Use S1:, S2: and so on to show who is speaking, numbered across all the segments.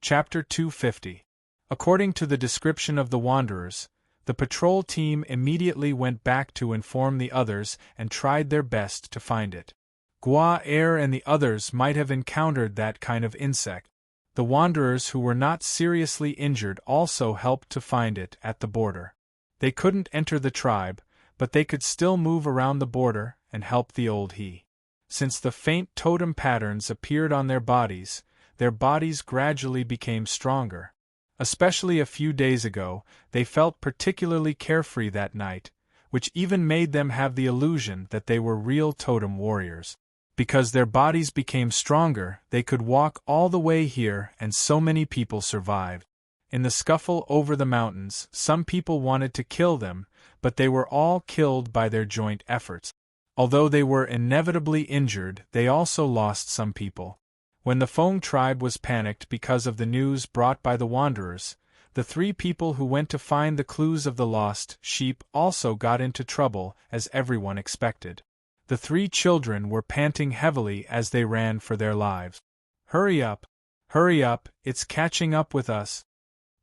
S1: Chapter 250. According to the description of the wanderers, the patrol team immediately went back to inform the others and tried their best to find it. Gua Er and the others might have encountered that kind of insect. The wanderers who were not seriously injured also helped to find it at the border. They couldn't enter the tribe, but they could still move around the border and help the old he. Since the faint totem patterns appeared on their bodies gradually became stronger. Especially a few days ago, they felt particularly carefree that night, which even made them have the illusion that they were real totem warriors. Because their bodies became stronger, they could walk all the way here, and so many people survived. In the scuffle over the mountains, some people wanted to kill them, but they were all killed by their joint efforts. Although they were inevitably injured, they also lost some people. When the Fong tribe was panicked because of the news brought by the wanderers, the 3 people who went to find the clues of the lost sheep also got into trouble, as everyone expected. The 3 children were panting heavily as they ran for their lives. Hurry up, it's catching up with us!"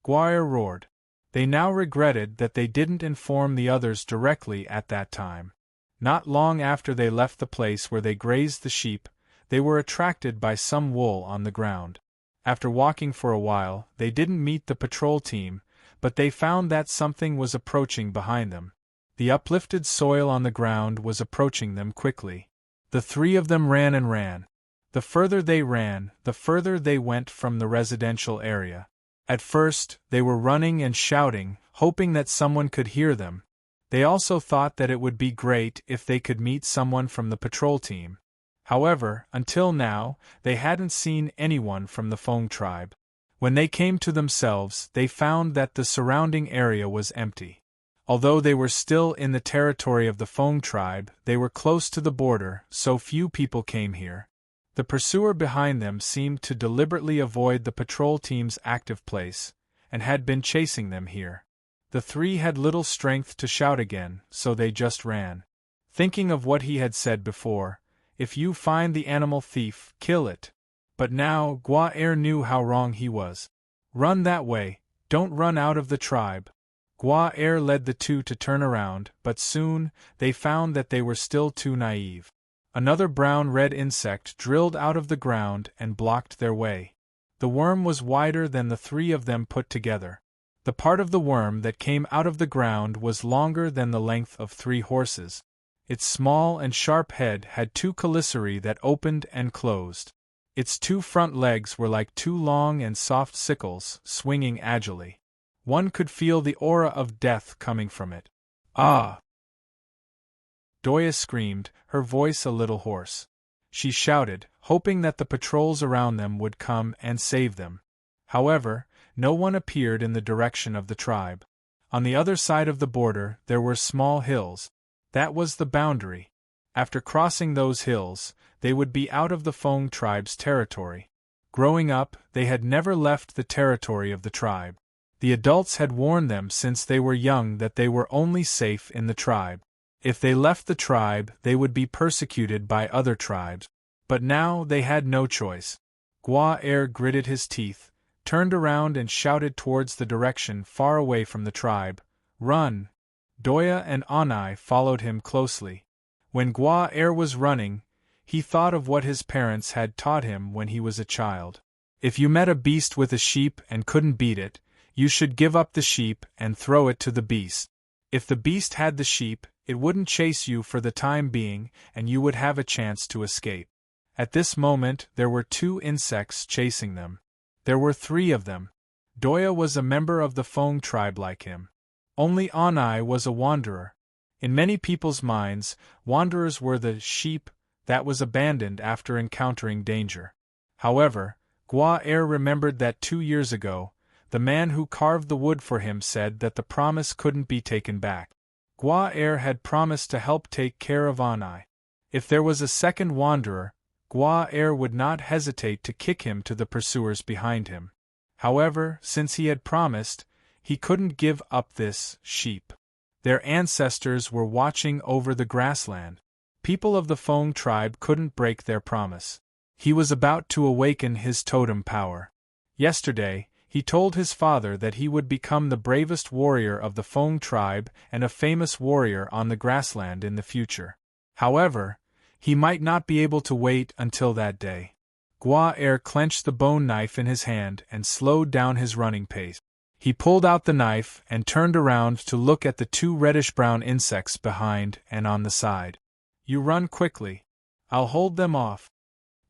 S1: Gua Er roared. They now regretted that they didn't inform the others directly at that time. Not long after they left the place where they grazed the sheep, they were attracted by some wool on the ground. After walking for a while, they didn't meet the patrol team, but they found that something was approaching behind them. The uplifted soil on the ground was approaching them quickly. The 3 of them ran and ran. The further they ran, the further they went from the residential area. At first, they were running and shouting, hoping that someone could hear them. They also thought that it would be great if they could meet someone from the patrol team. However, until now, they hadn't seen anyone from the Fong tribe. When they came to themselves, they found that the surrounding area was empty. Although they were still in the territory of the Fong tribe, they were close to the border, so few people came here. The pursuer behind them seemed to deliberately avoid the patrol team's active place, and had been chasing them here. The 3 had little strength to shout again, so they just ran. Thinking of what he had said before, "If you find the animal thief, kill it." But now Gua Er knew how wrong he was. "Run that way, don't run out of the tribe." Gua Er led the 2 to turn around, but soon, they found that they were still too naive. Another brown-red insect drilled out of the ground and blocked their way. The worm was wider than the 3 of them put together. The part of the worm that came out of the ground was longer than the length of 3 horses. Its small and sharp head had 2 chelicerae that opened and closed. Its 2 front legs were like 2 long and soft sickles, swinging agilely. One could feel the aura of death coming from it. "Ah!" Doya screamed, her voice a little hoarse. She shouted, hoping that the patrols around them would come and save them. However, no one appeared in the direction of the tribe. On the other side of the border, there were small hills. That was the boundary. After crossing those hills, they would be out of the Fong tribe's territory. Growing up, they had never left the territory of the tribe. The adults had warned them since they were young that they were only safe in the tribe. If they left the tribe, they would be persecuted by other tribes. But now they had no choice. Gua Er gritted his teeth, turned around and shouted towards the direction far away from the tribe, "Run!" Doya and Anai followed him closely. When Gua Er was running, he thought of what his parents had taught him when he was a child. If you met a beast with a sheep and couldn't beat it, you should give up the sheep and throw it to the beast. If the beast had the sheep, it wouldn't chase you for the time being, and you would have a chance to escape. At this moment, there were 2 insects chasing them. There were 3 of them. Doya was a member of the Fong tribe like him. Only Anai was a wanderer. In many people's minds, wanderers were the sheep that was abandoned after encountering danger. However, Gua Er remembered that 2 years ago, the man who carved the wood for him said that the promise couldn't be taken back. Gua Er had promised to help take care of Anai. If there was a second wanderer, Gua Er would not hesitate to kick him to the pursuers behind him. However, since he had promised, he couldn't give up this sheep. Their ancestors were watching over the grassland. People of the Fong tribe couldn't break their promise. He was about to awaken his totem power. Yesterday, he told his father that he would become the bravest warrior of the Feng tribe and a famous warrior on the grassland in the future. However, he might not be able to wait until that day. Gua clenched the bone knife in his hand and slowed down his running pace. He pulled out the knife and turned around to look at the two reddish-brown insects behind and on the side. "You run quickly. I'll hold them off."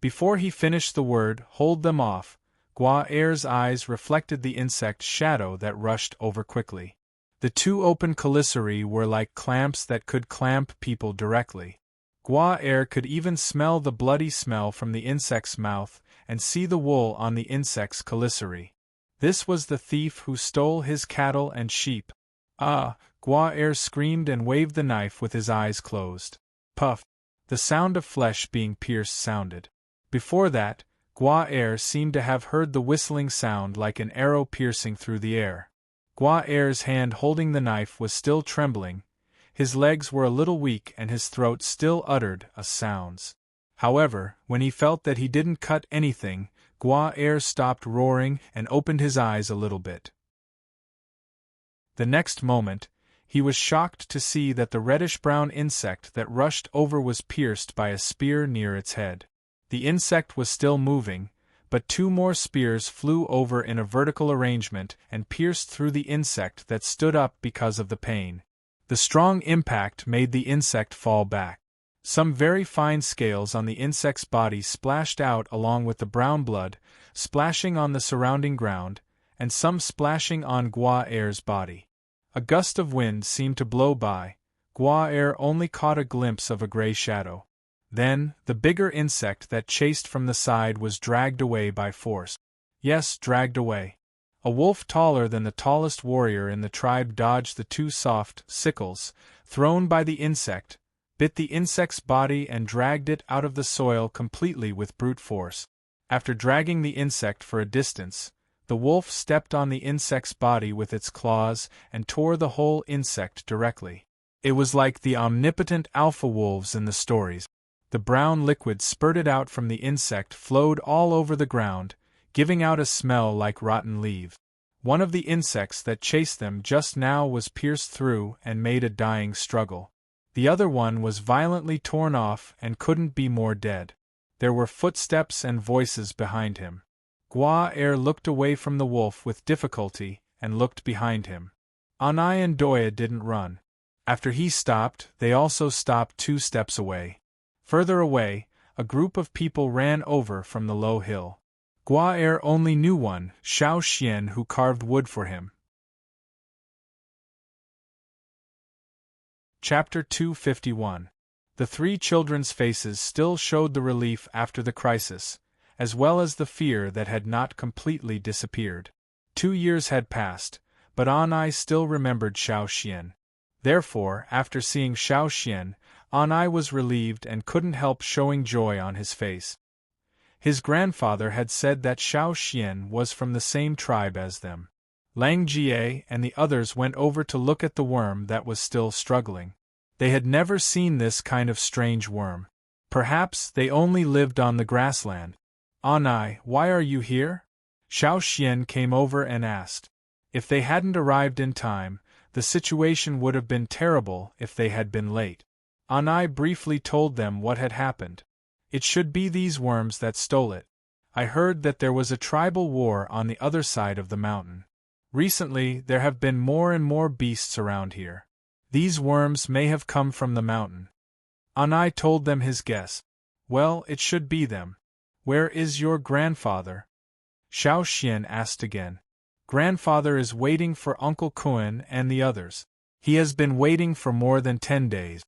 S1: Before he finished the word, "hold them off," Gua-er's eyes reflected the insect shadow that rushed over quickly. The two open chelicerae were like clamps that could clamp people directly. Gua-er could even smell the bloody smell from the insect's mouth and see the wool on the insect's chelicerae. This was the thief who stole his cattle and sheep. "Ah!" Gua-er screamed and waved the knife with his eyes closed. Puff! The sound of flesh being pierced sounded. Before that, Gua-er seemed to have heard the whistling sound like an arrow piercing through the air. Gua-er's hand holding the knife was still trembling, his legs were a little weak and his throat still uttered sounds. However, when he felt that he didn't cut anything, Gua-er stopped roaring and opened his eyes a little bit. The next moment, he was shocked to see that the reddish-brown insect that rushed over was pierced by a spear near its head. The insect was still moving, but two more spears flew over in a vertical arrangement and pierced through the insect that stood up because of the pain. The strong impact made the insect fall back. Some very fine scales on the insect's body splashed out along with the brown blood, splashing on the surrounding ground, and some splashing on Gua-er's body. A gust of wind seemed to blow by. Gua-er only caught a glimpse of a gray shadow. Then, the bigger insect that chased from the side was dragged away by force. Yes, dragged away. A wolf taller than the tallest warrior in the tribe dodged the two soft sickles thrown by the insect, bit the insect's body and dragged it out of the soil completely with brute force. After dragging the insect for a distance, the wolf stepped on the insect's body with its claws and tore the whole insect directly. It was like the omnipotent alpha wolves in the stories. The brown liquid spurted out from the insect flowed all over the ground, giving out a smell like rotten leaves. One of the insects that chased them just now was pierced through and made a dying struggle. The other one was violently torn off and couldn't be more dead. There were footsteps and voices behind him. Gua-er looked away from the wolf with difficulty and looked behind him. Anai and Doya didn't run. After he stopped, they also stopped 2 steps away. Further away, a group of people ran over from the low hill. Gua-er only knew one, Xiao Xian, who carved wood for him. Chapter 251. The 3 children's faces still showed the relief after the crisis, as well as the fear that had not completely disappeared. 2 years had passed, but Anai still remembered Xiao Xian. Therefore, after seeing Xiao Xian, Anai was relieved and couldn't help showing joy on his face. His grandfather had said that Xiao Xian was from the same tribe as them. Lang Jie and the others went over to look at the worm that was still struggling. They had never seen this kind of strange worm. Perhaps they only lived on the grassland. "Anai, why are you here?" Xiao Xian came over and asked. If they hadn't arrived in time, the situation would have been terrible if they had been late. Anai briefly told them what had happened. "It should be these worms that stole it. I heard that there was a tribal war on the other side of the mountain. Recently, there have been more and more beasts around here. These worms may have come from the mountain." Anai told them his guess. "Well, it should be them. Where is your grandfather?" Xiao Xian asked again. "Grandfather is waiting for Uncle Kuan and the others. He has been waiting for more than 10 days.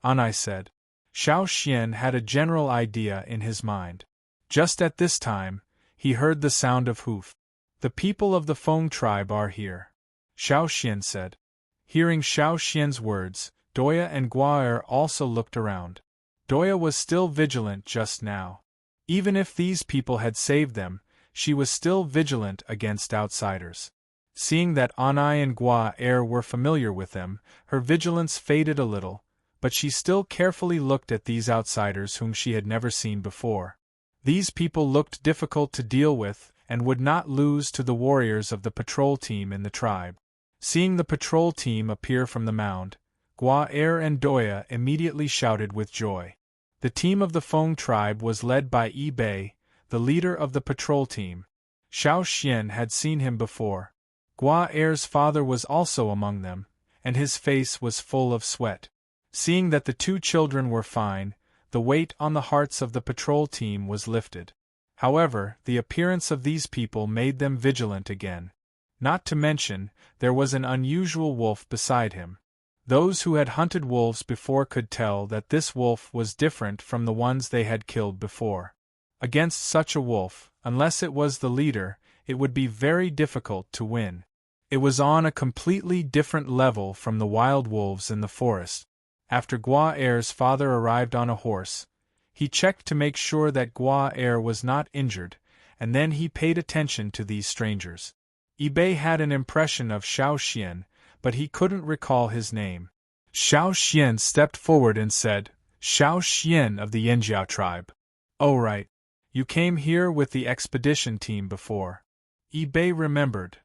S1: Anai said. Xiao Xian had a general idea in his mind. Just at this time, he heard the sound of hoof. "The people of the Feng tribe are here," Xiao Xian said. Hearing Xiao Xian's words, Doya and Gua-er also looked around. Doya was still vigilant just now. Even if these people had saved them, she was still vigilant against outsiders. Seeing that Anai and Gua-er were familiar with them, her vigilance faded a little, but she still carefully looked at these outsiders whom she had never seen before. These people looked difficult to deal with, and would not lose to the warriors of the patrol team in the tribe. Seeing the patrol team appear from the mound, Gua and Doya immediately shouted with joy. The team of the Feng tribe was led by Yi Bei, the leader of the patrol team. Xiao Xian had seen him before. Gua father was also among them, and his face was full of sweat. Seeing that the two children were fine, the weight on the hearts of the patrol team was lifted. However, the appearance of these people made them vigilant again. Not to mention, there was an unusual wolf beside him. Those who had hunted wolves before could tell that this wolf was different from the ones they had killed before. Against such a wolf, unless it was the leader, it would be very difficult to win. It was on a completely different level from the wild wolves in the forest. After Gua father arrived on a horse, he checked to make sure that Gua was not injured, and then he paid attention to these strangers. Yi Bei had an impression of Xiao Xian, but he couldn't recall his name. Xiao Xian stepped forward and said, "Xiao Xian of the Yanjiao tribe." "Oh right. You came here with the expedition team before." Yi Bei remembered.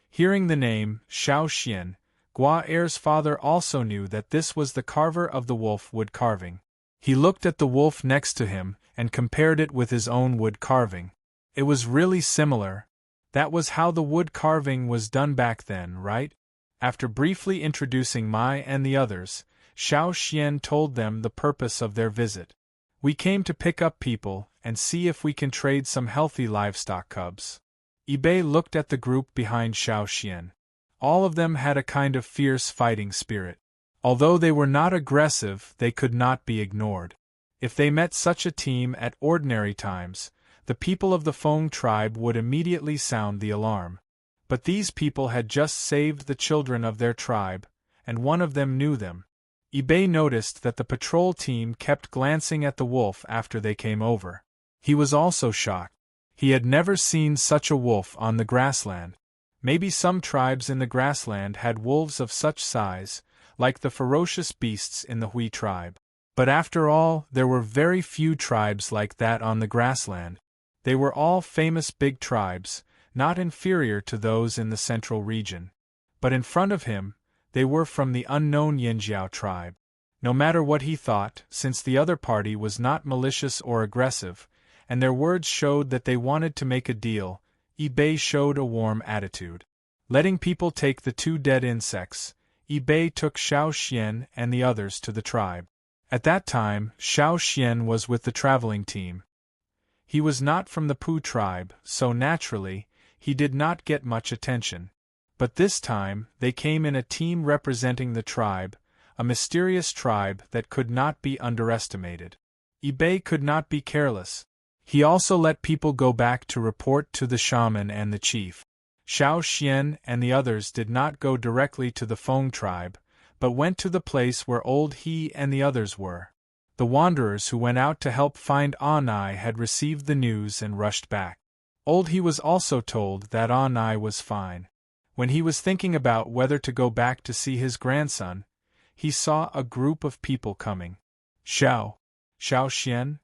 S1: Hearing the name, Xiao Xian, Gua father also knew that this was the carver of the wolf wood carving. He looked at the wolf next to him and compared it with his own wood carving. It was really similar. That was how the wood carving was done back then, right? After briefly introducing Mai and the others, Xiao Xian told them the purpose of their visit. "We came to pick up people and see if we can trade some healthy livestock cubs." Yi Bei looked at the group behind Xiao Xian. All of them had a kind of fierce fighting spirit. Although they were not aggressive, they could not be ignored. If they met such a team at ordinary times, the people of the Feng tribe would immediately sound the alarm. But these people had just saved the children of their tribe, and one of them knew them. Yi Bei noticed that the patrol team kept glancing at the wolf after they came over. He was also shocked. He had never seen such a wolf on the grassland. Maybe some tribes in the grassland had wolves of such size, like the ferocious beasts in the Hui tribe. But after all, there were very few tribes like that on the grassland. They were all famous big tribes, not inferior to those in the central region. But in front of him, they were from the unknown Yanjiao tribe. No matter what he thought, since the other party was not malicious or aggressive, and their words showed that they wanted to make a deal, Yi Bei showed a warm attitude. Letting people take the two dead insects, Yi Bei took Xiao Xian and the others to the tribe. At that time, Xiao Xian was with the traveling team. He was not from the Pu tribe, so naturally, he did not get much attention. But this time, they came in a team representing the tribe, a mysterious tribe that could not be underestimated. Yi Bei could not be careless. He also let people go back to report to the shaman and the chief. Xiao Xian and the others did not go directly to the Feng tribe, but went to the place where Old He and the others were. The wanderers who went out to help find Anai had received the news and rushed back. Old He was also told that Anai was fine. When he was thinking about whether to go back to see his grandson, he saw a group of people coming. Xiao Xian?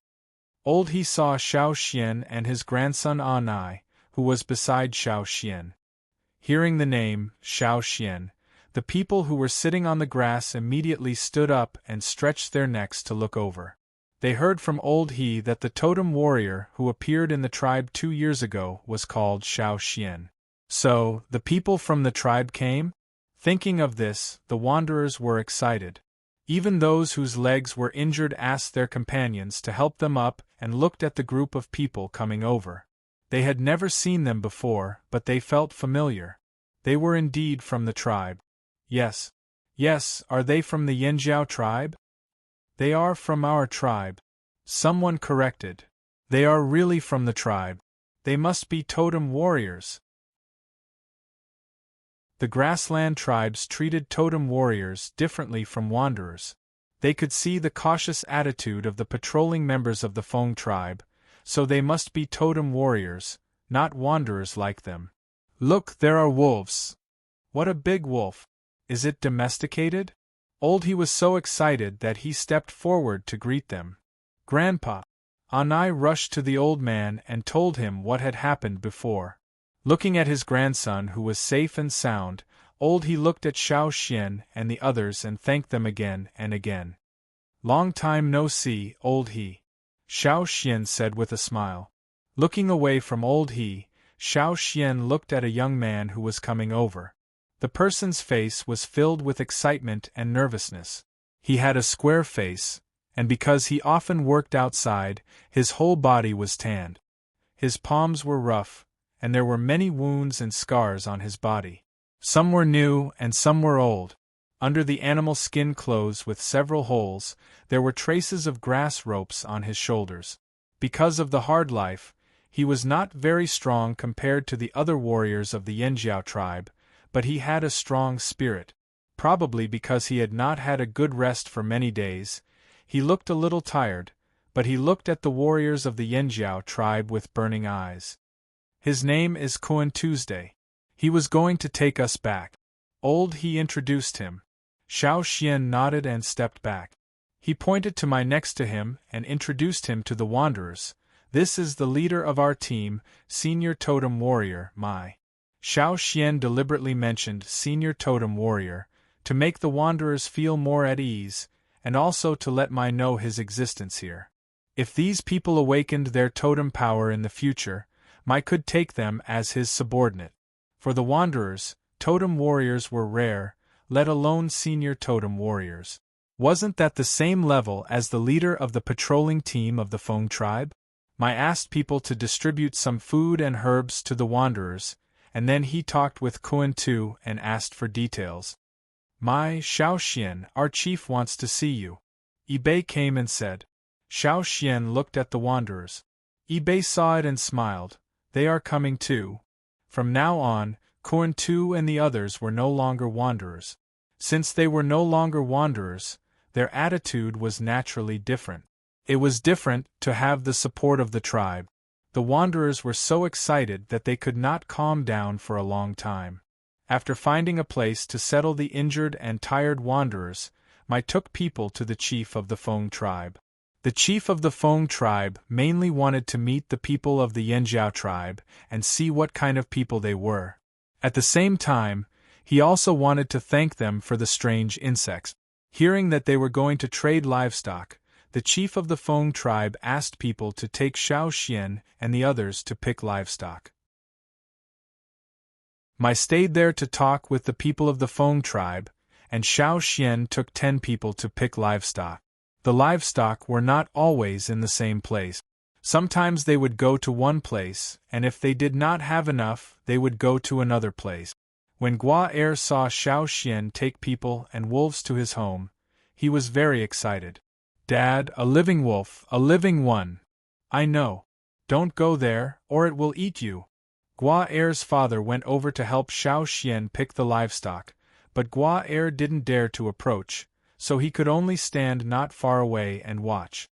S1: Old He saw Xiao Xian and his grandson Anai, who was beside Xiao Xian. Hearing the name, Xiao Xian, the people who were sitting on the grass immediately stood up and stretched their necks to look over. They heard from Old He that the totem warrior who appeared in the tribe 2 years ago was called Xiao Xian. So, the people from the tribe came? Thinking of this, the wanderers were excited. Even those whose legs were injured asked their companions to help them up and looked at the group of people coming over. They had never seen them before, but they felt familiar. They were indeed from the tribe. Yes, are they from the Yanjiao tribe? They are from our tribe. Someone corrected. They are really from the tribe. They must be totem warriors. The grassland tribes treated totem warriors differently from wanderers. They could see the cautious attitude of the patrolling members of the Feng tribe, so they must be totem warriors, not wanderers like them. Look, there are wolves. What a big wolf! Is it domesticated? Old He was so excited that he stepped forward to greet them. Grandpa! Anai rushed to the old man and told him what had happened before. Looking at his grandson who was safe and sound, old he looked at Xiao Xian and the others and thanked them again and again. Long time no see, old he. Xiao Xian said with a smile. Looking away from old he, Xiao Xian looked at a young man who was coming over. The person's face was filled with excitement and nervousness. He had a square face, and because he often worked outside, his whole body was tanned. His palms were rough, and there were many wounds and scars on his body. Some were new and some were old. Under the animal skin clothes with several holes, there were traces of grass ropes on his shoulders. Because of the hard life, he was not very strong compared to the other warriors of the Yanjiao tribe, but he had a strong spirit. Probably because he had not had a good rest for many days, he looked a little tired, but he looked at the warriors of the Yanjiao tribe with burning eyes. His name is Kuan Tuesday. He was going to take us back. Old he introduced him. Xiao Xian nodded and stepped back. He pointed to my next to him and introduced him to the wanderers. This is the leader of our team, Senior Totem Warrior, Mai. Xiao Xian deliberately mentioned Senior Totem Warrior, to make the wanderers feel more at ease, and also to let Mai know his existence here. If these people awakened their totem power in the future, Mai could take them as his subordinate. For the wanderers, totem warriors were rare, let alone senior totem warriors. Wasn't that the same level as the leader of the patrolling team of the Feng tribe? Mai asked people to distribute some food and herbs to the wanderers, and then he talked with Kuan Tu and asked for details. Mai, Xiao Xian, our chief wants to see you. Ibei came and said. Xiao Xian looked at the wanderers. Ibei saw it and smiled. They are coming too. From now on, Kuan Tu and the others were no longer wanderers. Since they were no longer wanderers, their attitude was naturally different. It was different to have the support of the tribe. The wanderers were so excited that they could not calm down for a long time. After finding a place to settle the injured and tired wanderers, Mai took people to the chief of the Feng tribe. The chief of the Feng tribe mainly wanted to meet the people of the Yanjiao tribe and see what kind of people they were. At the same time, he also wanted to thank them for the strange insects. Hearing that they were going to trade livestock, the chief of the Feng tribe asked people to take Xiao Xian and the others to pick livestock. Mai stayed there to talk with the people of the Feng tribe, and Xiao Xian took 10 people to pick livestock. The livestock were not always in the same place. Sometimes they would go to one place, and if they did not have enough, they would go to another place. When Gua Er saw Xiao Xian take people and wolves to his home, he was very excited. Dad, a living wolf, a living one. I know. Don't go there, or it will eat you. Gua Er's father went over to help Xiao Xian pick the livestock, but Gua Er didn't dare to approach, so he could only stand not far away and watch.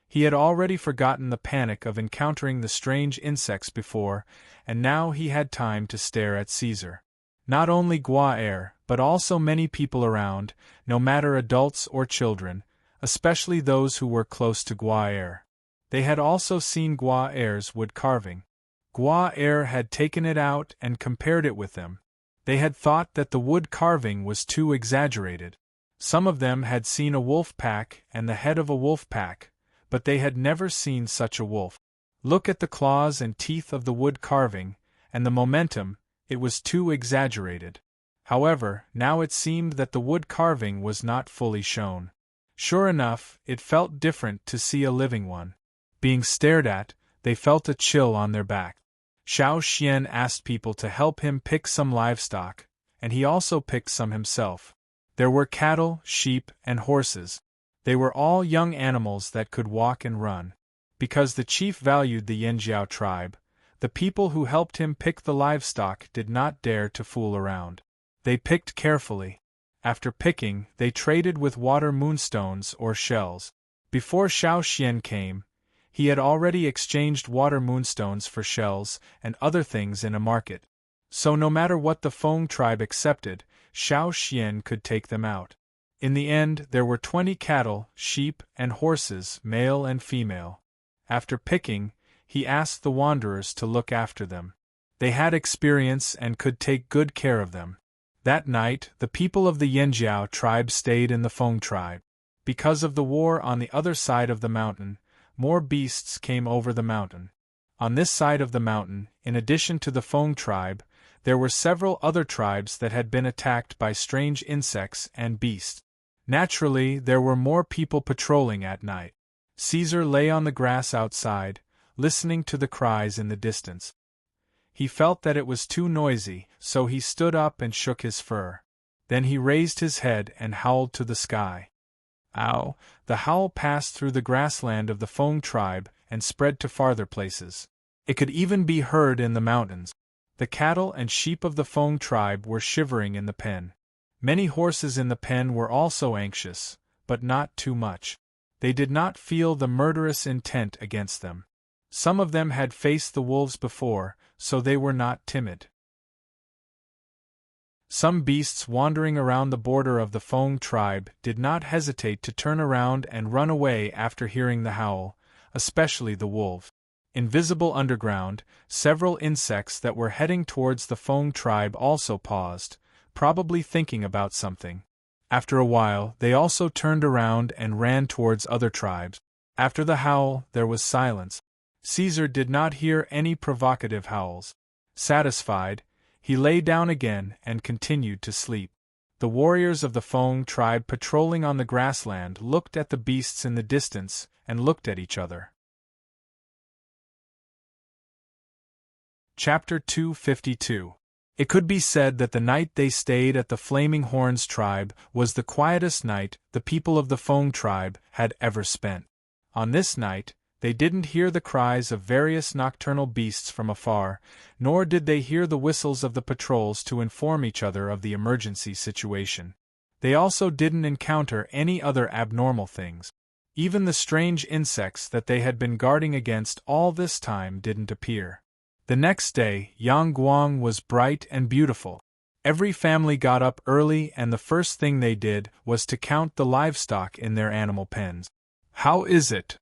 S1: He had already forgotten the panic of encountering the strange insects before, and now he had time to stare at Caesar. Not only Gua Er, but also many people around, no matter adults or children, especially those who were close to Gua Er. They had also seen Gua Er's wood carving. Gua Er had taken it out and compared it with them. They had thought that the wood carving was too exaggerated. Some of them had seen a wolf pack and the head of a wolf pack, but they had never seen such a wolf. Look at the claws and teeth of the wood carving, and the momentum, it was too exaggerated. However, now it seemed that the wood carving was not fully shown. Sure enough, it felt different to see a living one. Being stared at, they felt a chill on their back. Xiao Xian asked people to help him pick some livestock, and he also picked some himself. There were cattle, sheep, and horses. They were all young animals that could walk and run. Because the chief valued the Yanjiao tribe, the people who helped him pick the livestock did not dare to fool around. They picked carefully. After picking, they traded with water moonstones or shells. Before Xiao Xian came, he had already exchanged water moonstones for shells and other things in a market. So no matter what the Feng tribe accepted, Xiao Xian could take them out. In the end, there were 20 cattle, sheep, and horses, male and female. After picking, he asked the wanderers to look after them. They had experience and could take good care of them. That night, the people of the Yanjiao tribe stayed in the Feng tribe. Because of the war on the other side of the mountain, more beasts came over the mountain. On this side of the mountain, in addition to the Feng tribe, there were several other tribes that had been attacked by strange insects and beasts. Naturally, there were more people patrolling at night. Caesar lay on the grass outside, listening to the cries in the distance. He felt that it was too noisy, so he stood up and shook his fur. Then he raised his head and howled to the sky. Ow! The howl passed through the grassland of the Feng tribe and spread to farther places. It could even be heard in the mountains. The cattle and sheep of the Feng tribe were shivering in the pen. Many horses in the pen were also anxious, but not too much. They did not feel the murderous intent against them. Some of them had faced the wolves before, so they were not timid. Some beasts wandering around the border of the Feng tribe did not hesitate to turn around and run away after hearing the howl, especially the wolves. Invisible underground, several insects that were heading towards the Feng tribe also paused, probably thinking about something. After a while, they also turned around and ran towards other tribes. After the howl, there was silence. Caesar did not hear any provocative howls. Satisfied, he lay down again and continued to sleep. The warriors of the Feng tribe patrolling on the grassland looked at the beasts in the distance and looked at each other. Chapter 252. It could be said that the night they stayed at the Flaming Horns tribe was the quietest night the people of the Feng tribe had ever spent. On this night, they didn't hear the cries of various nocturnal beasts from afar, nor did they hear the whistles of the patrols to inform each other of the emergency situation. They also didn't encounter any other abnormal things. Even the strange insects that they had been guarding against all this time didn't appear. The next day, Yangguang was bright and beautiful. Every family got up early and the first thing they did was to count the livestock in their animal pens. How is it?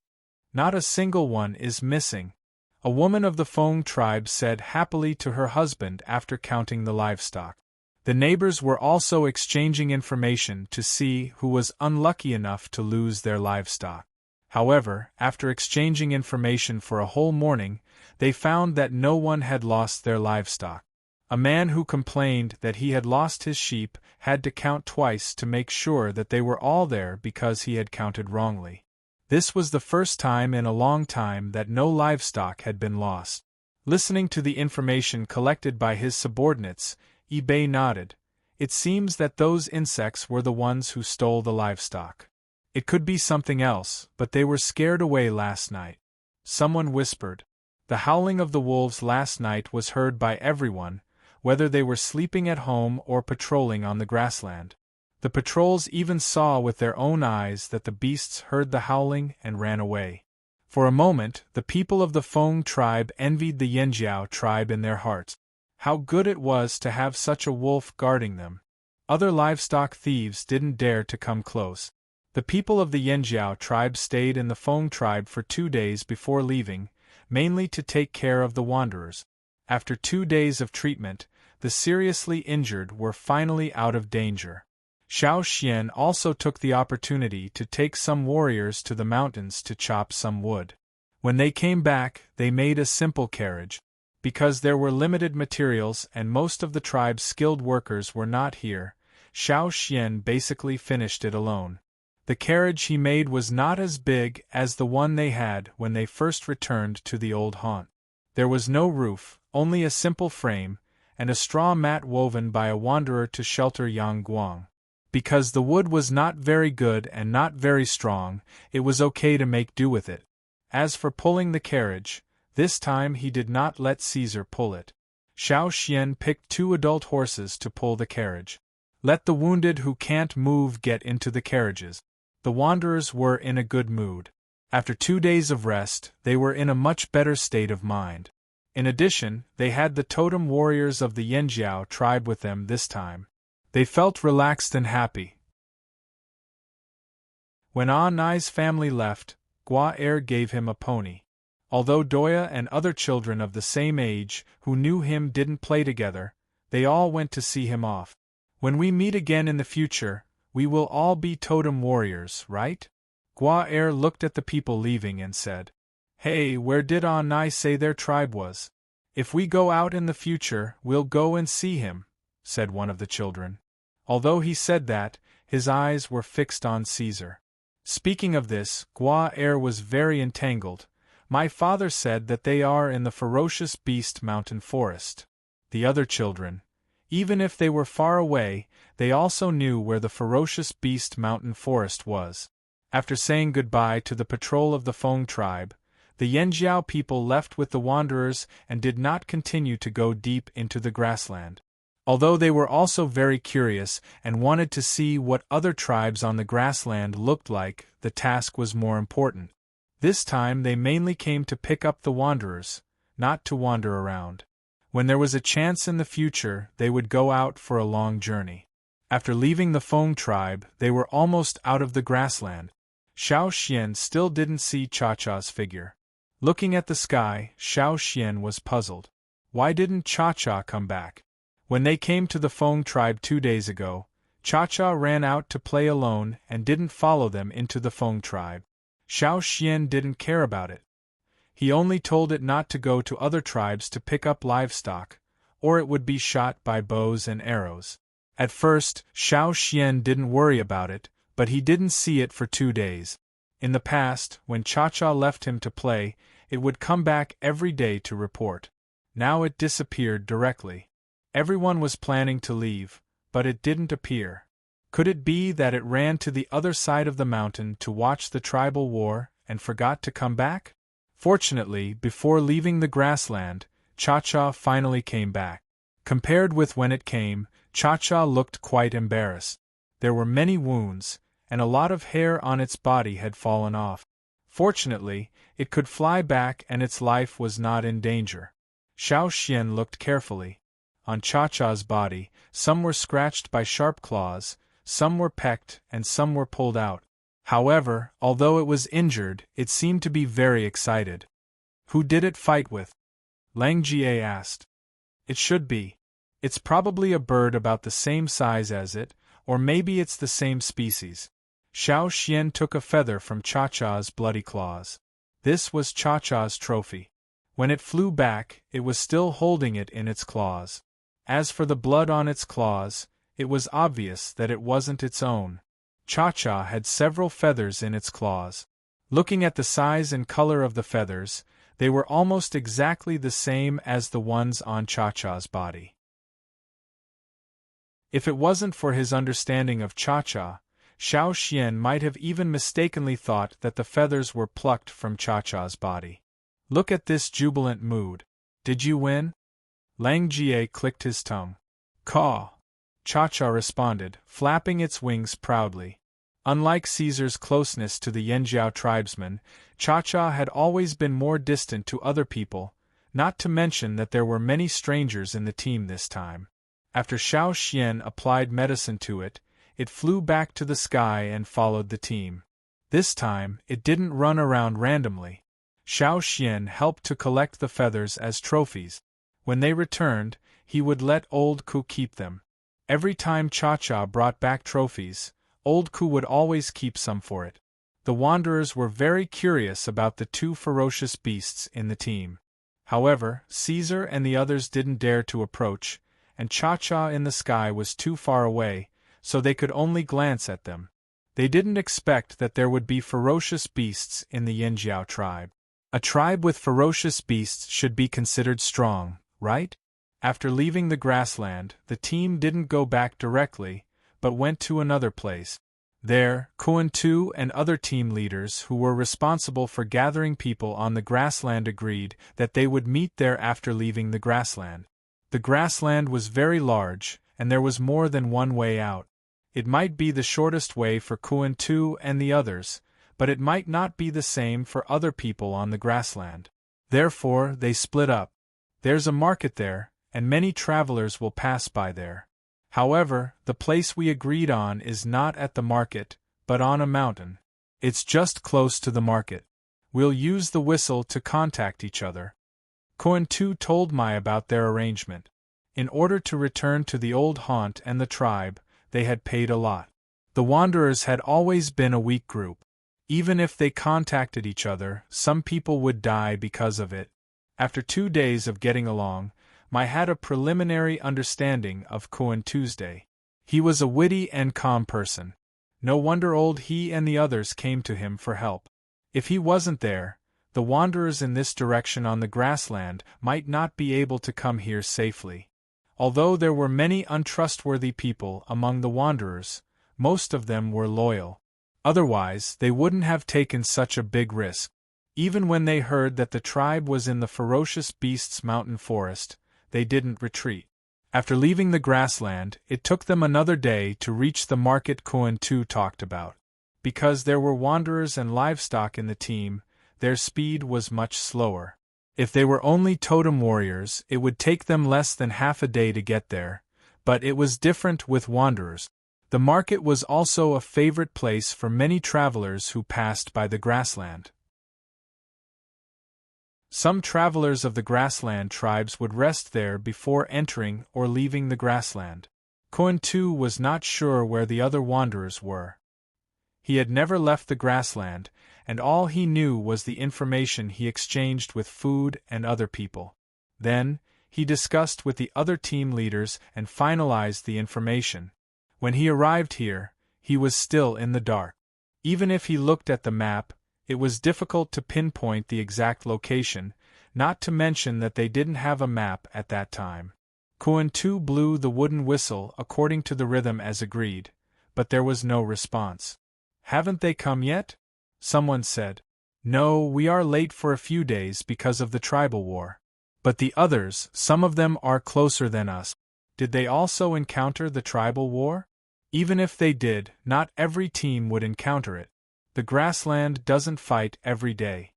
S1: Not a single one is missing, a woman of the Feng tribe said happily to her husband after counting the livestock. The neighbors were also exchanging information to see who was unlucky enough to lose their livestock. However, after exchanging information for a whole morning, they found that no one had lost their livestock. A man who complained that he had lost his sheep had to count twice to make sure that they were all there because he had counted wrongly. This was the first time in a long time that no livestock had been lost. Listening to the information collected by his subordinates, Bei nodded. It seems that those insects were the ones who stole the livestock. It could be something else, but they were scared away last night. Someone whispered. The howling of the wolves last night was heard by everyone, whether they were sleeping at home or patrolling on the grassland. The patrols even saw with their own eyes that the beasts heard the howling and ran away. For a moment, the people of the Feng tribe envied the Yanjiao tribe in their hearts. How good it was to have such a wolf guarding them. Other livestock thieves didn't dare to come close. The people of the Yanjiao tribe stayed in the Feng tribe for 2 days before leaving, mainly to take care of the wanderers. After 2 days of treatment, the seriously injured were finally out of danger. Xiao Xian also took the opportunity to take some warriors to the mountains to chop some wood. When they came back, they made a simple carriage. Because there were limited materials and most of the tribe's skilled workers were not here, Xiao Xian basically finished it alone. The carriage he made was not as big as the one they had when they first returned to the old haunt. There was no roof, only a simple frame, and a straw mat woven by a wanderer to shelter Yang Guang. Because the wood was not very good and not very strong, it was okay to make do with it. As for pulling the carriage, this time he did not let Caesar pull it. Xiao Xian picked 2 adult horses to pull the carriage. Let the wounded who can't move get into the carriages. The wanderers were in a good mood. After 2 days of rest, they were in a much better state of mind. In addition, they had the totem warriors of the Yanjiao tribe with them this time. They felt relaxed and happy. When Ah Nai's family left, Gua Er gave him a pony. Although Doya and other children of the same age who knew him didn't play together, they all went to see him off. When we meet again in the future, we will all be totem warriors, right? Gua looked at the people leaving and said, Hey, where did Nai say their tribe was? If we go out in the future, we'll go and see him, said one of the children. Although he said that, his eyes were fixed on Caesar. Speaking of this, Gua was very entangled. My father said that they are in the ferocious beast mountain forest. The other children, even if they were far away, they also knew where the ferocious beast mountain forest was. After saying goodbye to the patrol of the Feng tribe, the Yanjiao people left with the wanderers and did not continue to go deep into the grassland. Although they were also very curious and wanted to see what other tribes on the grassland looked like, the task was more important. This time they mainly came to pick up the wanderers, not to wander around. When there was a chance in the future, they would go out for a long journey. After leaving the Feng tribe, they were almost out of the grassland. Xiao Xian still didn't see Cha-Cha's figure. Looking at the sky, Xiao Xian was puzzled. Why didn't Cha-Cha come back? When they came to the Feng tribe 2 days ago, Cha-Cha ran out to play alone and didn't follow them into the Feng tribe. Xiao Xian didn't care about it. He only told it not to go to other tribes to pick up livestock, or it would be shot by bows and arrows. At first, Xiao Xian didn't worry about it, but he didn't see it for 2 days. In the past, when Cha-Cha left him to play, it would come back every day to report. Now it disappeared directly. Everyone was planning to leave, but it didn't appear. Could it be that it ran to the other side of the mountain to watch the tribal war and forgot to come back? Fortunately, before leaving the grassland, Cha-Cha finally came back. Compared with when it came, Cha-Cha looked quite embarrassed. There were many wounds, and a lot of hair on its body had fallen off. Fortunately, it could fly back and its life was not in danger. Xiao Xian looked carefully. On Cha-Cha's body, some were scratched by sharp claws, some were pecked, and some were pulled out. However, although it was injured, it seemed to be very excited. Who did it fight with? Lang Jie asked. It should be. It's probably a bird about the same size as it, or maybe it's the same species. Xiao Xian took a feather from Cha-Cha's bloody claws. This was Cha-Cha's trophy. When it flew back, it was still holding it in its claws. As for the blood on its claws, it was obvious that it wasn't its own. Cha-Cha had several feathers in its claws. Looking at the size and color of the feathers, they were almost exactly the same as the ones on Cha-Cha's body. If it wasn't for his understanding of Cha-Cha, Xiao Xian might have even mistakenly thought that the feathers were plucked from Cha-Cha's body. Look at this jubilant mood. Did you win? Lang Jie clicked his tongue. Caw! Cha-Cha responded, flapping its wings proudly. Unlike Caesar's closeness to the Yanjiao tribesmen, Cha-Cha had always been more distant to other people, not to mention that there were many strangers in the team this time. After Xiao Xian applied medicine to it, it flew back to the sky and followed the team. This time, it didn't run around randomly. Xiao Xian helped to collect the feathers as trophies. When they returned, he would let Old Ku keep them. Every time Cha-Cha brought back trophies, Old Ku would always keep some for it. The wanderers were very curious about the 2 ferocious beasts in the team. However, Caesar and the others didn't dare to approach, and Cha-Cha in the sky was too far away, so they could only glance at them. They didn't expect that there would be ferocious beasts in the Yanjiao tribe. A tribe with ferocious beasts should be considered strong, right? After leaving the grassland, the team didn't go back directly, but went to another place. There, Kuan Tu and other team leaders who were responsible for gathering people on the grassland agreed that they would meet there after leaving the grassland. The grassland was very large, and there was more than one way out. It might be the shortest way for Kuan Tu and the others, but it might not be the same for other people on the grassland. Therefore, they split up. There's a market there, and many travelers will pass by there. However, the place we agreed on is not at the market, but on a mountain. It's just close to the market. We'll use the whistle to contact each other. Koan-Tu told Mai about their arrangement. In order to return to the old haunt and the tribe, they had paid a lot. The Wanderers had always been a weak group. Even if they contacted each other, some people would die because of it. After 2 days of getting along, Mai had a preliminary understanding of Koan-Tu's day. He was a witty and calm person. No wonder he and the others came to him for help. If he wasn't there, the wanderers in this direction on the grassland might not be able to come here safely. Although there were many untrustworthy people among the wanderers, most of them were loyal. Otherwise, they wouldn't have taken such a big risk. Even when they heard that the tribe was in the ferocious beasts' mountain forest, they didn't retreat. After leaving the grassland, it took them another day to reach the market Koan-Tu talked about. Because there were wanderers and livestock in the team, their speed was much slower. If they were only totem warriors, it would take them less than half a day to get there, but it was different with wanderers. The market was also a favorite place for many travelers who passed by the grassland. Some travelers of the grassland tribes would rest there before entering or leaving the grassland. Koan-Tu was not sure where the other wanderers were. He had never left the grassland, and all he knew was the information he exchanged with food and other people. Then, he discussed with the other team leaders and finalized the information. When he arrived here, he was still in the dark. Even if he looked at the map, it was difficult to pinpoint the exact location, not to mention that they didn't have a map at that time. Koan-Tu blew the wooden whistle according to the rhythm as agreed, but there was no response. "Haven't they come yet?" someone said. "No, we are late for a few days because of the tribal war. But the others, some of them are closer than us. Did they also encounter the tribal war?" Even if they did, not every team would encounter it. The grassland doesn't fight every day.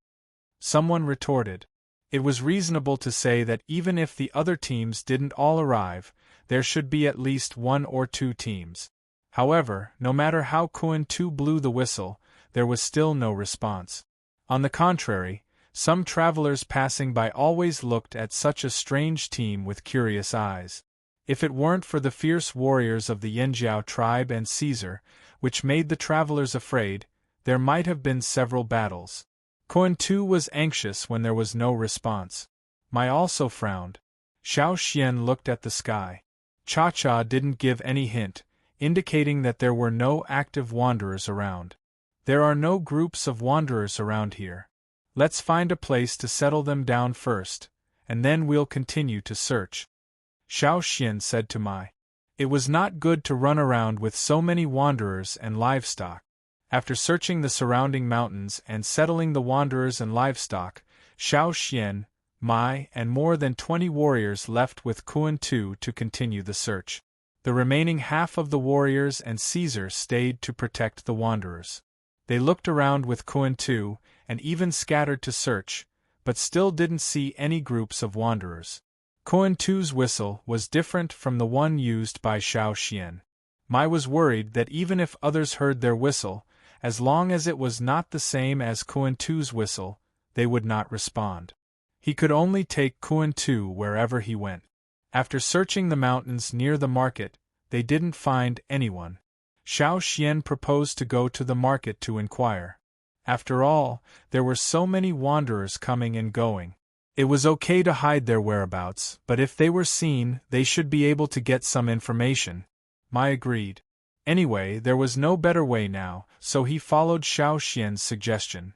S1: Someone retorted. It was reasonable to say that even if the other teams didn't all arrive, there should be at least 1 or 2 teams. However, no matter how Koan-Tu blew the whistle, there was still no response. On the contrary, some travelers passing by always looked at such a strange team with curious eyes. If it weren't for the fierce warriors of the Yanjiao tribe and Caesar, which made the travelers afraid, there might have been several battles. Koan-Tu was anxious when there was no response. Mai also frowned. Xiao Xian looked at the sky. Cha-Cha didn't give any hint, indicating that there were no active wanderers around. There are no groups of wanderers around here. Let's find a place to settle them down first, and then we'll continue to search. Xiao Xian said to Mai. It was not good to run around with so many wanderers and livestock. After searching the surrounding mountains and settling the wanderers and livestock, Xiao Xian, Mai, and more than 20 warriors left with Koan-Tu to continue the search. The remaining half of the warriors and Caesar stayed to protect the wanderers. They looked around with Koan-Tu and even scattered to search, but still didn't see any groups of wanderers. Koan-Tu's whistle was different from the one used by Xiao Xian. Mai was worried that even if others heard their whistle, as long as it was not the same as Koan-Tu's whistle, they would not respond. He could only take Koan-Tu wherever he went. After searching the mountains near the market, they didn't find anyone. Xiao Xian proposed to go to the market to inquire. After all, there were so many wanderers coming and going. It was okay to hide their whereabouts, but if they were seen, they should be able to get some information. Mai agreed. Anyway, there was no better way now, so he followed Xiao Xian's suggestion.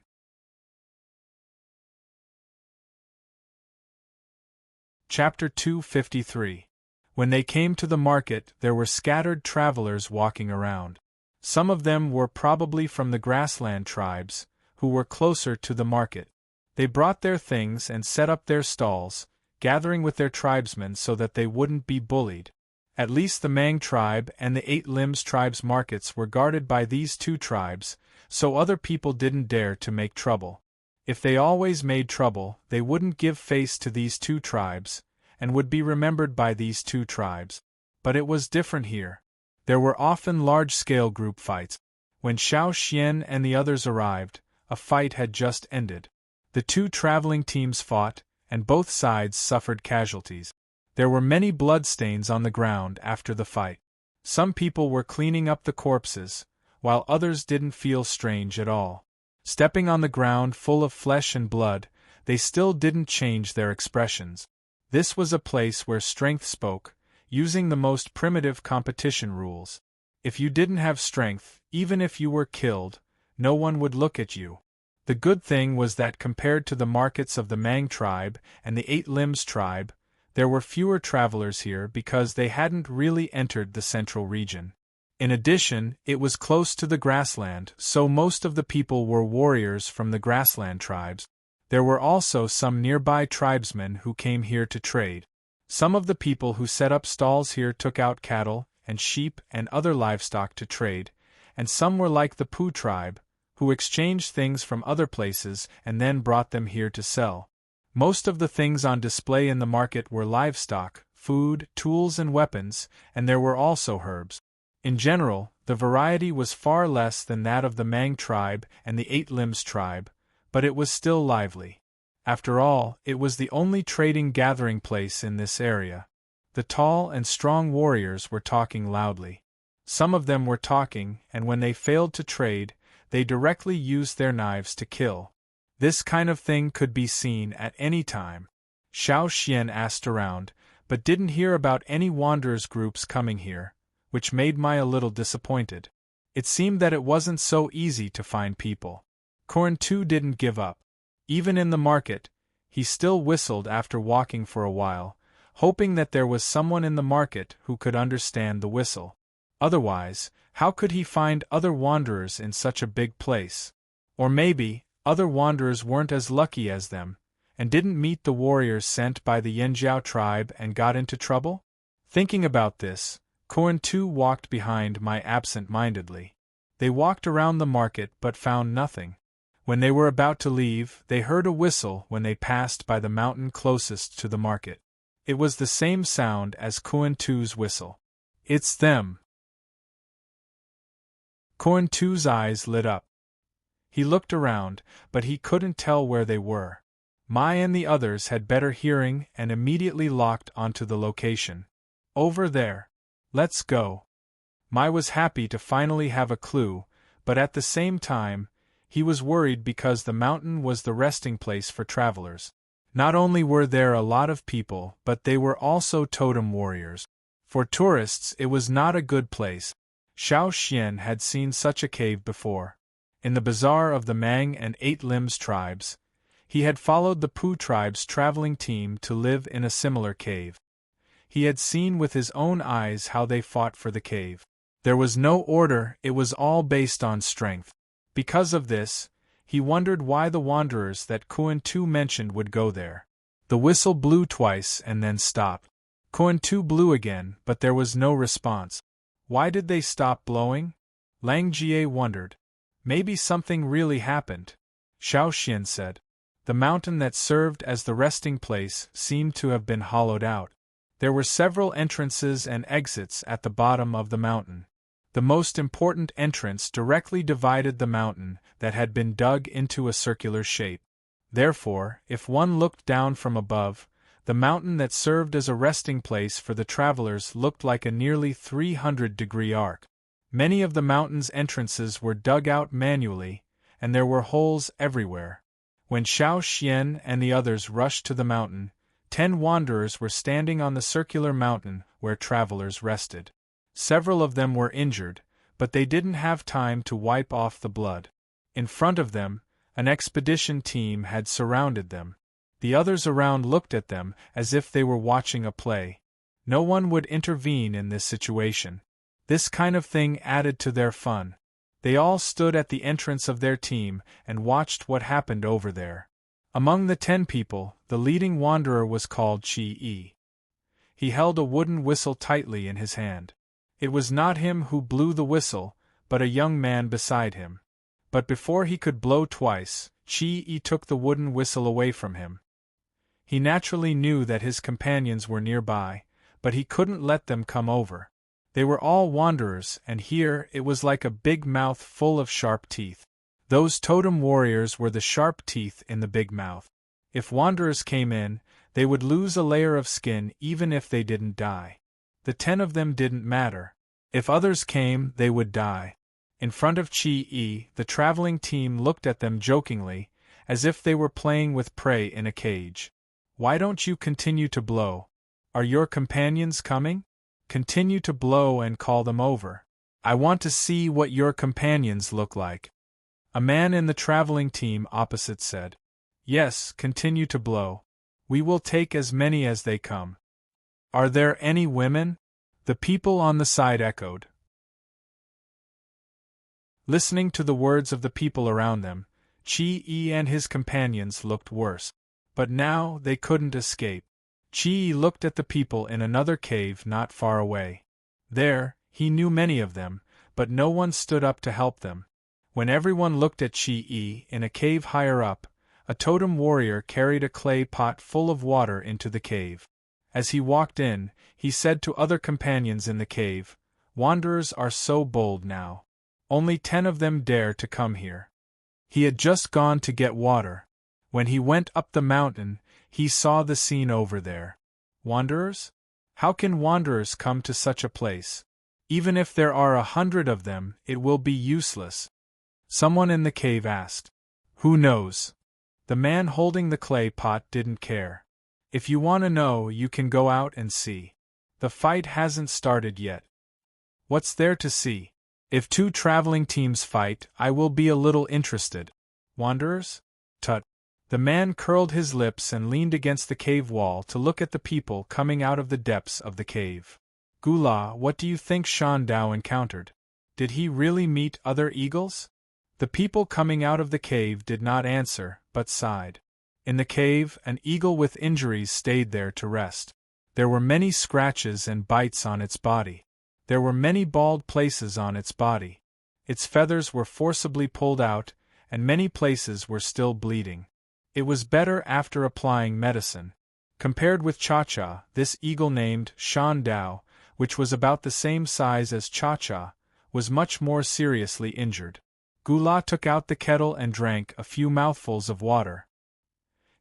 S1: Chapter 253. When they came to the market, there were scattered travelers walking around. Some of them were probably from the grassland tribes, who were closer to the market. They brought their things and set up their stalls, gathering with their tribesmen so that they wouldn't be bullied. At least the Mang tribe and the 8 Limbs tribe's markets were guarded by these 2 tribes, so other people didn't dare to make trouble. If they always made trouble, they wouldn't give face to these 2 tribes, and would be remembered by these 2 tribes. But it was different here. There were often large-scale group fights. When Xiao Xian and the others arrived, a fight had just ended. The two traveling teams fought, and both sides suffered casualties. There were many bloodstains on the ground after the fight. Some people were cleaning up the corpses, while others didn't feel strange at all. Stepping on the ground full of flesh and blood, they still didn't change their expressions. This was a place where strength spoke, using the most primitive competition rules. If you didn't have strength, even if you were killed, no one would look at you. The good thing was that compared to the markets of the Mang tribe and the Eight Limbs tribe, there were fewer travelers here because they hadn't really entered the central region. In addition, it was close to the grassland, so most of the people were warriors from the grassland tribes. There were also some nearby tribesmen who came here to trade. Some of the people who set up stalls here took out cattle and sheep and other livestock to trade, and some were like the Pooh tribe, who exchanged things from other places and then brought them here to sell. Most of the things on display in the market were livestock, food, tools and weapons, and there were also herbs. In general, the variety was far less than that of the Mang tribe and the Eight Limbs tribe, but it was still lively. After all, it was the only trading gathering place in this area. The tall and strong warriors were talking loudly. Some of them were talking, and when they failed to trade, they directly used their knives to kill. This kind of thing could be seen at any time. Xiao Xian asked around, but didn't hear about any wanderers groups coming here, which made Mai a little disappointed. It seemed that it wasn't so easy to find people. Corn too didn't give up. Even in the market, he still whistled after walking for a while, hoping that there was someone in the market who could understand the whistle. Otherwise, how could he find other wanderers in such a big place? Or maybe, other wanderers weren't as lucky as them, and didn't meet the warriors sent by the Yanjiao tribe and got into trouble? Thinking about this, Corn too walked behind Mai absent-mindedly. They walked around the market but found nothing. When they were about to leave, they heard a whistle when they passed by the mountain closest to the market. It was the same sound as Corn too's whistle. It's them! Corn too's eyes lit up. He looked around, but he couldn't tell where they were. Mai and the others had better hearing and immediately locked onto the location. Over there. Let's go. Mai was happy to finally have a clue, but at the same time, he was worried because the mountain was the resting place for travelers. Not only were there a lot of people, but they were also totem warriors. For tourists, it was not a good place. Xiao Xian had seen such a cave before. In the bazaar of the Mang and Eight Limbs tribes, he had followed the Pooh tribe's traveling team to live in a similar cave. He had seen with his own eyes how they fought for the cave. There was no order, it was all based on strength. Because of this, he wondered why the wanderers that Kuan Tu mentioned would go there. The whistle blew twice and then stopped. Kuan Tu blew again, but there was no response. Why did they stop blowing? Lang Jie wondered. Maybe something really happened. Xiao Xian said. The mountain that served as the resting place seemed to have been hollowed out. There were several entrances and exits at the bottom of the mountain. The most important entrance directly divided the mountain that had been dug into a circular shape. Therefore, if one looked down from above, the mountain that served as a resting place for the travelers looked like a nearly 300-degree arc. Many of the mountain's entrances were dug out manually, and there were holes everywhere. When Xiao Xian and the others rushed to the mountain, 10 wanderers were standing on the circular mountain where travelers rested. Several of them were injured, but they didn't have time to wipe off the blood. In front of them, an expedition team had surrounded them. The others around looked at them as if they were watching a play. No one would intervene in this situation. This kind of thing added to their fun. They all stood at the entrance of their team and watched what happened over there. Among the 10 people, the leading wanderer was called Qi Yi. He held a wooden whistle tightly in his hand. It was not him who blew the whistle, but a young man beside him. But before he could blow twice, Qi Yi took the wooden whistle away from him. He naturally knew that his companions were nearby, but he couldn't let them come over. They were all wanderers, and here it was like a big mouth full of sharp teeth. Those totem warriors were the sharp teeth in the big mouth. If wanderers came in, they would lose a layer of skin even if they didn't die. The 10 of them didn't matter. If others came, they would die. In front of Chi-E, the traveling team looked at them jokingly, as if they were playing with prey in a cage. Why don't you continue to blow? Are your companions coming? Continue to blow and call them over. I want to see what your companions look like. A man in the traveling team opposite said. Yes, continue to blow. We will take as many as they come. Are there any women? The people on the side echoed. Listening to the words of the people around them, Chi-E and his companions looked worse. But now they couldn't escape. Chi-E looked at the people in another cave not far away. There, he knew many of them, but no one stood up to help them. When everyone looked at Chi-E in a cave higher up, a totem warrior carried a clay pot full of water into the cave. As he walked in, he said to other companions in the cave, "Wanderers are so bold now. Only 10 of them dare to come here." He had just gone to get water. When he went up the mountain, he saw the scene over there. Wanderers? How can wanderers come to such a place? Even if there are 100 of them, it will be useless. Someone in the cave asked. Who knows? The man holding the clay pot didn't care. If you want to know, you can go out and see. The fight hasn't started yet. What's there to see? If 2 traveling teams fight, I will be a little interested. Wanderers? Tut. The man curled his lips and leaned against the cave wall to look at the people coming out of the depths of the cave. Gula, what do you think Shan Dao encountered? Did he really meet other eagles? The people coming out of the cave did not answer, but sighed. In the cave, an eagle with injuries stayed there to rest. There were many scratches and bites on its body. There were many bald places on its body. Its feathers were forcibly pulled out, and many places were still bleeding. It was better after applying medicine. Compared with Cha-Cha, this eagle named Shan Dao, which was about the same size as Cha-Cha, was much more seriously injured. Gula took out the kettle and drank a few mouthfuls of water.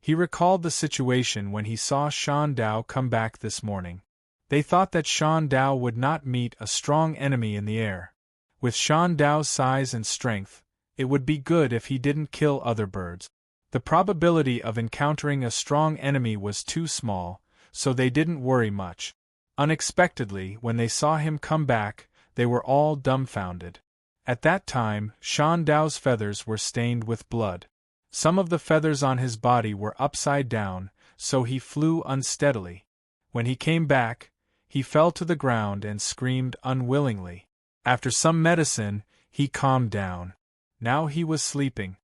S1: He recalled the situation when he saw Shan Dao come back this morning. They thought that Shan Dao would not meet a strong enemy in the air. With Shan Dao's size and strength, it would be good if he didn't kill other birds. The probability of encountering a strong enemy was too small, so they didn't worry much. Unexpectedly, when they saw him come back, they were all dumbfounded. At that time, Shan Dao's feathers were stained with blood. Some of the feathers on his body were upside down, so he flew unsteadily. When he came back, he fell to the ground and screamed unwillingly. After some medicine, he calmed down. Now he was sleeping.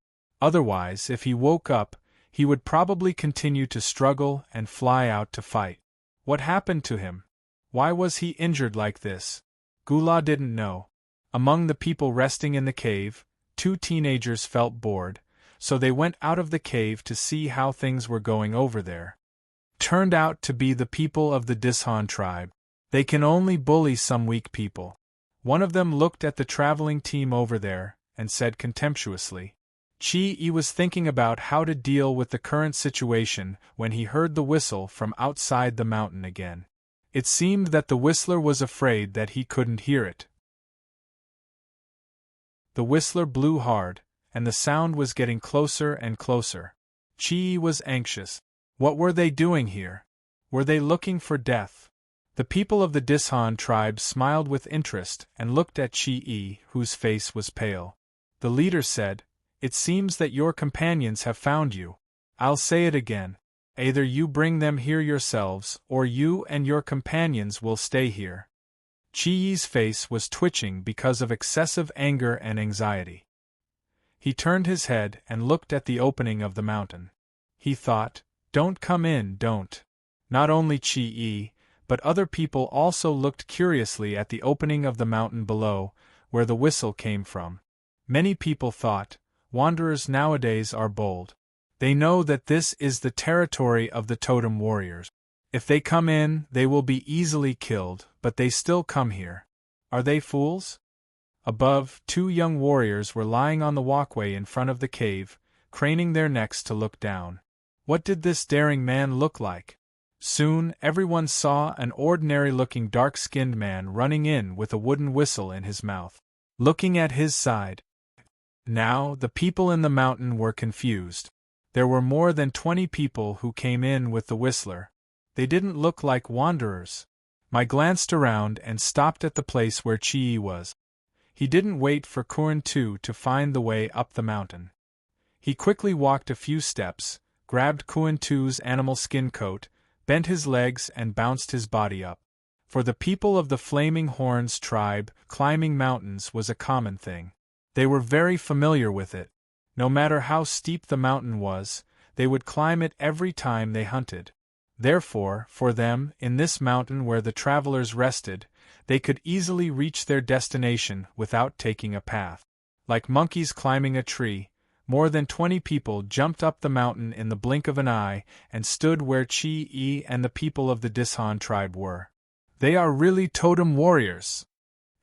S1: Otherwise, if he woke up, he would probably continue to struggle and fly out to fight. What happened to him? Why was he injured like this? Gula didn't know. Among the people resting in the cave, 2 teenagers felt bored, so they went out of the cave to see how things were going over there. Turned out to be the people of the Dishan tribe. They can only bully some weak people. One of them looked at the traveling team over there and said contemptuously. Chi-E was thinking about how to deal with the current situation when he heard the whistle from outside the mountain again. It seemed that the whistler was afraid that he couldn't hear it. The whistler blew hard, and the sound was getting closer and closer. Chi-E was anxious. What were they doing here? Were they looking for death? The people of the Dishan tribe smiled with interest and looked at Chi-E, whose face was pale. The leader said, "It seems that your companions have found you. I'll say it again. Either you bring them here yourselves, or you and your companions will stay here." Chi-Yi's face was twitching because of excessive anger and anxiety. He turned his head and looked at the opening of the mountain. He thought, "Don't come in, don't." Not only Chi-Yi, but other people also looked curiously at the opening of the mountain below, where the whistle came from. Many people thought, wanderers nowadays are bold. They know that this is the territory of the totem warriors. If they come in, they will be easily killed, but they still come here. Are they fools? Above, two young warriors were lying on the walkway in front of the cave, craning their necks to look down. What did this daring man look like? Soon, everyone saw an ordinary-looking dark-skinned man running in with a wooden whistle in his mouth. Looking at his side. Now, the people in the mountain were confused. There were more than 20 people who came in with the whistler. They didn't look like wanderers. I glanced around and stopped at the place where Chi was. He didn't wait for Kuan-tu to find the way up the mountain. He quickly walked a few steps, grabbed Kuan-tu's animal skin coat, bent his legs and bounced his body up. For the people of the Flaming Horns tribe, climbing mountains was a common thing. They were very familiar with it. No matter how steep the mountain was, they would climb it every time they hunted. Therefore, for them, in this mountain where the travelers rested, they could easily reach their destination without taking a path. Like monkeys climbing a tree, more than 20 people jumped up the mountain in the blink of an eye and stood where Chi and the people of the Dishan tribe were. They are really totem warriors.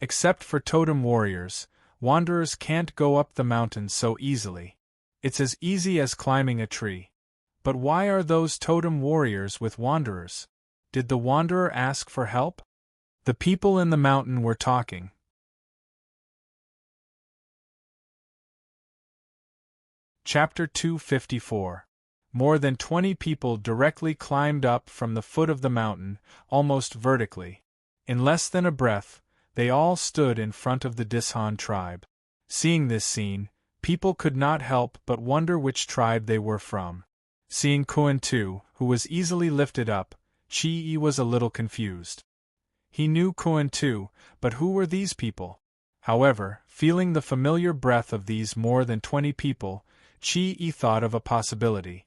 S1: Except for totem warriors, wanderers can't go up the mountain so easily. It's as easy as climbing a tree. But why are those totem warriors with wanderers? Did the wanderer ask for help? The people in the mountain were talking. Chapter 254. More than 20 people directly climbed up from the foot of the mountain, almost vertically. In less than a breath, they all stood in front of the Dishan tribe. Seeing this scene, people could not help but wonder which tribe they were from. Seeing Kuan-tu, who was easily lifted up, Chi was a little confused. He knew Kuan-tu, but who were these people? However, feeling the familiar breath of these more than 20 people, Chi thought of a possibility.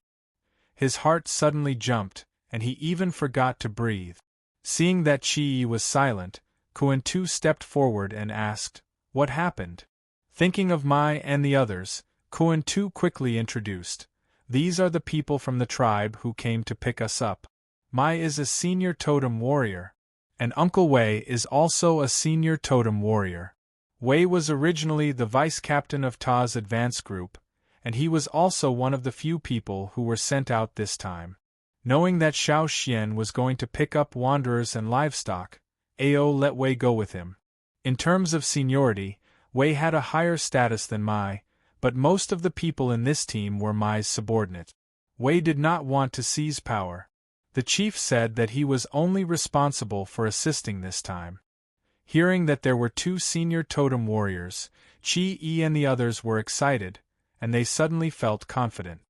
S1: His heart suddenly jumped, and he even forgot to breathe. Seeing that Chi was silent, Kuan-tu stepped forward and asked, "What happened?" Thinking of Mai and the others, Kuan-tu quickly introduced, "These are the people from the tribe who came to pick us up. Mai is a senior totem warrior. And Uncle Wei is also a senior totem warrior. Wei was originally the vice-captain of Ta's advance group, and he was also one of the few people who were sent out this time. Knowing that Xiao Xian was going to pick up wanderers and livestock, Ao let Wei go with him. In terms of seniority, Wei had a higher status than Mai, but most of the people in this team were Mai's subordinate. Wei did not want to seize power. The chief said that he was only responsible for assisting this time. Hearing that there were 2 senior totem warriors, Chi and the others were excited, and they suddenly felt confident.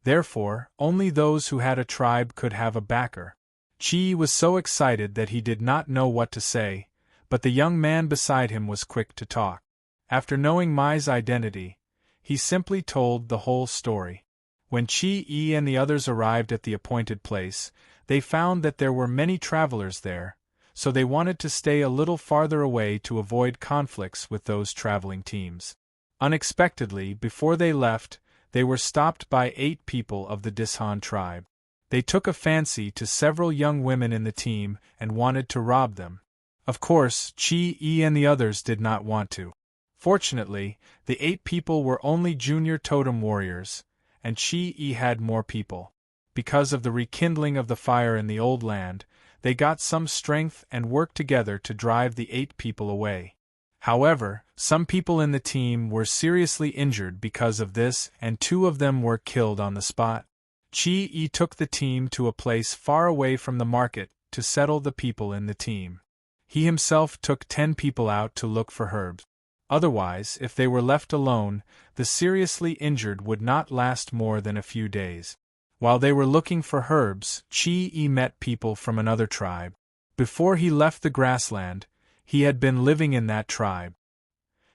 S1: Therefore, only those who had a tribe could have a backer. Chi was so excited that he did not know what to say, but the young man beside him was quick to talk. After knowing Mai's identity, he simply told the whole story. When Chi and the others arrived at the appointed place, they found that there were many travelers there, so they wanted to stay a little farther away to avoid conflicts with those traveling teams. Unexpectedly, before they left, they were stopped by 8 people of the Dishan tribe. They took a fancy to several young women in the team and wanted to rob them. Of course, Chi and the others did not want to. Fortunately, the 8 people were only junior totem warriors, and Chi had more people. Because of the rekindling of the fire in the old land, they got some strength and worked together to drive the 8 people away. However, some people in the team were seriously injured because of this, and 2 of them were killed on the spot. Chi took the team to a place far away from the market to settle the people in the team. He himself took 10 people out to look for herbs. Otherwise, if they were left alone, the seriously injured would not last more than a few days. While they were looking for herbs, Chi met people from another tribe. Before he left the grassland, he had been living in that tribe.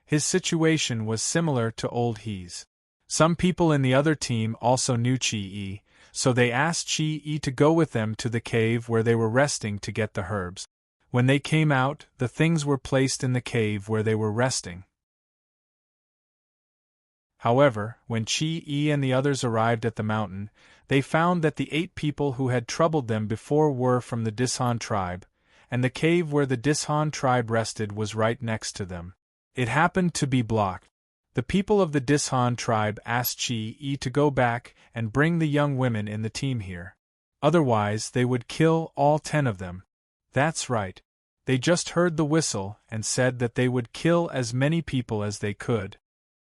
S1: His situation was similar to old He's. Some people in the other team also knew Chi, so they asked Chi to go with them to the cave where they were resting to get the herbs. When they came out, the things were placed in the cave where they were resting. However, when Chi and the others arrived at the mountain, they found that the 8 people who had troubled them before were from the Dishan tribe, and the cave where the Dishan tribe rested was right next to them. It happened to be blocked. The people of the Dishan tribe asked Chi-E to go back and bring the young women in the team here. Otherwise, they would kill all 10 of them. That's right. They just heard the whistle and said that they would kill as many people as they could.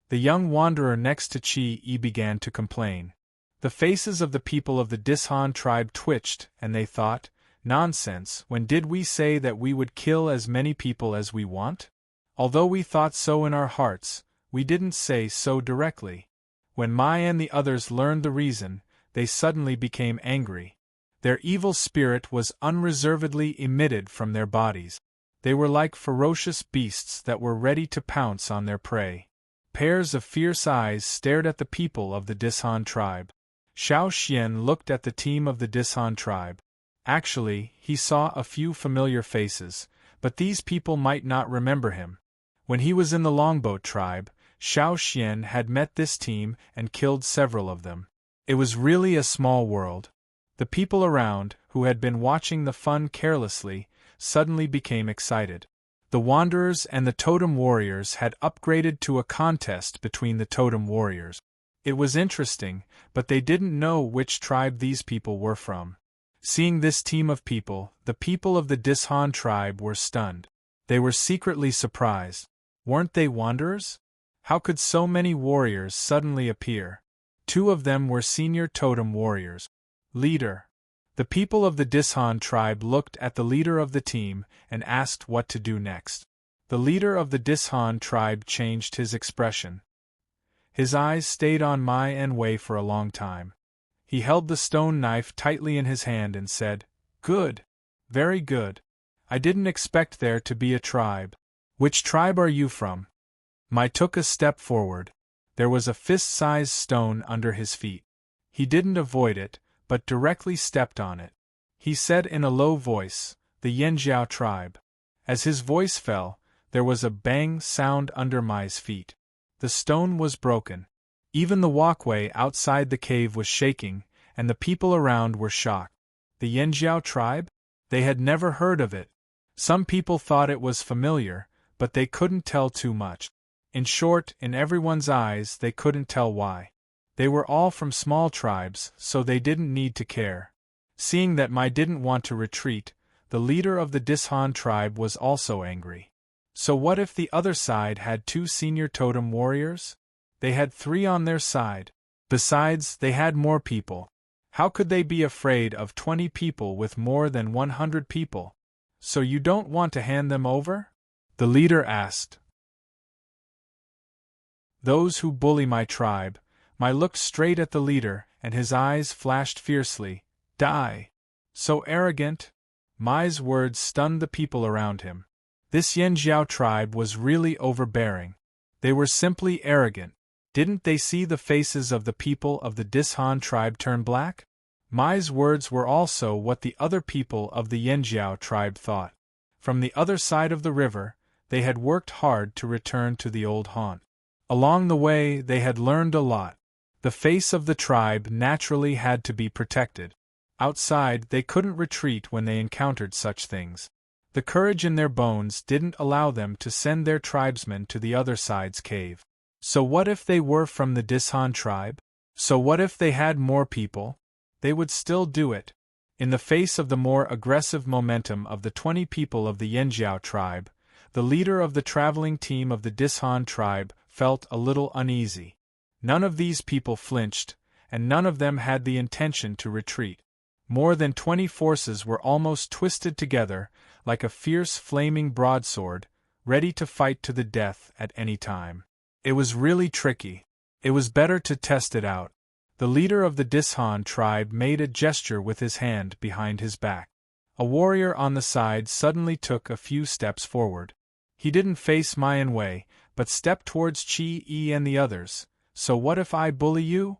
S1: The young wanderer next to Chi-E began to complain. The faces of the people of the Dishan tribe twitched, and they thought, "Nonsense, when did we say that we would kill as many people as we want? Although we thought so in our hearts, we didn't say so directly." When Mai and the others learned the reason, they suddenly became angry. Their evil spirit was unreservedly emitted from their bodies. They were like ferocious beasts that were ready to pounce on their prey. Pairs of fierce eyes stared at the people of the Dishan tribe. Xiao Xian looked at the team of the Dishan tribe. Actually, he saw a few familiar faces, but these people might not remember him. When he was in the Longboat tribe, Xiao Xian had met this team and killed several of them. It was really a small world. The people around, who had been watching the fun carelessly, suddenly became excited. The Wanderers and the Totem Warriors had upgraded to a contest between the Totem Warriors. It was interesting, but they didn't know which tribe these people were from. Seeing this team of people, the people of the Dishan tribe were stunned. They were secretly surprised. Weren't they Wanderers? How could so many warriors suddenly appear? 2 of them were senior Totem Warriors. Leader. The people of the Dishan tribe looked at the leader of the team and asked what to do next. The leader of the Dishan tribe changed his expression. His eyes stayed on Mai and Wei for a long time. He held the stone knife tightly in his hand and said, "Good. Very good. I didn't expect there to be a tribe. Which tribe are you from?" Mai took a step forward. There was a fist-sized stone under his feet. He didn't avoid it, but directly stepped on it. He said in a low voice, "The Yanjiao tribe." As his voice fell, there was a bang sound under Mai's feet. The stone was broken. Even the walkway outside the cave was shaking, and the people around were shocked. The Yanjiao tribe? They had never heard of it. Some people thought it was familiar, but they couldn't tell too much. In short, in everyone's eyes they couldn't tell why. They were all from small tribes, so they didn't need to care. Seeing that Mai didn't want to retreat, the leader of the Dishan tribe was also angry. So what if the other side had 2 senior totem warriors? They had 3 on their side. Besides, they had more people. How could they be afraid of 20 people with more than 100 people? So you don't want to hand them over? The leader asked. Those who bully my tribe. Mai looked straight at the leader, and his eyes flashed fiercely. Die! So arrogant? Mai's words stunned the people around him. This Yanjiao tribe was really overbearing. They were simply arrogant. Didn't they see the faces of the people of the Dishan tribe turn black? Mai's words were also what the other people of the Yanjiao tribe thought. From the other side of the river, they had worked hard to return to the old haunt. Along the way, they had learned a lot. The face of the tribe naturally had to be protected. Outside, they couldn't retreat when they encountered such things. The courage in their bones didn't allow them to send their tribesmen to the other side's cave. So what if they were from the Dishan tribe? So what if they had more people? They would still do it. In the face of the more aggressive momentum of the 20 people of the Yanjiao tribe, the leader of the traveling team of the Dishan tribe felt a little uneasy. None of these people flinched, and none of them had the intention to retreat. More than 20 forces were almost twisted together, like a fierce flaming broadsword, ready to fight to the death at any time. It was really tricky. It was better to test it out. The leader of the Dishan tribe made a gesture with his hand behind his back. A warrior on the side suddenly took a few steps forward. He didn't face Mai and Wei, but stepped towards Chi-E and the others. So what if I bully you?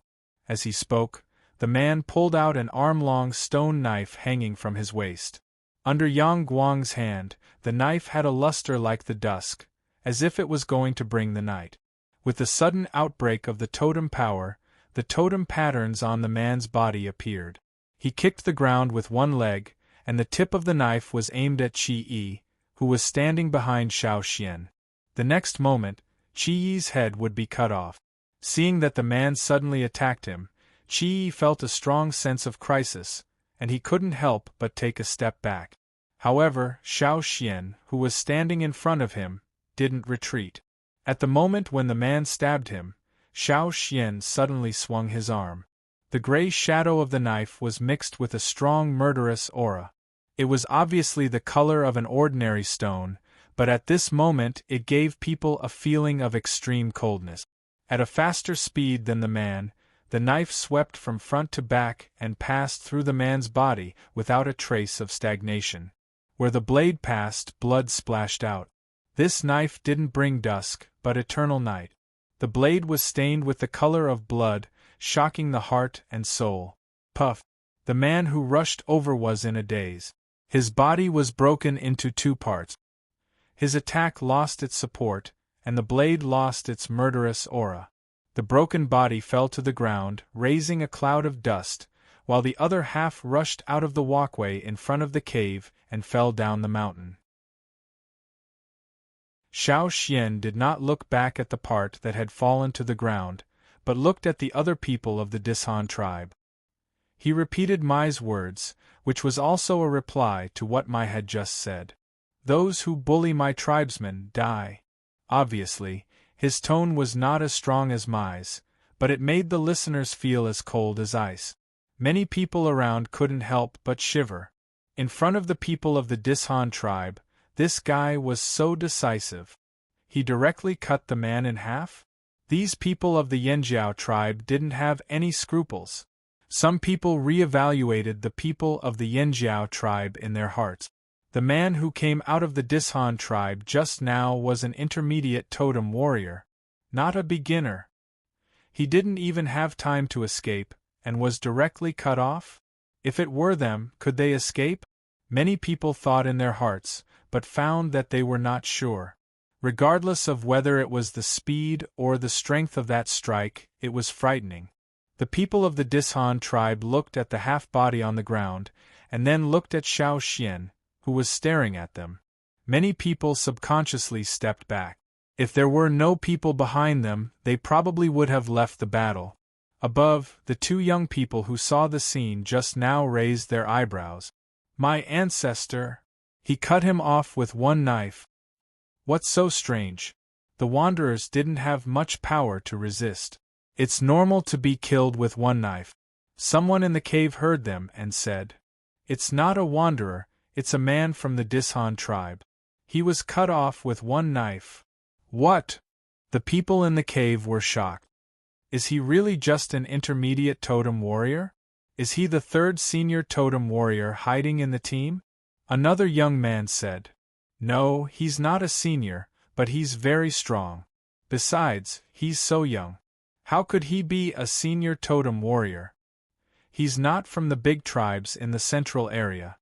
S1: As he spoke, the man pulled out an arm-long stone knife hanging from his waist. Under Yang Guang's hand, the knife had a luster like the dusk, as if it was going to bring the night. With the sudden outbreak of the totem power, the totem patterns on the man's body appeared. He kicked the ground with one leg, and the tip of the knife was aimed at Chi-E, who was standing behind Xiao Xian. The next moment, Qi Yi's head would be cut off. Seeing that the man suddenly attacked him, Qi Yi felt a strong sense of crisis, and he couldn't help but take a step back. However, Xiao Xian, who was standing in front of him, didn't retreat. At the moment when the man stabbed him, Xiao Xian suddenly swung his arm. The gray shadow of the knife was mixed with a strong murderous aura. It was obviously the color of an ordinary stone, but at this moment it gave people a feeling of extreme coldness. At a faster speed than the man, the knife swept from front to back and passed through the man's body without a trace of stagnation. Where the blade passed, blood splashed out. This knife didn't bring dusk, but eternal night. The blade was stained with the color of blood, shocking the heart and soul. Puff! The man who rushed over was in a daze. His body was broken into two parts. His attack lost its support, and the blade lost its murderous aura. The broken body fell to the ground, raising a cloud of dust, while the other half rushed out of the walkway in front of the cave and fell down the mountain. Xiao Xian did not look back at the part that had fallen to the ground, but looked at the other people of the Dishan tribe. He repeated Mai's words, which was also a reply to what Mai had just said. "Those who bully my tribesmen die." Obviously, his tone was not as strong as Mai's, but it made the listeners feel as cold as ice. Many people around couldn't help but shiver. In front of the people of the Dishan tribe, this guy was so decisive. He directly cut the man in half? These people of the Yanjiao tribe didn't have any scruples. Some people re-evaluated the people of the Yanjiao tribe in their hearts. The man who came out of the Dishan tribe just now was an intermediate totem warrior, not a beginner. He didn't even have time to escape, and was directly cut off? If it were them, could they escape? Many people thought in their hearts, but found that they were not sure. Regardless of whether it was the speed or the strength of that strike, it was frightening. The people of the Dishan tribe looked at the half-body on the ground, and then looked at Xiao Xian, who was staring at them. Many people subconsciously stepped back. If there were no people behind them, they probably would have left the battle. Above, the two young people who saw the scene just now raised their eyebrows. "My ancestor! He cut him off with one knife." What's so strange? The wanderers didn't have much power to resist. It's normal to be killed with one knife. Someone in the cave heard them and said, "It's not a wanderer, it's a man from the Dishan tribe. He was cut off with one knife." What? The people in the cave were shocked. Is he really just an intermediate totem warrior? Is he the third senior totem warrior hiding in the team? Another young man said, "No, he's not a senior, but he's very strong. Besides, he's so young. How could he be a senior totem warrior? He's not from the big tribes in the central area."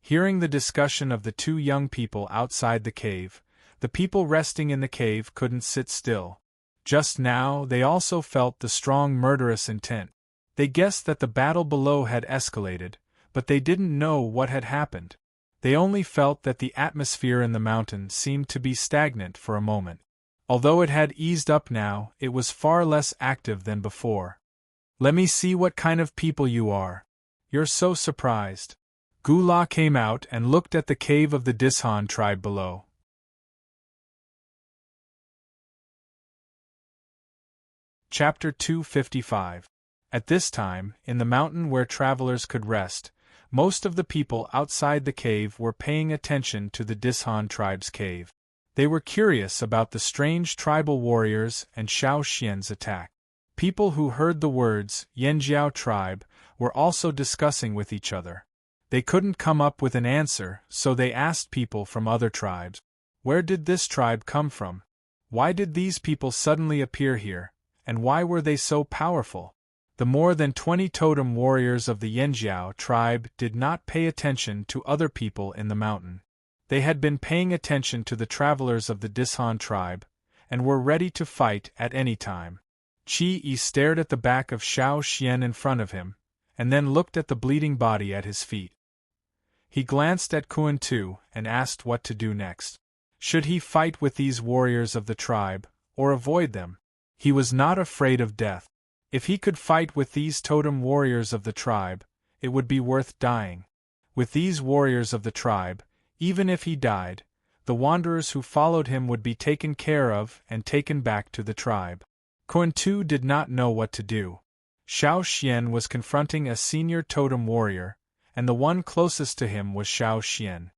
S1: Hearing the discussion of the two young people outside the cave, the people resting in the cave couldn't sit still. Just now, they also felt the strong murderous intent. They guessed that the battle below had escalated, but they didn't know what had happened. They only felt that the atmosphere in the mountain seemed to be stagnant for a moment. Although it had eased up now, it was far less active than before. "Let me see what kind of people you are. You're so surprised." Gula came out and looked at the cave of the Dishan tribe below. Chapter 255. At this time, in the mountain where travelers could rest, most of the people outside the cave were paying attention to the Dishan tribe's cave. They were curious about the strange tribal warriors and Xiao Xian's attack. People who heard the words Yanjiao tribe were also discussing with each other. They couldn't come up with an answer, so they asked people from other tribes. Where did this tribe come from? Why did these people suddenly appear here, and why were they so powerful? The more than 20 totem warriors of the Yanjiao tribe did not pay attention to other people in the mountain. They had been paying attention to the travelers of the Dishan tribe, and were ready to fight at any time. Qi Yi stared at the back of Xiao Xian in front of him, and then looked at the bleeding body at his feet. He glanced at Kuan Tu and asked what to do next. Should he fight with these warriors of the tribe, or avoid them? He was not afraid of death. If he could fight with these totem warriors of the tribe, it would be worth dying. With these warriors of the tribe, even if he died, the wanderers who followed him would be taken care of and taken back to the tribe. Kuan-Tu did not know what to do. Xiao Xian was confronting a senior totem warrior, and the one closest to him was Xiao Xian.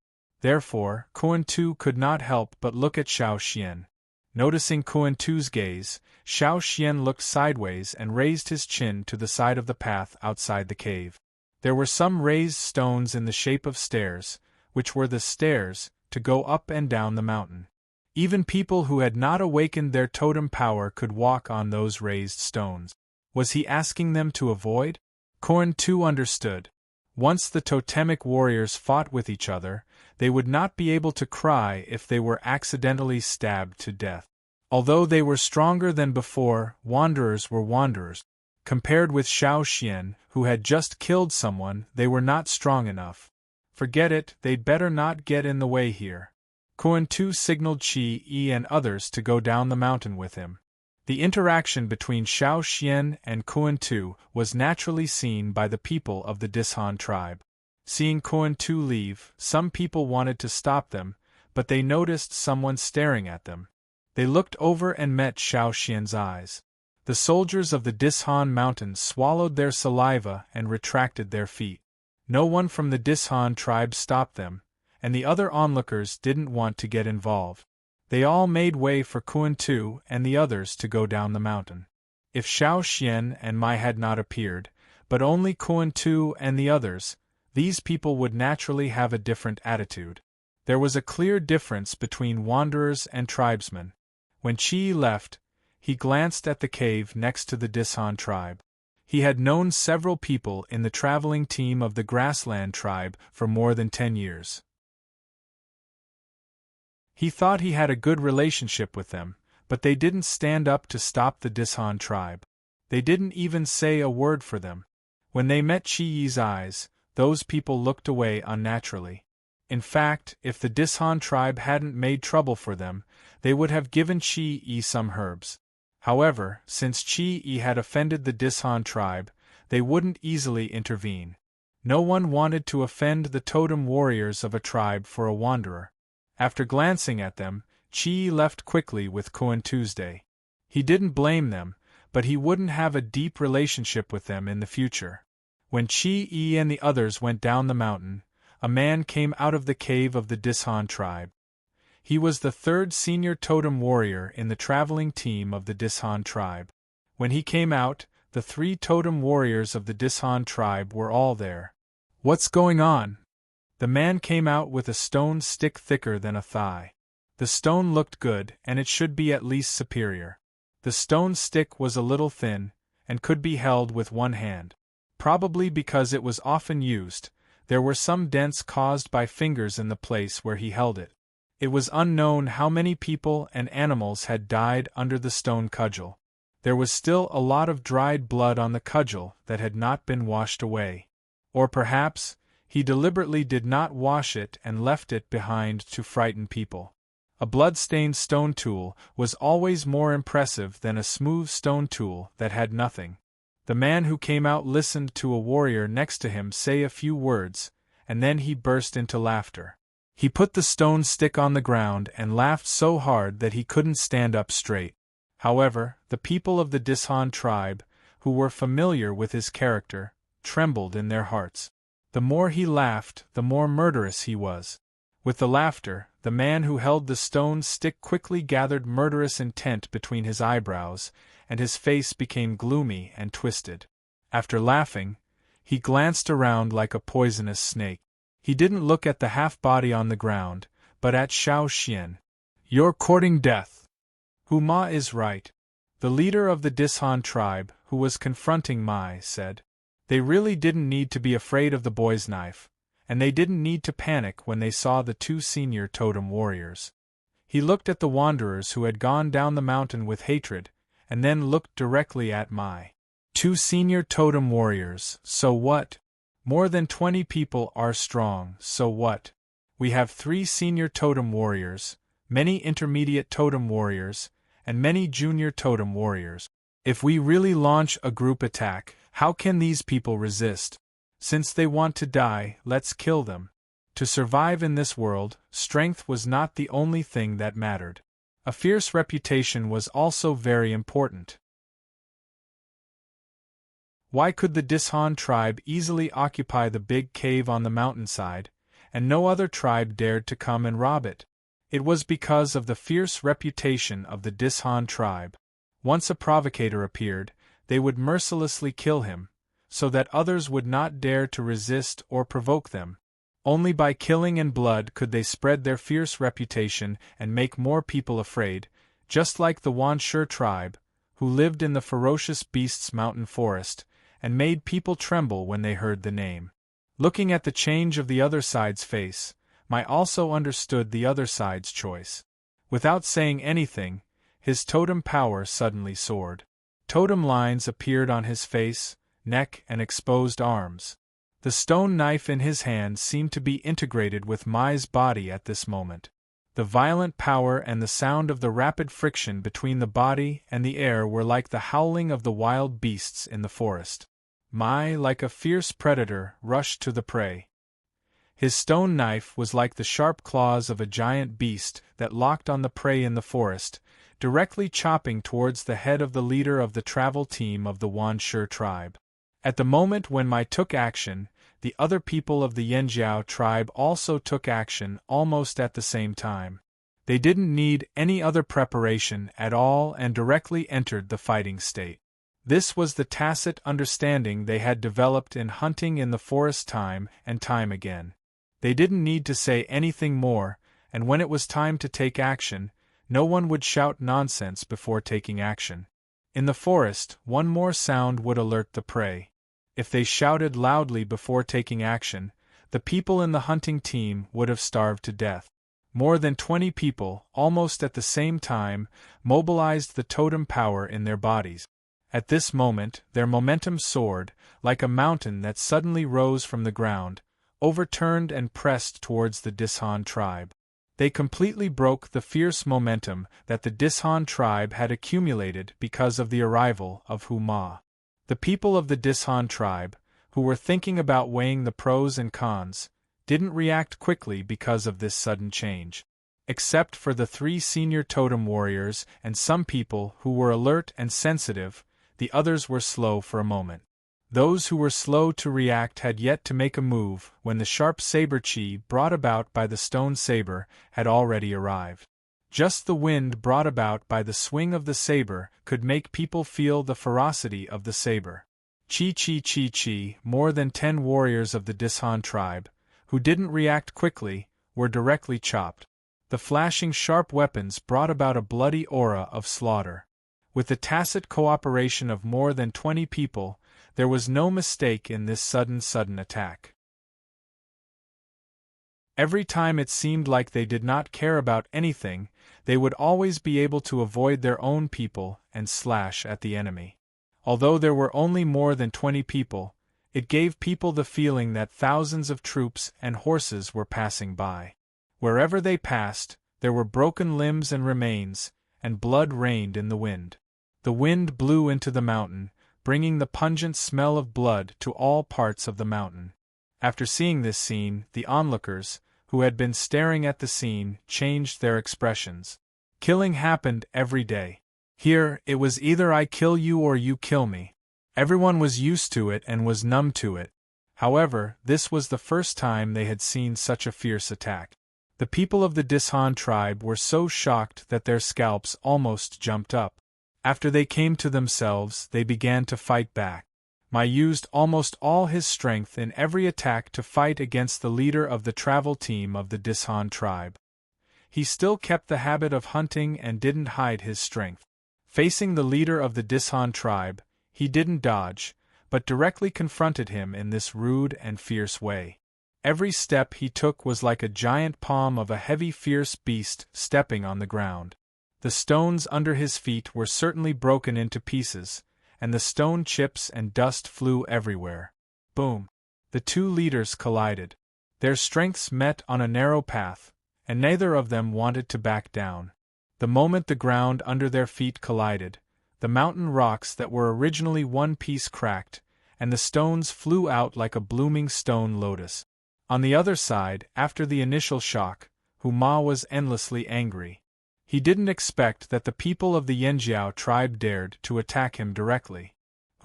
S1: Therefore, Kuan-Tu could not help but look at Xiao Xian. Noticing Kuan-Tu's gaze, Xiao Xian looked sideways and raised his chin to the side of the path outside the cave. There were some raised stones in the shape of stairs, which were the stairs to go up and down the mountain. Even people who had not awakened their totem power could walk on those raised stones. Was he asking them to avoid? Kuan-Tu understood. Once the totemic warriors fought with each other, they would not be able to cry if they were accidentally stabbed to death. Although they were stronger than before, wanderers were wanderers. Compared with Xiao Xian, who had just killed someone, they were not strong enough. Forget it, they'd better not get in the way here. Kuan-Tu signaled Qi and others to go down the mountain with him. The interaction between Xiao Xian and Kuan-Tu was naturally seen by the people of the Dishan tribe. Seeing Kuan-Tu leave, some people wanted to stop them, but they noticed someone staring at them. They looked over and met Xiao Xian's eyes. The soldiers of the Dishan mountains swallowed their saliva and retracted their feet. No one from the Dishan tribe stopped them, and the other onlookers didn't want to get involved. They all made way for Kuan-Tu and the others to go down the mountain. If Xiao Xian and Mai had not appeared, but only Kuan-Tu and the others, these people would naturally have a different attitude. There was a clear difference between wanderers and tribesmen. When Qi left, he glanced at the cave next to the Dishan tribe. He had known several people in the traveling team of the Grassland tribe for more than 10 years. He thought he had a good relationship with them, but they didn't stand up to stop the Dishan tribe. They didn't even say a word for them. When they met Qi's eyes, those people looked away unnaturally. In fact, if the Dishan tribe hadn't made trouble for them, they would have given Qi some herbs. However, since Qi had offended the Dishan tribe, they wouldn't easily intervene. No one wanted to offend the totem warriors of a tribe for a wanderer. After glancing at them, Qi left quickly with Kuan-Tu's day. He didn't blame them, but he wouldn't have a deep relationship with them in the future. When Qi and the others went down the mountain, a man came out of the cave of the Dishan tribe. He was the third senior totem warrior in the traveling team of the Dishan tribe. When he came out, the 3 totem warriors of the Dishan tribe were all there. "What's going on?" The man came out with a stone stick thicker than a thigh. The stone looked good, and it should be at least superior. The stone stick was a little thin, and could be held with one hand. Probably because it was often used, there were some dents caused by fingers in the place where he held it. It was unknown how many people and animals had died under the stone cudgel. There was still a lot of dried blood on the cudgel that had not been washed away. Or perhaps, he deliberately did not wash it and left it behind to frighten people. A blood-stained stone tool was always more impressive than a smooth stone tool that had nothing. The man who came out listened to a warrior next to him say a few words, and then he burst into laughter. He put the stone stick on the ground and laughed so hard that he couldn't stand up straight. However, the people of the Dishan tribe, who were familiar with his character, trembled in their hearts. The more he laughed, the more murderous he was. With the laughter, the man who held the stone stick quickly gathered murderous intent between his eyebrows, and his face became gloomy and twisted. After laughing, he glanced around like a poisonous snake. He didn't look at the half-body on the ground, but at Xiao Xian. "You're courting death." Ma is right. The leader of the Dishan tribe, who was confronting Mai, said. They really didn't need to be afraid of the boy's knife, and they didn't need to panic when they saw the 2 senior totem warriors. He looked at the wanderers who had gone down the mountain with hatred, and then looked directly at Mai. 2 senior totem warriors, so what? More than 20 people are strong, so what? We have 3 senior totem warriors, many intermediate totem warriors, and many junior totem warriors. If we really launch a group attack, how can these people resist? Since they want to die, let's kill them. To survive in this world, strength was not the only thing that mattered. A fierce reputation was also very important. Why could the Dishan tribe easily occupy the big cave on the mountainside, and no other tribe dared to come and rob it? It was because of the fierce reputation of the Dishan tribe. Once a provocator appeared, they would mercilessly kill him, so that others would not dare to resist or provoke them. Only by killing and blood could they spread their fierce reputation and make more people afraid, just like the Wanshur tribe, who lived in the ferocious beasts mountain forest, and made people tremble when they heard the name. Looking at the change of the other side's face, I also understood the other side's choice. Without saying anything, his totem power suddenly soared. Totem lines appeared on his face, neck, and exposed arms. The stone knife in his hand seemed to be integrated with Mai's body at this moment. The violent power and the sound of the rapid friction between the body and the air were like the howling of the wild beasts in the forest. Mai, like a fierce predator, rushed to the prey. His stone knife was like the sharp claws of a giant beast that locked on the prey in the forest, directly chopping towards the head of the leader of the travel team of the Wanshur tribe. At the moment when Mai took action, the other people of the Yanjiao tribe also took action almost at the same time. They didn't need any other preparation at all and directly entered the fighting state. This was the tacit understanding they had developed in hunting in the forest time and time again. They didn't need to say anything more, and when it was time to take action, no one would shout nonsense before taking action. In the forest, one more sound would alert the prey. If they shouted loudly before taking action, the people in the hunting team would have starved to death. More than 20 people, almost at the same time, mobilized the totem power in their bodies. At this moment, their momentum soared, like a mountain that suddenly rose from the ground, overturned and pressed towards the Dishan tribe. They completely broke the fierce momentum that the Dishan tribe had accumulated because of the arrival of Huma. The people of the Dishan tribe, who were thinking about weighing the pros and cons, didn't react quickly because of this sudden change. Except for the 3 senior totem warriors and some people who were alert and sensitive, the others were slow for a moment. Those who were slow to react had yet to make a move when the sharp saber chi brought about by the stone saber had already arrived. Just the wind brought about by the swing of the saber could make people feel the ferocity of the saber. Chi, more than 10 warriors of the Dishan tribe, who didn't react quickly, were directly chopped. The flashing sharp weapons brought about a bloody aura of slaughter. With the tacit cooperation of more than 20 people, there was no mistake in this sudden attack. Every time it seemed like they did not care about anything, they would always be able to avoid their own people and slash at the enemy. Although there were only more than 20 people, it gave people the feeling that thousands of troops and horses were passing by. Wherever they passed, there were broken limbs and remains, and blood rained in the wind. The wind blew into the mountain, bringing the pungent smell of blood to all parts of the mountain. After seeing this scene, the onlookers, who had been staring at the scene, changed their expressions. Killing happened every day. Here, it was either I kill you or you kill me. Everyone was used to it and was numb to it. However, this was the first time they had seen such a fierce attack. The people of the Dishan tribe were so shocked that their scalps almost jumped up. After they came to themselves, they began to fight back. Mai used almost all his strength in every attack to fight against the leader of the travel team of the Dishan tribe. He still kept the habit of hunting and didn't hide his strength. Facing the leader of the Dishan tribe, he didn't dodge, but directly confronted him in this rude and fierce way. Every step he took was like a giant palm of a heavy fierce beast stepping on the ground. The stones under his feet were certainly broken into pieces, and the stone chips and dust flew everywhere. Boom! The 2 leaders collided. Their strengths met on a narrow path, and neither of them wanted to back down. The moment the ground under their feet collided, the mountain rocks that were originally one piece cracked, and the stones flew out like a blooming stone lotus. On the other side, after the initial shock, Huma was endlessly angry. He didn't expect that the people of the Yanjiao tribe dared to attack him directly.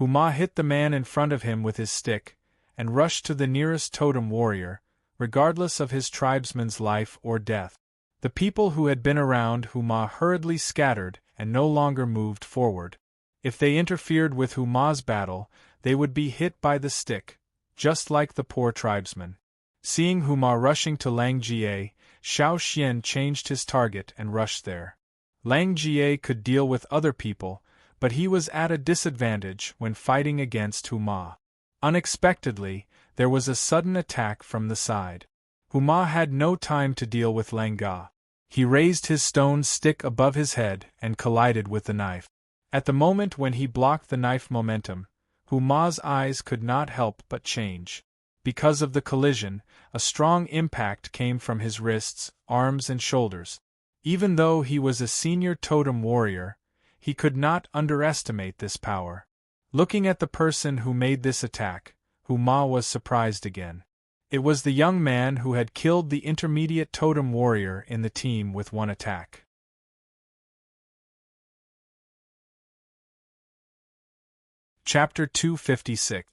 S1: Huma hit the man in front of him with his stick, and rushed to the nearest totem warrior, regardless of his tribesman's life or death. The people who had been around Huma hurriedly scattered and no longer moved forward. If they interfered with Huma's battle, they would be hit by the stick, just like the poor tribesman. Seeing Huma rushing to Lang Jie, Xiao Xian changed his target and rushed there. Lang Jie could deal with other people, but he was at a disadvantage when fighting against Huma. Unexpectedly, there was a sudden attack from the side. Huma had no time to deal with Lang Ga. He raised his stone stick above his head and collided with the knife. At the moment when he blocked the knife momentum, Huma's eyes could not help but change. Because of the collision, a strong impact came from his wrists, arms and shoulders. Even though he was a senior totem warrior, he could not underestimate this power. Looking at the person who made this attack, Huma was surprised again. It was the young man who had killed the intermediate totem warrior in the team with one attack. Chapter 256.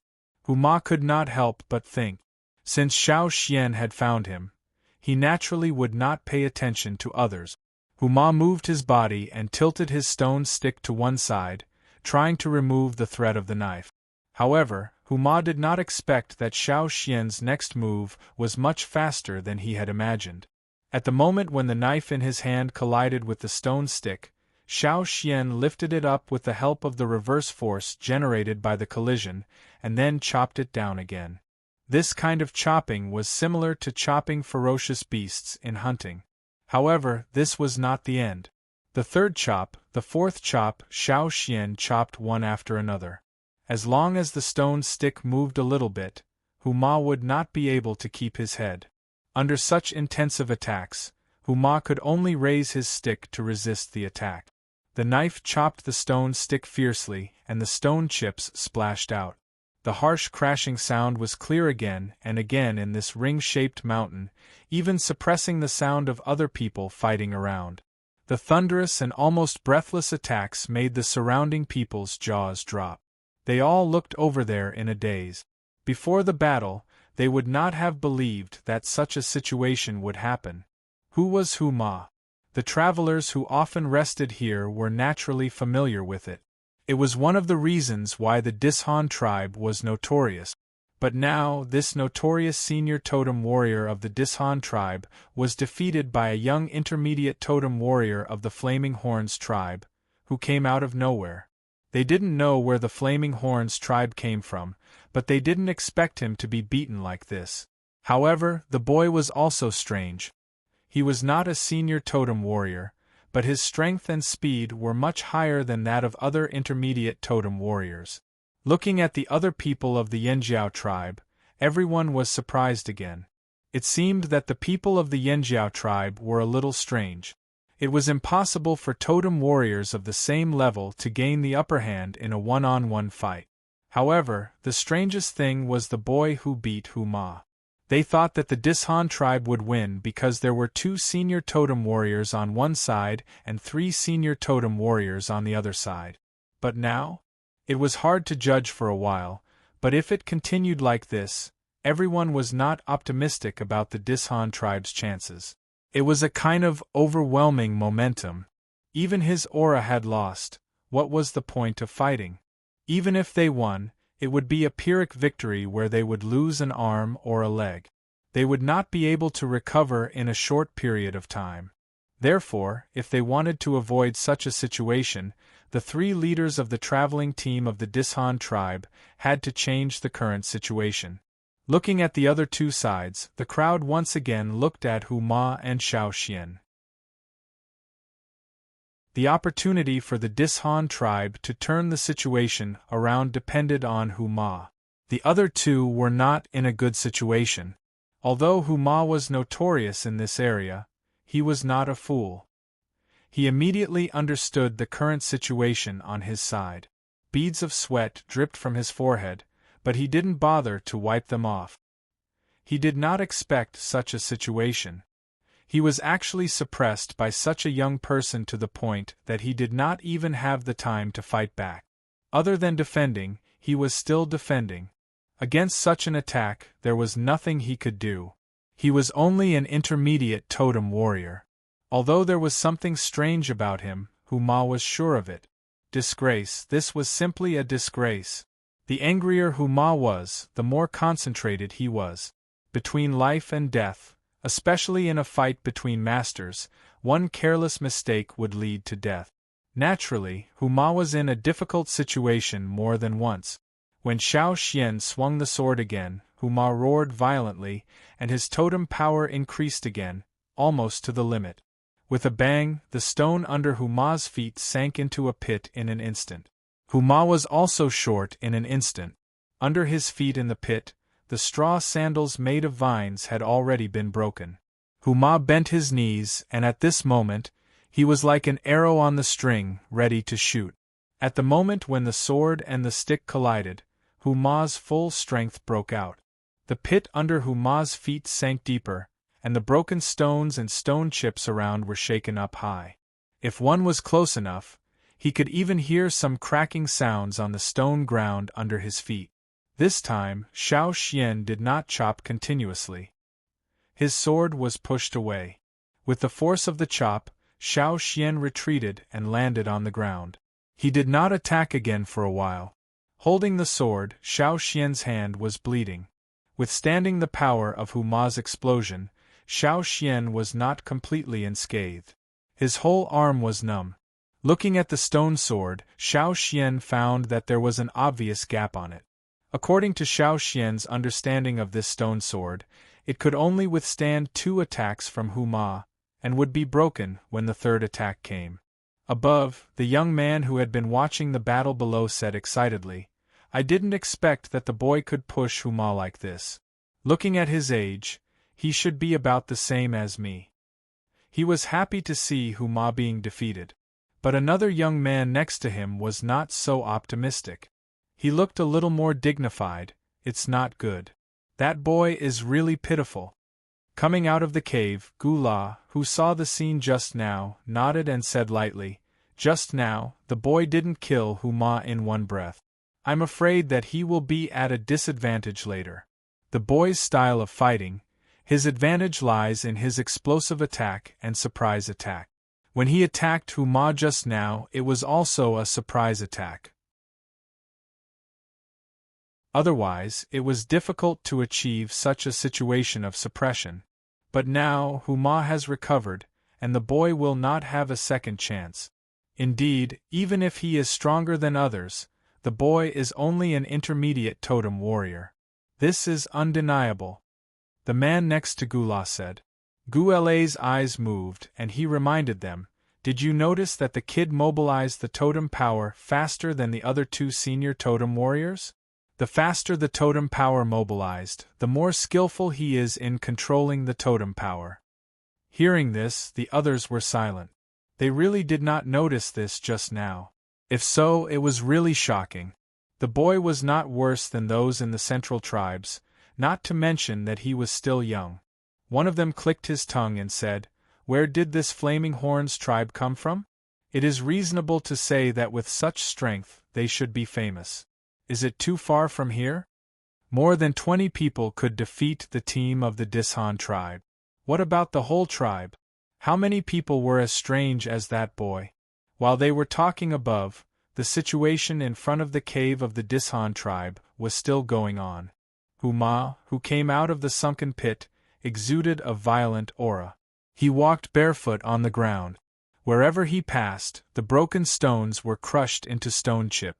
S1: Huma could not help but think. Since Xiao Xian had found him, he naturally would not pay attention to others. Huma moved his body and tilted his stone stick to one side, trying to remove the threat of the knife. However, Huma did not expect that Xiao Xian's next move was much faster than he had imagined. At the moment when the knife in his hand collided with the stone stick, Xiao Xian lifted it up with the help of the reverse force generated by the collision, and then chopped it down again. This kind of chopping was similar to chopping ferocious beasts in hunting. However, this was not the end. The third chop, the fourth chop, Xiao Xian chopped one after another. As long as the stone stick moved a little bit, Huma would not be able to keep his head. Under such intensive attacks, Huma could only raise his stick to resist the attack. The knife chopped the stone stick fiercely, and the stone chips splashed out. The harsh crashing sound was clear again and again in this ring-shaped mountain, even suppressing the sound of other people fighting around. The thunderous and almost breathless attacks made the surrounding people's jaws drop. They all looked over there in a daze. Before the battle, they would not have believed that such a situation would happen. Who was Huma? The travelers who often rested here were naturally familiar with it. It was one of the reasons why the Dishan tribe was notorious. But now, this notorious senior totem warrior of the Dishan tribe was defeated by a young intermediate totem warrior of the Flaming Horns tribe, who came out of nowhere. They didn't know where the Flaming Horns tribe came from, but they didn't expect him to be beaten like this. However, the boy was also strange. He was not a senior totem warrior, but his strength and speed were much higher than that of other intermediate totem warriors. Looking at the other people of the Yanjiao tribe, everyone was surprised again. It seemed that the people of the Yanjiao tribe were a little strange. It was impossible for totem warriors of the same level to gain the upper hand in a one-on-one fight. However, the strangest thing was the boy who beat Huma. They thought that the Dishan tribe would win because there were 2 senior totem warriors on one side and 3 senior totem warriors on the other side. But now? It was hard to judge for a while, but if it continued like this, everyone was not optimistic about the Dishan tribe's chances. It was a kind of overwhelming momentum. Even his aura had lost. What was the point of fighting? Even if they won, it would be a Pyrrhic victory where they would lose an arm or a leg. They would not be able to recover in a short period of time. Therefore, if they wanted to avoid such a situation, the 3 leaders of the traveling team of the Dishan tribe had to change the current situation. Looking at the other 2 sides, the crowd once again looked at Huma and Xiao Xian. The opportunity for the Dishan tribe to turn the situation around depended on Huma. The other 2 were not in a good situation. Although Huma was notorious in this area, he was not a fool. He immediately understood the current situation on his side. Beads of sweat dripped from his forehead, but he didn't bother to wipe them off. He did not expect such a situation. He was actually suppressed by such a young person to the point that he did not even have the time to fight back. Other than defending, he was still defending. Against such an attack, there was nothing he could do. He was only an intermediate totem warrior. Although there was something strange about him, Huma was sure of it. Disgrace, this was simply a disgrace. The angrier Huma was, the more concentrated he was. Between life and death, especially in a fight between masters, one careless mistake would lead to death. Naturally, Huma was in a difficult situation more than once. When Xiao Xian swung the sword again, Huma roared violently, and his totem power increased again, almost to the limit. With a bang, the stone under Huma's feet sank into a pit in an instant. Huma was also short in an instant. Under his feet in the pit, the straw sandals made of vines had already been broken. Huma bent his knees, and at this moment, he was like an arrow on the string, ready to shoot. At the moment when the sword and the stick collided, Huma's full strength broke out. The pit under Huma's feet sank deeper, and the broken stones and stone chips around were shaken up high. If one was close enough, he could even hear some cracking sounds on the stone ground under his feet. This time, Xiao Xian did not chop continuously. His sword was pushed away. With the force of the chop, Xiao Xian retreated and landed on the ground. He did not attack again for a while. Holding the sword, Xiao Xian's hand was bleeding. Withstanding the power of Huma's explosion, Xiao Xian was not completely unscathed. His whole arm was numb. Looking at the stone sword, Xiao Xian found that there was an obvious gap on it. According to Xiao Xian's understanding of this stone sword, it could only withstand 2 attacks from Huma, and would be broken when the third attack came. Above, the young man who had been watching the battle below said excitedly, "I didn't expect that the boy could push Huma like this. Looking at his age, he should be about the same as me." He was happy to see Huma being defeated. But another young man next to him was not so optimistic. He looked a little more dignified. "It's not good. That boy is really pitiful." Coming out of the cave, Gula, who saw the scene just now, nodded and said lightly, "Just now, the boy didn't kill Huma in one breath. I'm afraid that he will be at a disadvantage later. The boy's style of fighting, his advantage lies in his explosive attack and surprise attack. When he attacked Huma just now, it was also a surprise attack. Otherwise, it was difficult to achieve such a situation of suppression. But now, Huma has recovered, and the boy will not have a second chance. Indeed, even if he is stronger than others, the boy is only an intermediate totem warrior. This is undeniable." The man next to Gula said. Gula's eyes moved, and he reminded them, "Did you notice that the kid mobilized the totem power faster than the other 2 senior totem warriors? The faster the totem power mobilized, the more skillful he is in controlling the totem power." Hearing this, the others were silent. They really did not notice this just now. If so, it was really shocking. The boy was not worse than those in the central tribes, not to mention that he was still young. One of them clicked his tongue and said, "Where did this Flaming Horns tribe come from? It is reasonable to say that with such strength, they should be famous. Is it too far from here?" More than 20 people could defeat the team of the Dishan tribe. What about the whole tribe? How many people were as strange as that boy? While they were talking above, the situation in front of the cave of the Dishan tribe was still going on. Huma, who came out of the sunken pit, exuded a violent aura. He walked barefoot on the ground. Wherever he passed, the broken stones were crushed into stone chip.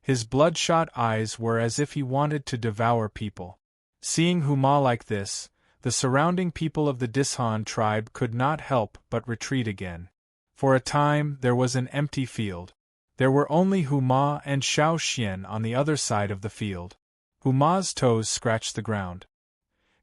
S1: His bloodshot eyes were as if he wanted to devour people. Seeing Huma like this, the surrounding people of the Dishan tribe could not help but retreat again. For a time, there was an empty field. There were only Huma and Xiao Xian on the other side of the field. Huma's toes scratched the ground.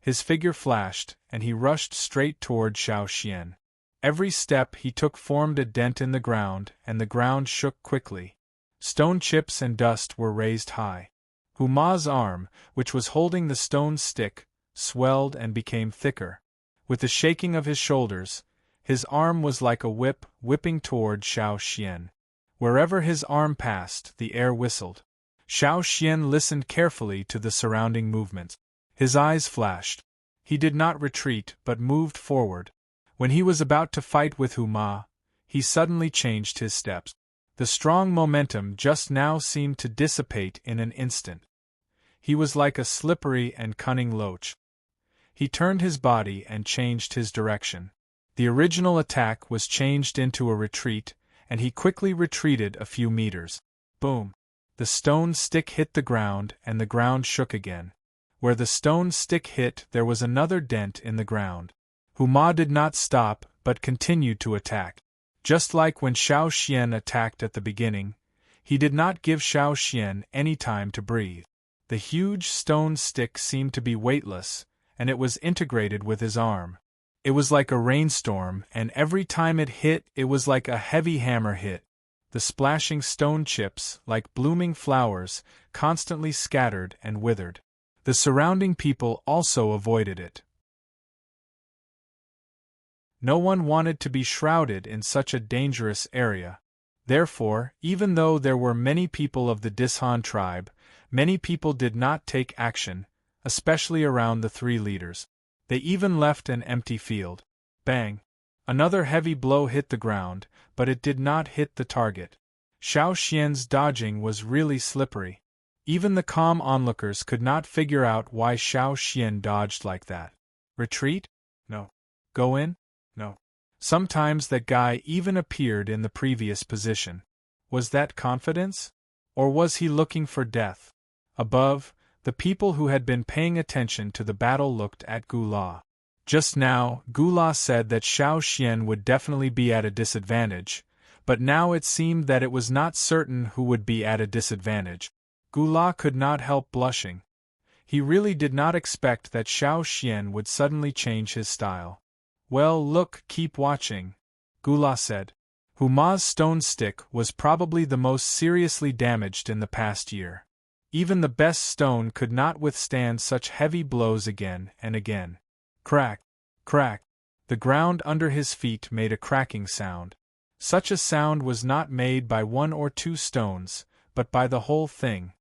S1: His figure flashed, and he rushed straight toward Xiao Xian. Every step he took formed a dent in the ground, and the ground shook quickly. Stone chips and dust were raised high. Huma's arm, which was holding the stone stick, swelled and became thicker. With the shaking of his shoulders, his arm was like a whip whipping toward Xiao Xian. Wherever his arm passed, the air whistled. Xiao Xian listened carefully to the surrounding movements. His eyes flashed. He did not retreat but moved forward. When he was about to fight with Huma, he suddenly changed his steps. The strong momentum just now seemed to dissipate in an instant. He was like a slippery and cunning loach. He turned his body and changed his direction. The original attack was changed into a retreat, and he quickly retreated a few meters. Boom! The stone stick hit the ground, and the ground shook again. Where the stone stick hit, there was another dent in the ground. Huma did not stop, but continued to attack. Just like when Xiao Xian attacked at the beginning, he did not give Xiao Xian any time to breathe. The huge stone stick seemed to be weightless, and it was integrated with his arm. It was like a rainstorm, and every time it hit, it was like a heavy hammer hit. The splashing stone chips, like blooming flowers, constantly scattered and withered. The surrounding people also avoided it. No one wanted to be shrouded in such a dangerous area. Therefore, even though there were many people of the Dishan tribe, many people did not take action, especially around the three leaders. They even left an empty field. Bang! Another heavy blow hit the ground, but it did not hit the target. Xiao Xian's dodging was really slippery. Even the calm onlookers could not figure out why Xiao Xian dodged like that. Retreat? No. Go in? No. Sometimes that guy even appeared in the previous position. Was that confidence? Or was he looking for death? Above, the people who had been paying attention to the battle looked at Gula. Just now, Gula said that Xiao Xian would definitely be at a disadvantage, but now it seemed that it was not certain who would be at a disadvantage. Gula could not help blushing. He really did not expect that Xiao Xian would suddenly change his style. Well, look, keep watching, Gula said. Huma's stone stick was probably the most seriously damaged in the past year. Even the best stone could not withstand such heavy blows again and again. Crack, crack. The ground under his feet made a cracking sound. Such a sound was not made by one or two stones, but by the whole thing.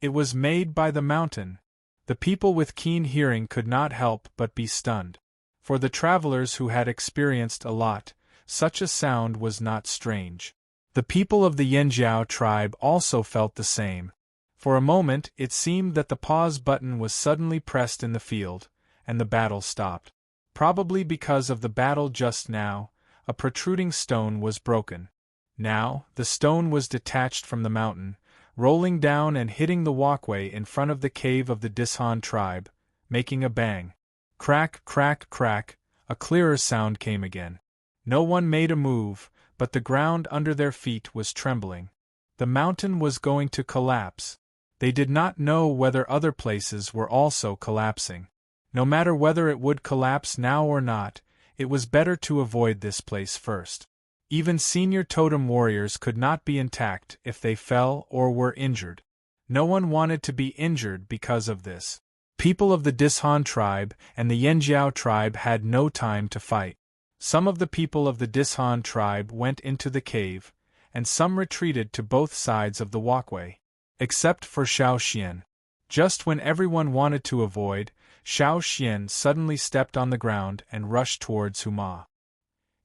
S1: It was made by the mountain. The people with keen hearing could not help but be stunned. For the travelers who had experienced a lot, such a sound was not strange. The people of the Yanjiao tribe also felt the same. For a moment it seemed that the pause button was suddenly pressed in the field, and the battle stopped. Probably because of the battle just now, a protruding stone was broken. Now, the stone was detached from the mountain, rolling down and hitting the walkway in front of the cave of the Dishan tribe, making a bang. Crack, crack, crack, a clearer sound came again. No one made a move, but the ground under their feet was trembling. The mountain was going to collapse. They did not know whether other places were also collapsing. No matter whether it would collapse now or not, it was better to avoid this place first. Even senior totem warriors could not be intact if they fell or were injured. No one wanted to be injured because of this. People of the Dishan tribe and the Yanjiao tribe had no time to fight. Some of the people of the Dishan tribe went into the cave, and some retreated to both sides of the walkway. Except for Xiao Xian. Just when everyone wanted to avoid, Xiao Xian suddenly stepped on the ground and rushed towards Huma.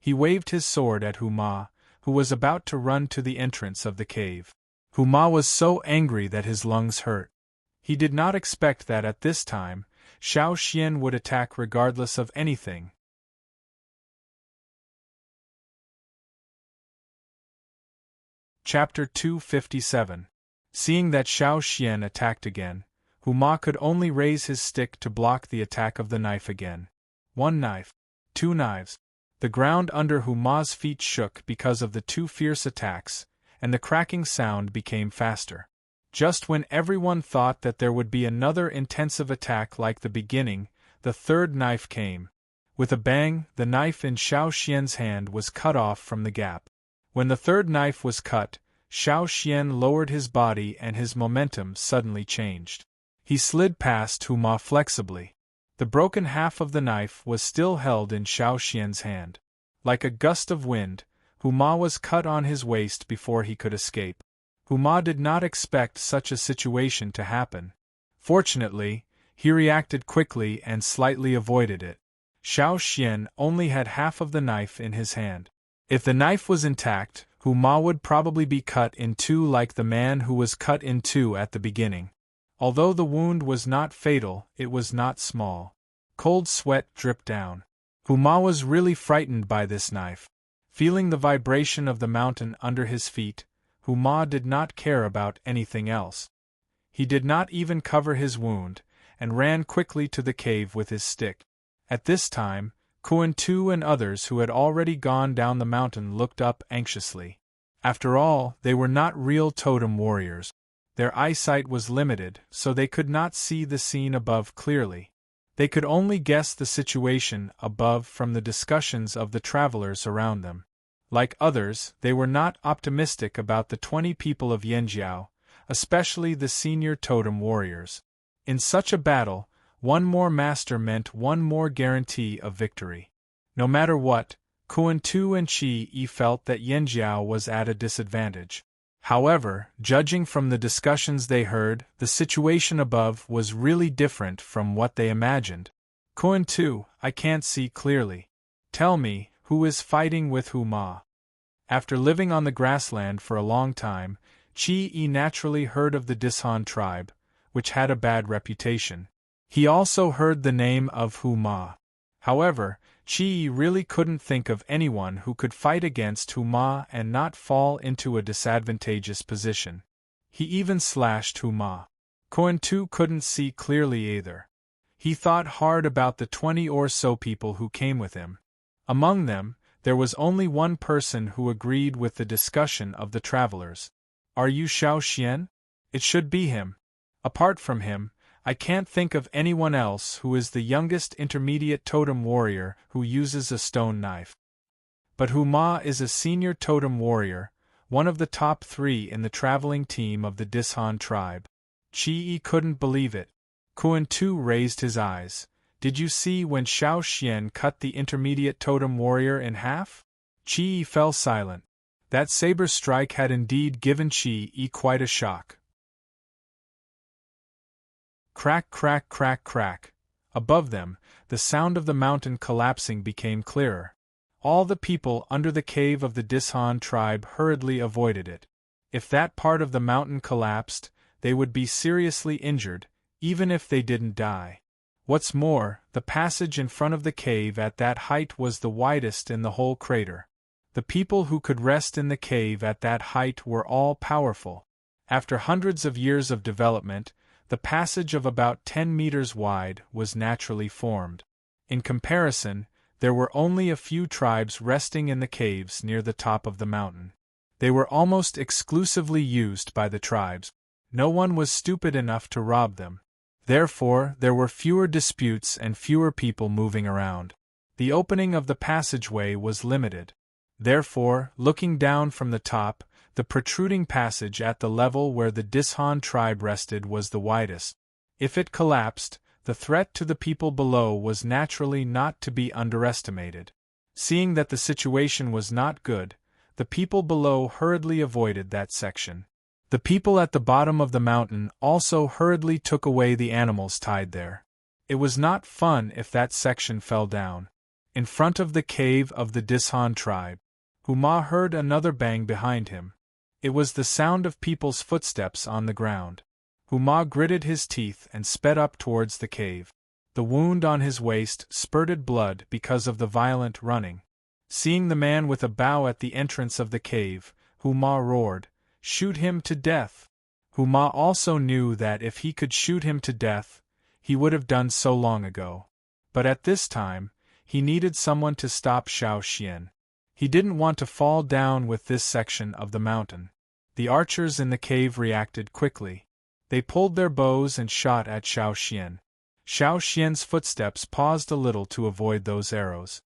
S1: He waved his sword at Huma, who was about to run to the entrance of the cave. Huma was so angry that his lungs hurt. He did not expect that at this time, Xiao Xian would attack regardless of anything. Chapter 257. Seeing that Xiao Xian attacked again, Huma could only raise his stick to block the attack of the knife again. One knife. Two knives. The ground under Huma's feet shook because of the two fierce attacks, and the cracking sound became faster. Just when everyone thought that there would be another intensive attack like the beginning, the third knife came. With a bang, the knife in Xiao Xian's hand was cut off from the gap. When the third knife was cut, Xiao Xian lowered his body and his momentum suddenly changed. He slid past Hu Ma flexibly. The broken half of the knife was still held in Xiao Xian's hand. Like a gust of wind, Hu Ma was cut on his waist before he could escape. Hu Ma did not expect such a situation to happen. Fortunately, he reacted quickly and slightly avoided it. Xiao Xian only had half of the knife in his hand. If the knife was intact, Hu Ma would probably be cut in two like the man who was cut in two at the beginning. Although the wound was not fatal, it was not small. Cold sweat dripped down. Hu Ma was really frightened by this knife. Feeling the vibration of the mountain under his feet, Hu Ma did not care about anything else. He did not even cover his wound, and ran quickly to the cave with his stick. At this time, Kuan Tu and others who had already gone down the mountain looked up anxiously. After all, they were not real totem warriors. Their eyesight was limited, so they could not see the scene above clearly. They could only guess the situation above from the discussions of the travelers around them. Like others, they were not optimistic about the 20 people of Yanjiao, especially the senior totem warriors. In such a battle, one more master meant one more guarantee of victory. No matter what, Kuan Tu and Qi Yi felt that Yanjiao was at a disadvantage. However, judging from the discussions they heard, the situation above was really different from what they imagined. Kuan Tu, I can't see clearly. Tell me, who is fighting with Hu Ma? After living on the grassland for a long time, Qi Yi naturally heard of the Dishan tribe, which had a bad reputation. He also heard the name of Hu Ma. However, Qi Yi really couldn't think of anyone who could fight against Hu Ma and not fall into a disadvantageous position. He even slashed Hu Ma. Kuan Tu couldn't see clearly either. He thought hard about the 20 or so people who came with him. Among them, there was only one person who agreed with the discussion of the travelers. Are you Xiao Xian? It should be him. Apart from him, I can't think of anyone else who is the youngest intermediate totem warrior who uses a stone knife. But Hu Ma is a senior totem warrior, one of the top 3 in the traveling team of the Dishan tribe. Qi Yi couldn't believe it. Kuan Tu raised his eyes. Did you see when Xiao Xian cut the intermediate totem warrior in half? Qi Yi fell silent. That saber strike had indeed given Qi Yi quite a shock. Crack, crack, crack, crack. Above them, the sound of the mountain collapsing became clearer. All the people under the cave of the Dishan tribe hurriedly avoided it. If that part of the mountain collapsed, they would be seriously injured, even if they didn't die. What's more, the passage in front of the cave at that height was the widest in the whole crater. The people who could rest in the cave at that height were all powerful. After hundreds of years of development, the passage of about 10 meters wide was naturally formed. In comparison, there were only a few tribes resting in the caves near the top of the mountain. They were almost exclusively used by the tribes. No one was stupid enough to rob them. Therefore, there were fewer disputes and fewer people moving around. The opening of the passageway was limited. Therefore, looking down from the top, the protruding passage at the level where the Dishan tribe rested was the widest. If it collapsed, the threat to the people below was naturally not to be underestimated. Seeing that the situation was not good, the people below hurriedly avoided that section. The people at the bottom of the mountain also hurriedly took away the animals tied there. It was not fun if that section fell down. In front of the cave of the Dishan tribe, Hu Ma heard another bang behind him. It was the sound of people's footsteps on the ground. Hu Ma gritted his teeth and sped up towards the cave. The wound on his waist spurted blood because of the violent running. Seeing the man with a bow at the entrance of the cave, Hu Ma roared, "Shoot him to death!" Hu Ma also knew that if he could shoot him to death, he would have done so long ago. But at this time, he needed someone to stop Xiao Xian. He didn't want to fall down with this section of the mountain. The archers in the cave reacted quickly. They pulled their bows and shot at Xiao Xian. Xiao Xian's footsteps paused a little to avoid those arrows.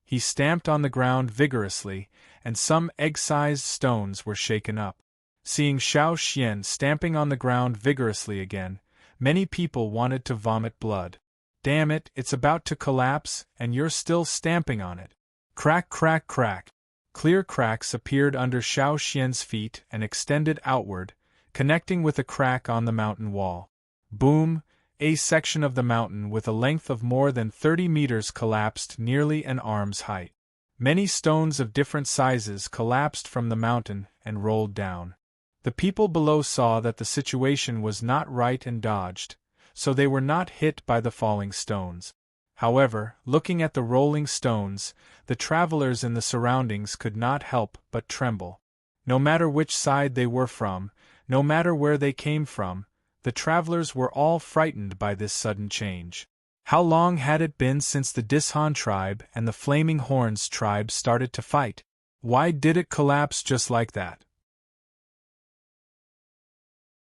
S1: He stamped on the ground vigorously, and some egg-sized stones were shaken up. Seeing Xiao Xian stamping on the ground vigorously again, many people wanted to vomit blood. Damn it, it's about to collapse, and you're still stamping on it. Crack, crack, crack. Clear cracks appeared under Xiao Xian's feet and extended outward, connecting with a crack on the mountain wall. Boom! A section of the mountain with a length of more than 30 meters collapsed nearly an arm's height. Many stones of different sizes collapsed from the mountain and rolled down. The people below saw that the situation was not right and dodged, so they were not hit by the falling stones. However, looking at the rolling stones, the travelers in the surroundings could not help but tremble. No matter which side they were from, no matter where they came from, the travelers were all frightened by this sudden change. How long had it been since the Dishan tribe and the Flaming Horns tribe started to fight? Why did it collapse just like that?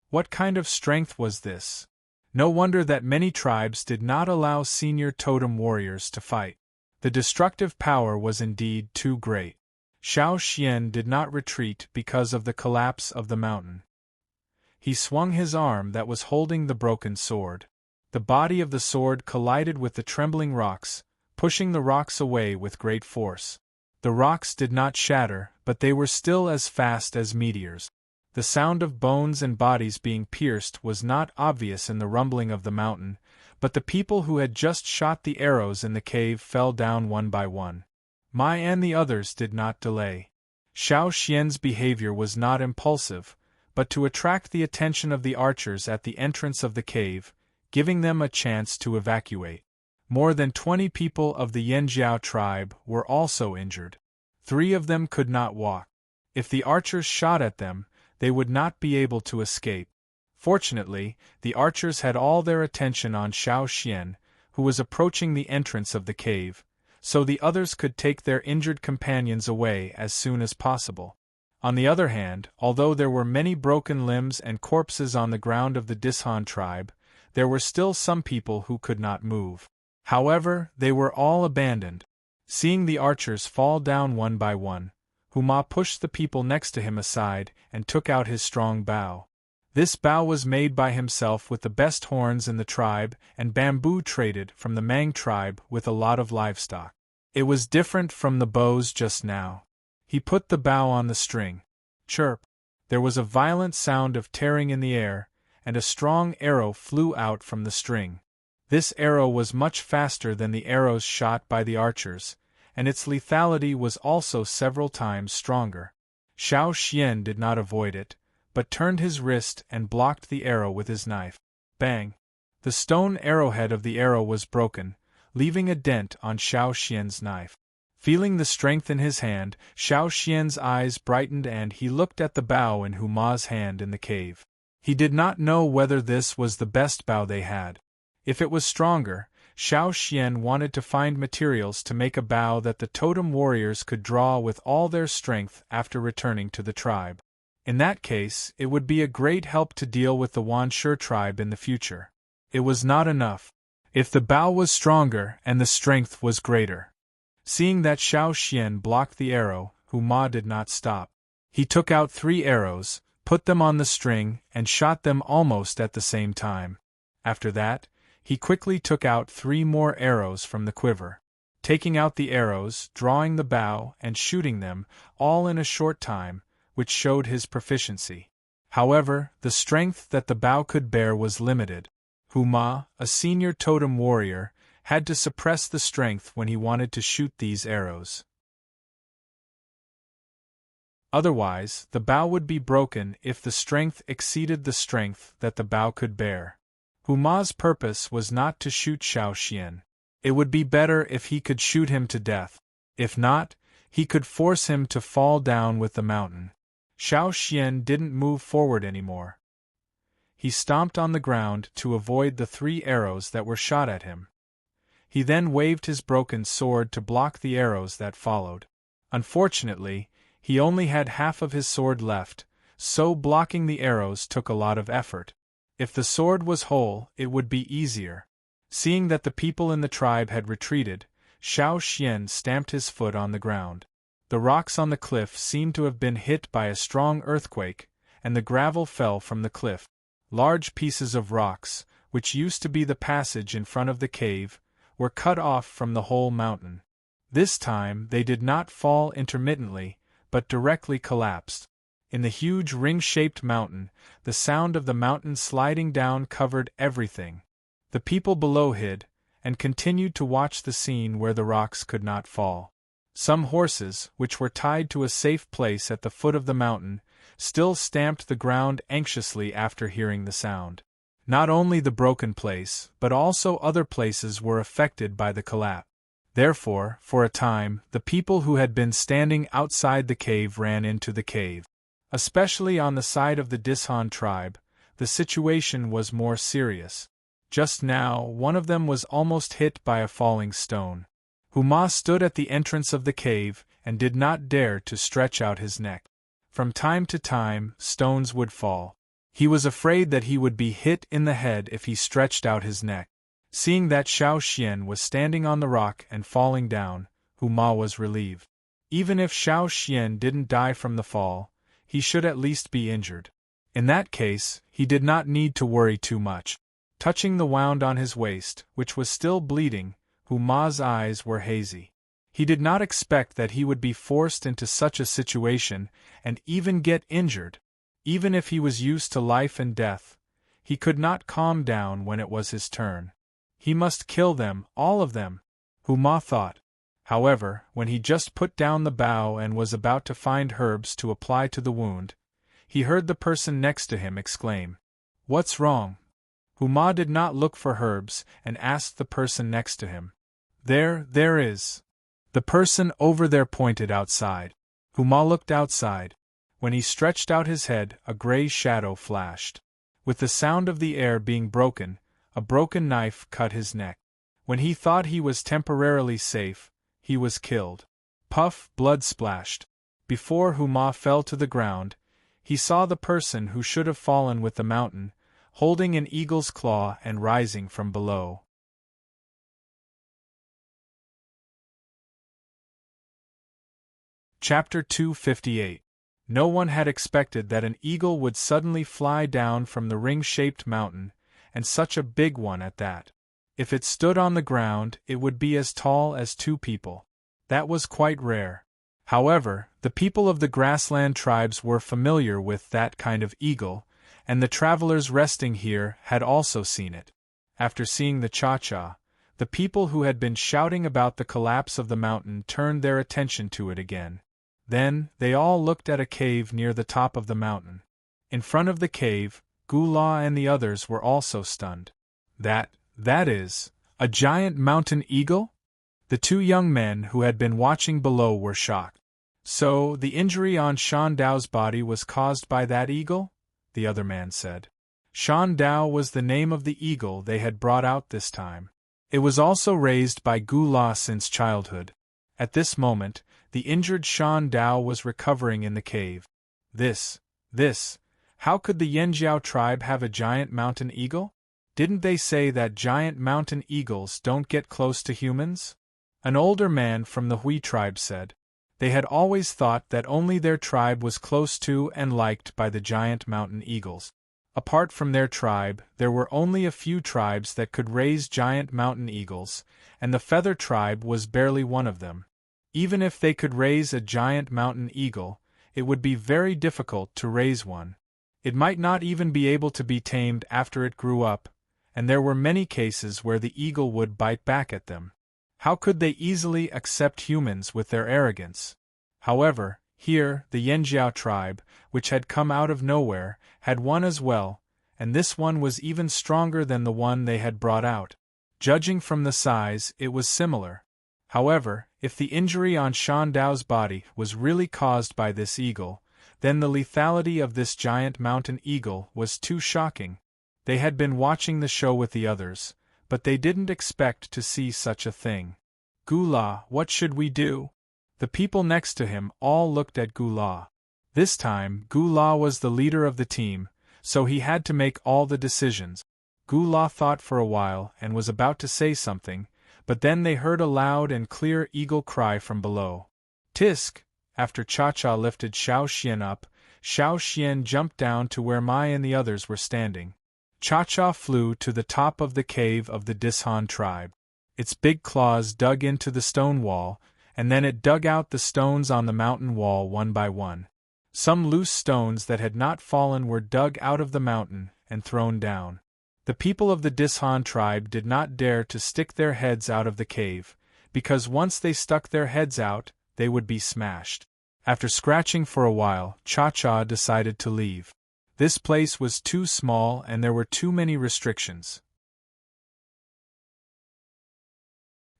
S1: What kind of strength was this? No wonder that many tribes did not allow senior totem warriors to fight. The destructive power was indeed too great. Xiao Xian did not retreat because of the collapse of the mountain. He swung his arm that was holding the broken sword. The body of the sword collided with the trembling rocks, pushing the rocks away with great force. The rocks did not shatter, but they were still as fast as meteors. The sound of bones and bodies being pierced was not obvious in the rumbling of the mountain, but the people who had just shot the arrows in the cave fell down one by one. Mai and the others did not delay. Xiao Xian's behavior was not impulsive, but to attract the attention of the archers at the entrance of the cave, giving them a chance to evacuate. More than 20 people of the Yanjiao tribe were also injured. 3 of them could not walk. If the archers shot at them, they would not be able to escape. Fortunately, the archers had all their attention on Xiao Xian, who was approaching the entrance of the cave, so the others could take their injured companions away as soon as possible. On the other hand, although there were many broken limbs and corpses on the ground of the Dishan tribe, there were still some people who could not move. However, they were all abandoned. Seeing the archers fall down one by one, Huma pushed the people next to him aside and took out his strong bow. This bow was made by himself with the best horns in the tribe and bamboo traded from the Mang tribe with a lot of livestock. It was different from the bows just now. He put the bow on the string. Chirp! There was a violent sound of tearing in the air, and a strong arrow flew out from the string. This arrow was much faster than the arrows shot by the archers, and its lethality was also several times stronger. Xiao Xian did not avoid it, but turned his wrist and blocked the arrow with his knife. Bang! The stone arrowhead of the arrow was broken, leaving a dent on Xiao Xian's knife. Feeling the strength in his hand, Xiao Xian's eyes brightened and he looked at the bow in Huma's hand in the cave. He did not know whether this was the best bow they had. If it was stronger, Xiao Xian wanted to find materials to make a bow that the totem warriors could draw with all their strength after returning to the tribe. In that case, it would be a great help to deal with the Wanshi tribe in the future. It was not enough. If the bow was stronger and the strength was greater. Seeing that Xiao Xian blocked the arrow, Huma did not stop. He took out 3 arrows, put them on the string, and shot them almost at the same time. After that, he quickly took out 3 more arrows from the quiver. Taking out the arrows, drawing the bow, and shooting them, all in a short time, which showed his proficiency. However, the strength that the bow could bear was limited. Huma, a senior totem warrior, had to suppress the strength when he wanted to shoot these arrows. Otherwise, the bow would be broken if the strength exceeded the strength that the bow could bear. Huma's purpose was not to shoot Xiao Xian. It would be better if he could shoot him to death. If not, he could force him to fall down with the mountain. Xiao Xian didn't move forward anymore. He stomped on the ground to avoid the 3 arrows that were shot at him. He then waved his broken sword to block the arrows that followed. Unfortunately, he only had half of his sword left, so blocking the arrows took a lot of effort. If the sword was whole, it would be easier. Seeing that the people in the tribe had retreated, Xiao Xian stamped his foot on the ground. The rocks on the cliff seemed to have been hit by a strong earthquake, and the gravel fell from the cliff. Large pieces of rocks, which used to be the passage in front of the cave, were cut off from the whole mountain. This time they did not fall intermittently, but directly collapsed. In the huge ring-shaped mountain, the sound of the mountain sliding down covered everything. The people below hid, and continued to watch the scene where the rocks could not fall. Some horses, which were tied to a safe place at the foot of the mountain, still stamped the ground anxiously after hearing the sound. Not only the broken place, but also other places were affected by the collapse. Therefore, for a time, the people who had been standing outside the cave ran into the cave. Especially on the side of the Dishan tribe, the situation was more serious. Just now, one of them was almost hit by a falling stone. Huma stood at the entrance of the cave and did not dare to stretch out his neck. From time to time, stones would fall. He was afraid that he would be hit in the head if he stretched out his neck. Seeing that Xiao Xian was standing on the rock and falling down, Huma was relieved. Even if Xiao Xian didn't die from the fall, he should at least be injured. In that case, he did not need to worry too much. Touching the wound on his waist, which was still bleeding, Huma's eyes were hazy. He did not expect that he would be forced into such a situation and even get injured. Even if he was used to life and death, he could not calm down when it was his turn. He must kill them, all of them, Huma thought. However, when he just put down the bow and was about to find herbs to apply to the wound, he heard the person next to him exclaim, "What's wrong?" Huma did not look for herbs and asked the person next to him. There is." The person over there pointed outside. Huma looked outside. When he stretched out his head, a gray shadow flashed. With the sound of the air being broken, a broken knife cut his neck. When he thought he was temporarily safe, he was killed. Puff, blood splashed. Before Huma fell to the ground, he saw the person who should have fallen with the mountain, holding an eagle's claw and rising from below. Chapter 258. No one had expected that an eagle would suddenly fly down from the ring-shaped mountain, and such a big one at that. If it stood on the ground, it would be as tall as two people. That was quite rare. However, the people of the grassland tribes were familiar with that kind of eagle, and the travelers resting here had also seen it. After seeing the cha-cha, the people who had been shouting about the collapse of the mountain turned their attention to it again. Then, they all looked at a cave near the top of the mountain. In front of the cave, Gula and the others were also stunned. That is, a giant mountain eagle? The two young men who had been watching below were shocked. So, the injury on Shan Dao's body was caused by that eagle? The other man said. Shan Dao was the name of the eagle they had brought out this time. It was also raised by Gula since childhood. At this moment, the injured Shan Dao was recovering in the cave. How could the Yanjiao tribe have a giant mountain eagle? Didn't they say that giant mountain eagles don't get close to humans? An older man from the Hui tribe said. They had always thought that only their tribe was close to and liked by the giant mountain eagles. Apart from their tribe, there were only a few tribes that could raise giant mountain eagles, and the Feather tribe was barely one of them. Even if they could raise a giant mountain eagle, it would be very difficult to raise one. It might not even be able to be tamed after it grew up, and there were many cases where the eagle would bite back at them. How could they easily accept humans with their arrogance? However, here, the Yanjiao tribe, which had come out of nowhere, had one as well, and this one was even stronger than the one they had brought out. Judging from the size, it was similar. However, if the injury on Shan Dao's body was really caused by this eagle, then the lethality of this giant mountain eagle was too shocking. They had been watching the show with the others, but they didn't expect to see such a thing. Gula, what should we do? The people next to him all looked at Gula. This time, Gula was the leader of the team, so he had to make all the decisions. Gu La thought for a while and was about to say something, but then they heard a loud and clear eagle cry from below. Tisk! After Cha-Cha lifted Xiao Xian up, Xiao Xian jumped down to where Mai and the others were standing. Cha-Cha flew to the top of the cave of the Dishan tribe. Its big claws dug into the stone wall, and then it dug out the stones on the mountain wall one by one. Some loose stones that had not fallen were dug out of the mountain and thrown down. The people of the Dishan tribe did not dare to stick their heads out of the cave, because once they stuck their heads out, they would be smashed. After scratching for a while, Cha-Cha decided to leave. This place was too small and there were too many restrictions.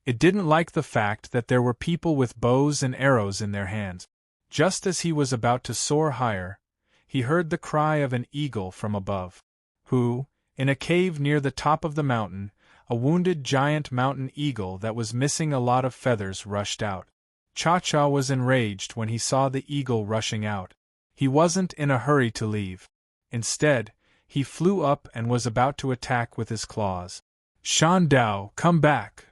S1: It didn't like the fact that there were people with bows and arrows in their hands. Just as he was about to soar higher, he heard the cry of an eagle from above. In a cave near the top of the mountain, a wounded giant mountain eagle that was missing a lot of feathers rushed out. Cha-Cha was enraged when he saw the eagle rushing out. He wasn't in a hurry to leave. Instead, he flew up and was about to attack with his claws. Shan Dao, come back!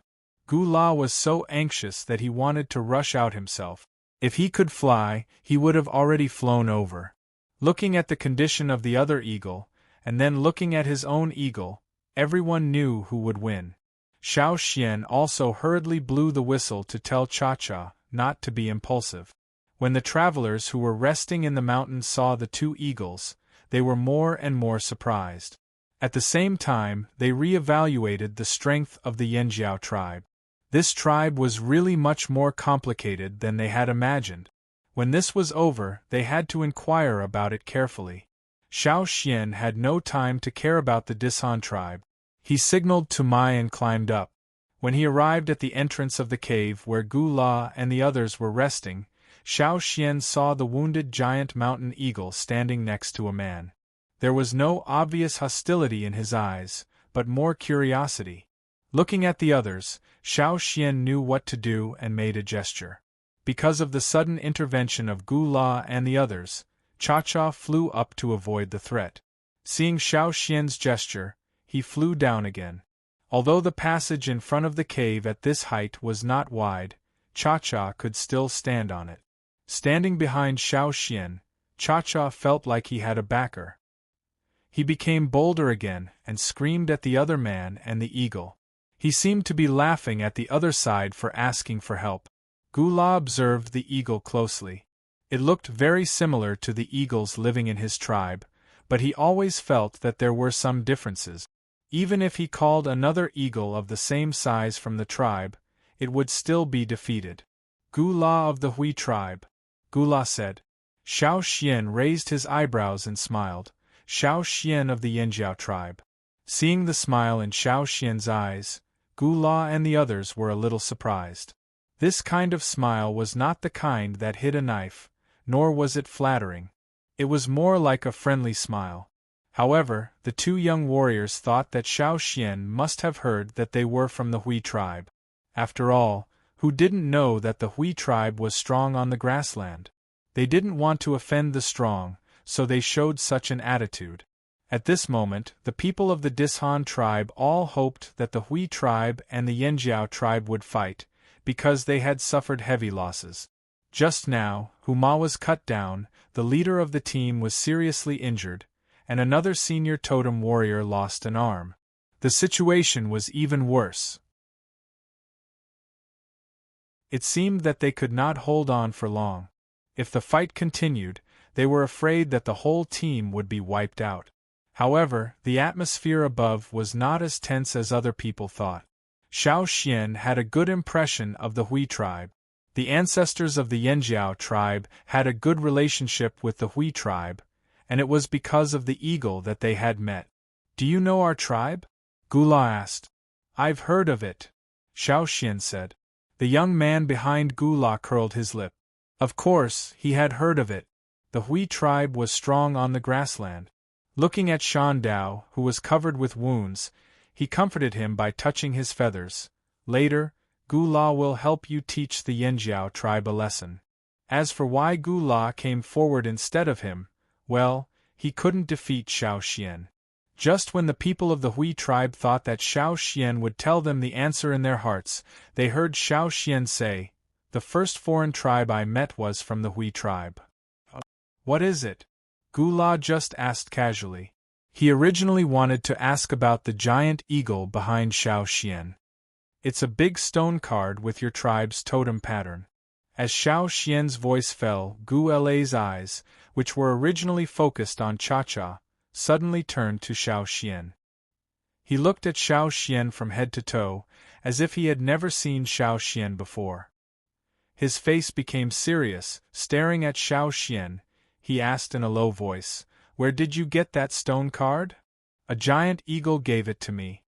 S1: Gu La was so anxious that he wanted to rush out himself. If he could fly, he would have already flown over. Looking at the condition of the other eagle, and then looking at his own eagle, everyone knew who would win. Xiao Xian also hurriedly blew the whistle to tell Cha-Cha not to be impulsive. When the travelers who were resting in the mountains saw the two eagles, they were more and more surprised. At the same time, they re-evaluated the strength of the Yanjiao tribe. This tribe was really much more complicated than they had imagined. When this was over, they had to inquire about it carefully. Xiao Xian had no time to care about the Dishan tribe. He signaled to Mai and climbed up. When he arrived at the entrance of the cave where Gu La and the others were resting, Xiao Xian saw the wounded giant mountain eagle standing next to a man. There was no obvious hostility in his eyes, but more curiosity. Looking at the others, Xiao Xian knew what to do and made a gesture. Because of the sudden intervention of Gu La and the others, Cha-Cha flew up to avoid the threat. Seeing Xiao Xian's gesture, he flew down again. Although the passage in front of the cave at this height was not wide, Cha-Cha could still stand on it. Standing behind Xiao Xian, Cha-Cha felt like he had a backer. He became bolder again and screamed at the other man and the eagle. He seemed to be laughing at the other side for asking for help. Gu La observed the eagle closely. It looked very similar to the eagles living in his tribe, but he always felt that there were some differences. Even if he called another eagle of the same size from the tribe, it would still be defeated. Gu La of the Hui tribe, Gu La said. Xiao Xian raised his eyebrows and smiled. Xiao Xian of the Yanjiao tribe. Seeing the smile in Xiao Xian's eyes, Gu La and the others were a little surprised. This kind of smile was not the kind that hid a knife, nor was it flattering. It was more like a friendly smile. However, the two young warriors thought that Xiao Xian must have heard that they were from the Hui tribe. After all, who didn't know that the Hui tribe was strong on the grassland? They didn't want to offend the strong, so they showed such an attitude. At this moment, the people of the Dishan tribe all hoped that the Hui tribe and the Yanjiao tribe would fight, because they had suffered heavy losses. Just now, Huma was cut down, the leader of the team was seriously injured, and another senior totem warrior lost an arm. The situation was even worse. It seemed that they could not hold on for long. If the fight continued, they were afraid that the whole team would be wiped out. However, the atmosphere above was not as tense as other people thought. Xiao Xian had a good impression of the Hui tribe. The ancestors of the Yanjiao tribe had a good relationship with the Hui tribe, and it was because of the eagle that they had met. Do you know our tribe? Gu La asked. I've heard of it, Xiao Xian said. The young man behind Gu La curled his lip. Of course, he had heard of it. The Hui tribe was strong on the grassland. Looking at Shan Dao, who was covered with wounds, he comforted him by touching his feathers. Later, Gu La will help you teach the Yanjiao tribe a lesson. As for why Gu La came forward instead of him, well, he couldn't defeat Xiao Xian. Just when the people of the Hui tribe thought that Xiao Xian would tell them the answer in their hearts, they heard Xiao Xian say, "The first foreign tribe I met was from the Hui tribe." "What is it?" Gu La just asked casually. He originally wanted to ask about the giant eagle behind Xiao Xian. "It's a big stone card with your tribe's totem pattern." As Xiao Xian's voice fell, Gu La's eyes, which were originally focused on Cha-Cha, suddenly turned to Xiao Xian. He looked at Xiao Xian from head to toe, as if he had never seen Xiao Xian before. His face became serious. Staring at Xiao Xian, he asked in a low voice, "Where did you get that stone card?" "A giant eagle gave it to me."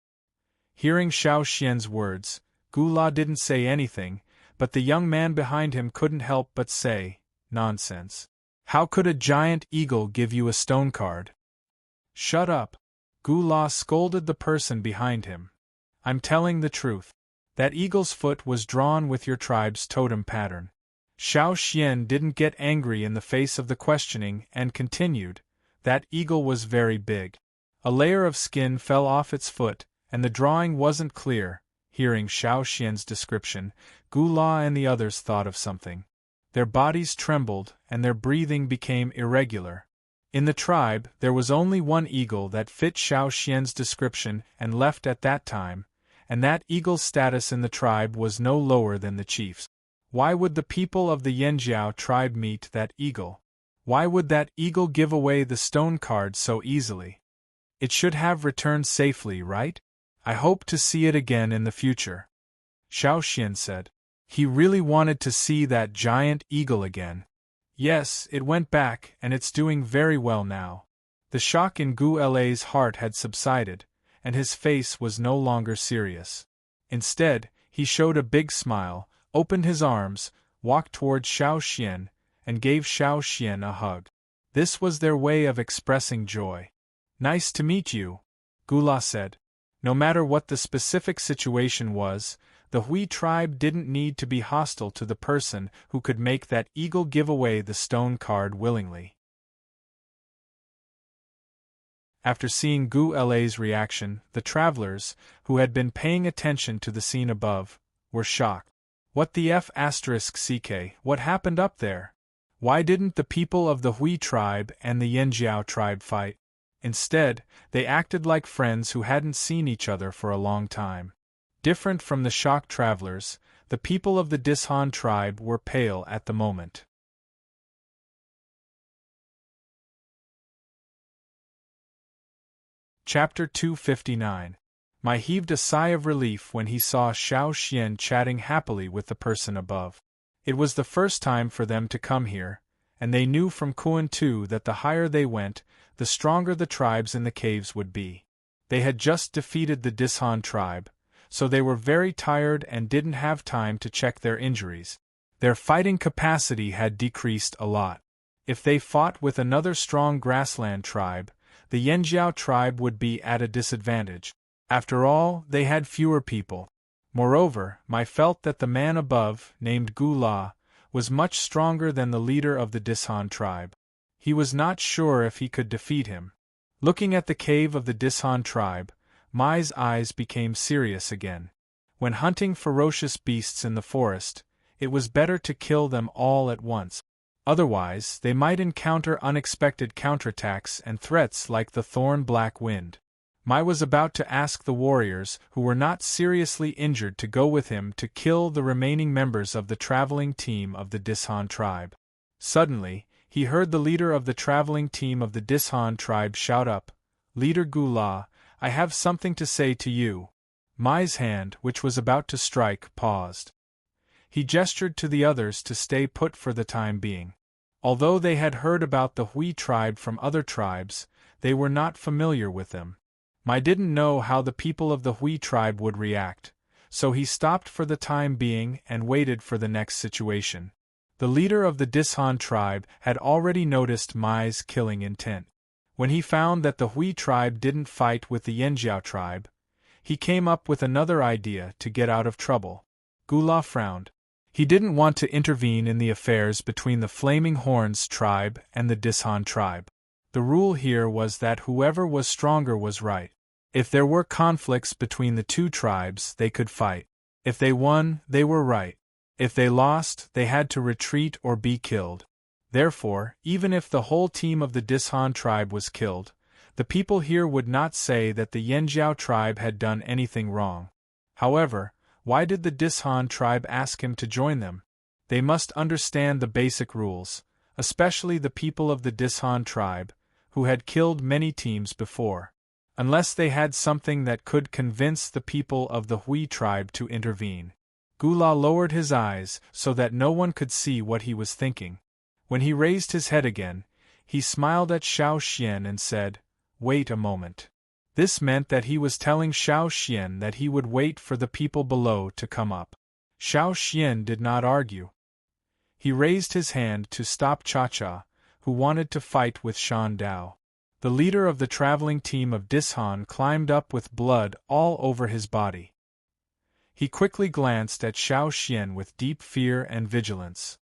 S1: Hearing Xiao Xian's words, Gu La didn't say anything, but the young man behind him couldn't help but say, "Nonsense. How could a giant eagle give you a stone card?" "Shut up!" Gu La scolded the person behind him. "I'm telling the truth. That eagle's foot was drawn with your tribe's totem pattern." Xiao Xian didn't get angry in the face of the questioning and continued, "That eagle was very big. A layer of skin fell off its foot, and the drawing wasn't clear." Hearing Xiao Xian's description, Gu La and the others thought of something. Their bodies trembled, and their breathing became irregular. In the tribe, there was only one eagle that fit Xiao Xian's description and left at that time, and that eagle's status in the tribe was no lower than the chief's. Why would the people of the Yanjiao tribe meet that eagle? Why would that eagle give away the stone card so easily? It should have returned safely, right? I hope to see it again in the future." Xiao Xian said. He really wanted to see that giant eagle again. Yes, it went back, and it's doing very well now. The shock in Gu La's heart had subsided, and his face was no longer serious. Instead, he showed a big smile, opened his arms, walked towards Xiao Xian, and gave Xiao Xian a hug. This was their way of expressing joy. "Nice to meet you," Gu La said. No matter what the specific situation was, the Hui tribe didn't need to be hostile to the person who could make that eagle give away the stone card willingly. After seeing Gu La's reaction, the travelers, who had been paying attention to the scene above, were shocked. What the f***ck, what happened up there? Why didn't the people of the Hui tribe and the Yanjiao tribe fight? Instead, they acted like friends who hadn't seen each other for a long time. Different from the shocked travelers, the people of the Dishan tribe were pale at the moment. Chapter 259. Mai heaved a sigh of relief when he saw Xiao Xian chatting happily with the person above. It was the first time for them to come here, and they knew from Kuan too that the higher they went, the stronger the tribes in the caves would be. They had just defeated the Dishan tribe, so they were very tired and didn't have time to check their injuries. Their fighting capacity had decreased a lot. If they fought with another strong grassland tribe, the Yanjiao tribe would be at a disadvantage. After all, they had fewer people. Moreover, Mai felt that the man above, named Gu La, was much stronger than the leader of the Dishan tribe. He was not sure if he could defeat him. Looking at the cave of the Dishan tribe, Mai's eyes became serious again. When hunting ferocious beasts in the forest, it was better to kill them all at once. Otherwise, they might encounter unexpected counterattacks and threats like the thorn black wind. Mai was about to ask the warriors who were not seriously injured to go with him to kill the remaining members of the traveling team of the Dishan tribe. Suddenly, he heard the leader of the traveling team of the Dishan tribe shout up, "Leader Gu La, I have something to say to you." Mai's hand, which was about to strike, paused. He gestured to the others to stay put for the time being. Although they had heard about the Hui tribe from other tribes, they were not familiar with them. Mai didn't know how the people of the Hui tribe would react, so he stopped for the time being and waited for the next situation. The leader of the Dishan tribe had already noticed Mai's killing intent. When he found that the Hui tribe didn't fight with the Yanjiao tribe, he came up with another idea to get out of trouble. Gu La frowned. He didn't want to intervene in the affairs between the Flaming Horns tribe and the Dishan tribe. The rule here was that whoever was stronger was right. If there were conflicts between the two tribes, they could fight. If they won, they were right. If they lost, they had to retreat or be killed. Therefore, even if the whole team of the Dishan tribe was killed, the people here would not say that the Yanjiao tribe had done anything wrong. However, why did the Dishan tribe ask him to join them? They must understand the basic rules, especially the people of the Dishan tribe, who had killed many teams before. Unless they had something that could convince the people of the Hui tribe to intervene. Gula lowered his eyes so that no one could see what he was thinking. When he raised his head again, he smiled at Xiao Xian and said, "Wait a moment." This meant that he was telling Xiao Xian that he would wait for the people below to come up. Xiao Xian did not argue. He raised his hand to stop Cha-Cha, who wanted to fight with Shan Dao. The leader of the traveling team of Dishan climbed up with blood all over his body. He quickly glanced at Xiao Xian with deep fear and vigilance.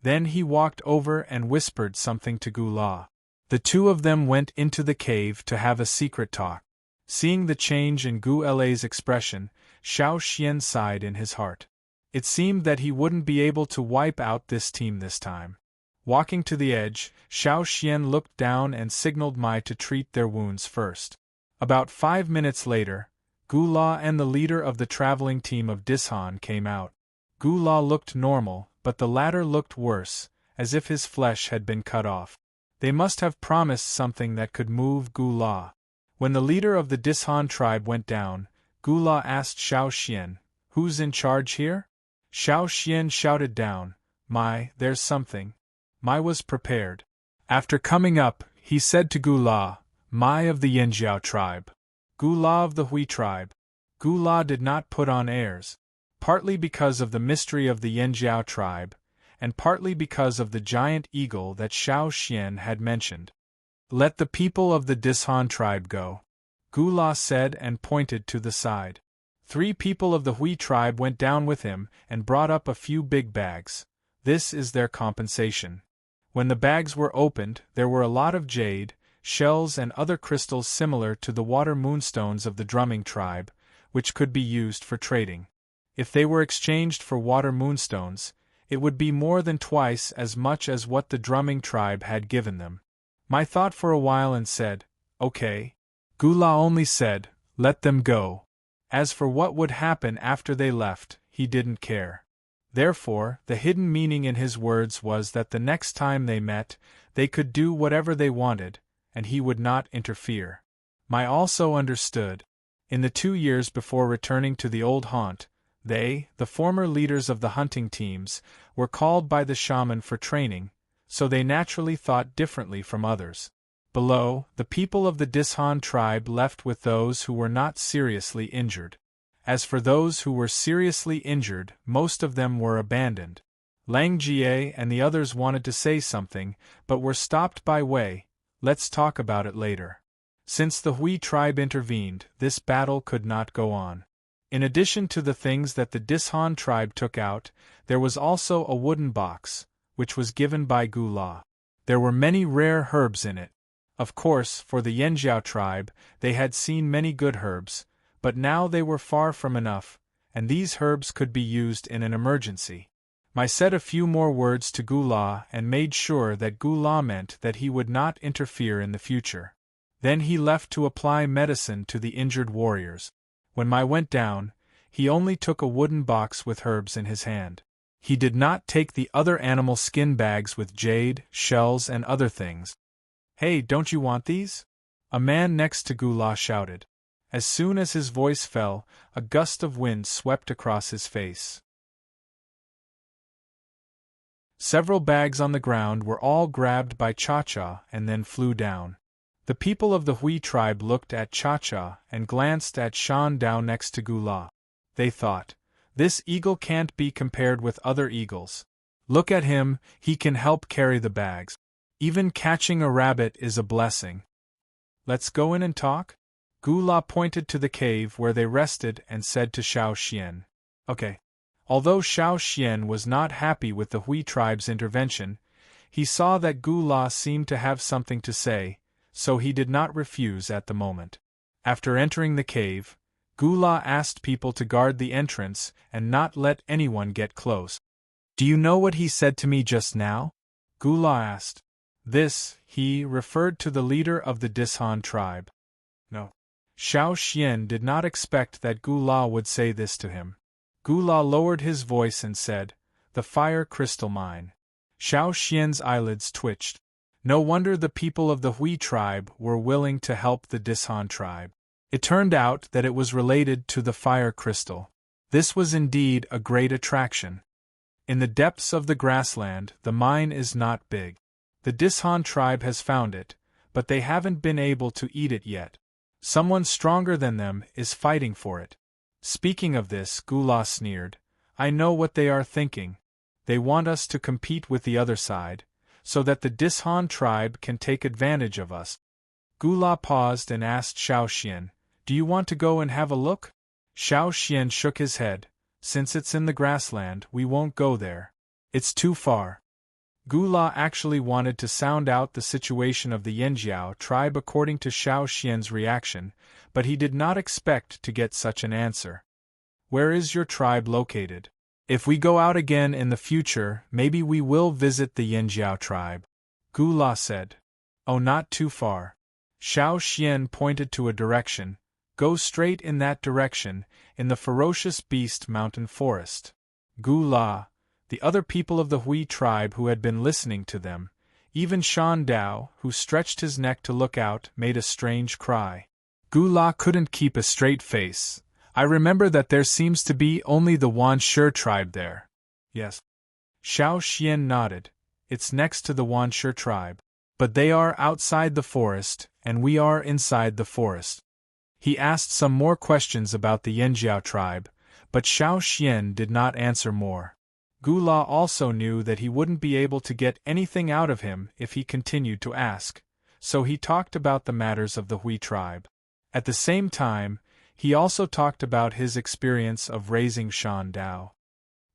S1: Then he walked over and whispered something to Gula. The two of them went into the cave to have a secret talk. Seeing the change in Gu La's expression, Xiao Xian sighed in his heart. It seemed that he wouldn't be able to wipe out this team this time. Walking to the edge, Xiao Xian looked down and signaled Mai to treat their wounds first. About 5 minutes later, Gula and the leader of the traveling team of Dishan came out. Gula looked normal, but the latter looked worse, as if his flesh had been cut off. They must have promised something that could move Gula. When the leader of the Dishan tribe went down, Gula asked Xiao Xian, "Who's in charge here?" Xiao Xian shouted down, "Mai, there's something." Mai was prepared. After coming up, he said to Gula, "Mai of the Yanjiao tribe. Gula of the Hui tribe." Gula did not put on airs, partly because of the mystery of the Yanjiao tribe, and partly because of the giant eagle that Xiao Xian had mentioned. "Let the people of the Dishan tribe go," Gula said and pointed to the side. 3 people of the Hui tribe went down with him and brought up a few big bags. This is their compensation. When the bags were opened, there were a lot of jade, shells and other crystals similar to the water moonstones of the drumming tribe, which could be used for trading. If they were exchanged for water moonstones, it would be more than twice as much as what the drumming tribe had given them. Mai thought for a while and said, "Okay." Gula only said, "Let them go." As for what would happen after they left, he didn't care. Therefore, the hidden meaning in his words was that the next time they met, they could do whatever they wanted, and he would not interfere. Mai also understood. In the 2 years before returning to the old haunt, they, the former leaders of the hunting teams, were called by the shaman for training, so they naturally thought differently from others. Below, the people of the Dishan tribe left with those who were not seriously injured. As for those who were seriously injured, most of them were abandoned. Lang Jie and the others wanted to say something, but were stopped by Wei. "Let's talk about it later." Since the Hui tribe intervened, this battle could not go on. In addition to the things that the Dishan tribe took out, there was also a wooden box, which was given by Gula. There were many rare herbs in it. Of course, for the Yanjiao tribe, they had seen many good herbs, but now they were far from enough, and these herbs could be used in an emergency. Mai said a few more words to Gula and made sure that Gula meant that he would not interfere in the future. Then he left to apply medicine to the injured warriors. When Mai went down, he only took a wooden box with herbs in his hand. He did not take the other animal skin bags with jade, shells and other things. "Hey, don't you want these?" A man next to Gula shouted. As soon as his voice fell, a gust of wind swept across his face. Several bags on the ground were all grabbed by Cha-Cha and then flew down. The people of the Hui tribe looked at Cha-Cha and glanced at Shan Dao next to Gula. They thought, "This eagle can't be compared with other eagles. Look at him, he can help carry the bags. Even catching a rabbit is a blessing. Let's go in and talk?" Gula pointed to the cave where they rested and said to Xiao Xian, "Okay." Although Xiao Xian was not happy with the Hui tribe's intervention, He saw that Gu La seemed to have something to say, so he did not refuse at the moment. After entering the cave, Gu La asked people to guard the entrance and not let anyone get close. "Do you know what he said to me just now?" Gu La asked. He referred to the leader of the Dishan tribe. No. Xiao Xian did not expect that Gu La would say this to him. Gu La lowered his voice and said, "The fire crystal mine." Xiao Xian's eyelids twitched. No wonder the people of the Hui tribe were willing to help the Dishan tribe. It turned out that it was related to the fire crystal. This was indeed a great attraction. In the depths of the grassland, the mine is not big. The Dishan tribe has found it, but they haven't been able to eat it yet. Someone stronger than them is fighting for it. Speaking of this, Gu La sneered, "I know what they are thinking. They want us to compete with the other side, so that the Dishan tribe can take advantage of us." Gu La paused and asked Xiao Xian, "Do you want to go and have a look?" Xiao Xian shook his head. "Since it's in the grassland, we won't go there. It's too far." Gu La actually wanted to sound out the situation of the Yanjiao tribe according to Xiao Xian's reaction, but he did not expect to get such an answer. "Where is your tribe located? If we go out again in the future, maybe we will visit the Yanjiao tribe," Gu La said. "Oh, not too far." Xiao Xian pointed to a direction. "Go straight in that direction, in the ferocious beast mountain forest." Gu La, the other people of the Hui tribe who had been listening to them, even Shan Dao, who stretched his neck to look out, made a strange cry. Gu La couldn't keep a straight face. "I remember that there seems to be only the Wan Shi tribe there." "Yes." Xiao Xian nodded. "It's next to the Wan Shi tribe. But they are outside the forest, and we are inside the forest." He asked some more questions about the Yanjiao tribe, but Xiao Xian did not answer more. Gu La also knew that he wouldn't be able to get anything out of him if he continued to ask, so he talked about the matters of the Hui tribe. At the same time, he also talked about his experience of raising Shan Dao.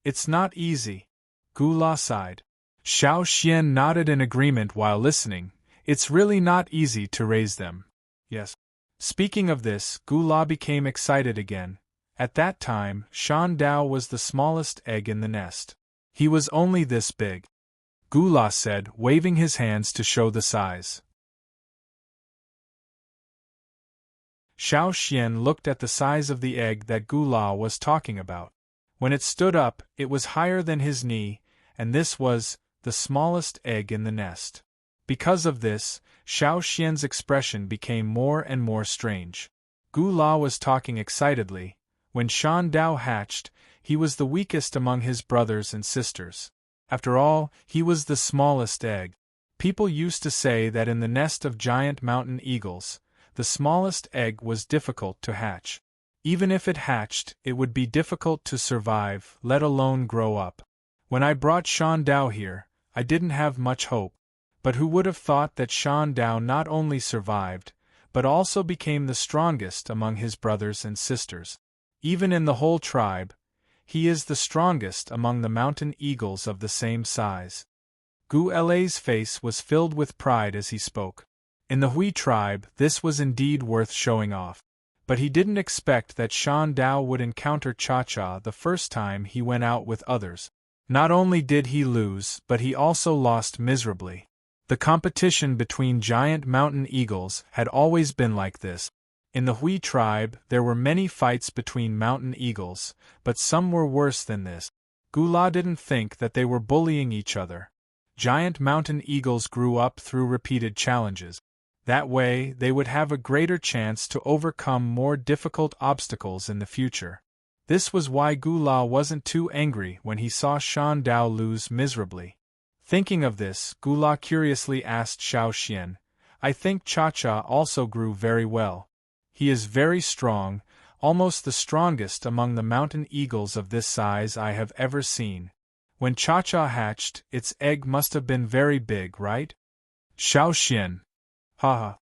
S1: "It's not easy." Gu La sighed. Xiao Xian nodded in agreement while listening. "It's really not easy to raise them." "Yes." Speaking of this, Gu La became excited again. At that time, Shan Dao was the smallest egg in the nest. He was only this big. Gu La said, waving his hands to show the size. Xiao Xian looked at the size of the egg that Gu La was talking about. When it stood up, it was higher than his knee, and this was the smallest egg in the nest. Because of this, Xiao Xian's expression became more and more strange. Gu La was talking excitedly. When Shan Dao hatched, he was the weakest among his brothers and sisters. After all, he was the smallest egg. People used to say that in the nest of giant mountain eagles, the smallest egg was difficult to hatch. Even if it hatched, it would be difficult to survive, let alone grow up. When I brought Shan Dao here, I didn't have much hope. But who would have thought that Shan Dao not only survived, but also became the strongest among his brothers and sisters. Even in the whole tribe, he is the strongest among the mountain eagles of the same size. Gu La's face was filled with pride as he spoke. In the Hui tribe, this was indeed worth showing off. But he didn't expect that Shan Dao would encounter Cha-Cha the first time he went out with others. Not only did he lose, but he also lost miserably. The competition between giant mountain eagles had always been like this. In the Hui tribe, there were many fights between mountain eagles, but some were worse than this. Gu La didn't think that they were bullying each other. Giant mountain eagles grew up through repeated challenges. That way, they would have a greater chance to overcome more difficult obstacles in the future. This was why Gu La wasn't too angry when he saw Shan Dao lose miserably. Thinking of this, Gu La curiously asked Xiao Xian, "I think Cha-Cha also grew very well. He is very strong, almost the strongest among the mountain eagles of this size I have ever seen. When Cha-Cha hatched, its egg must have been very big, right?" Xiao Xian. Haha.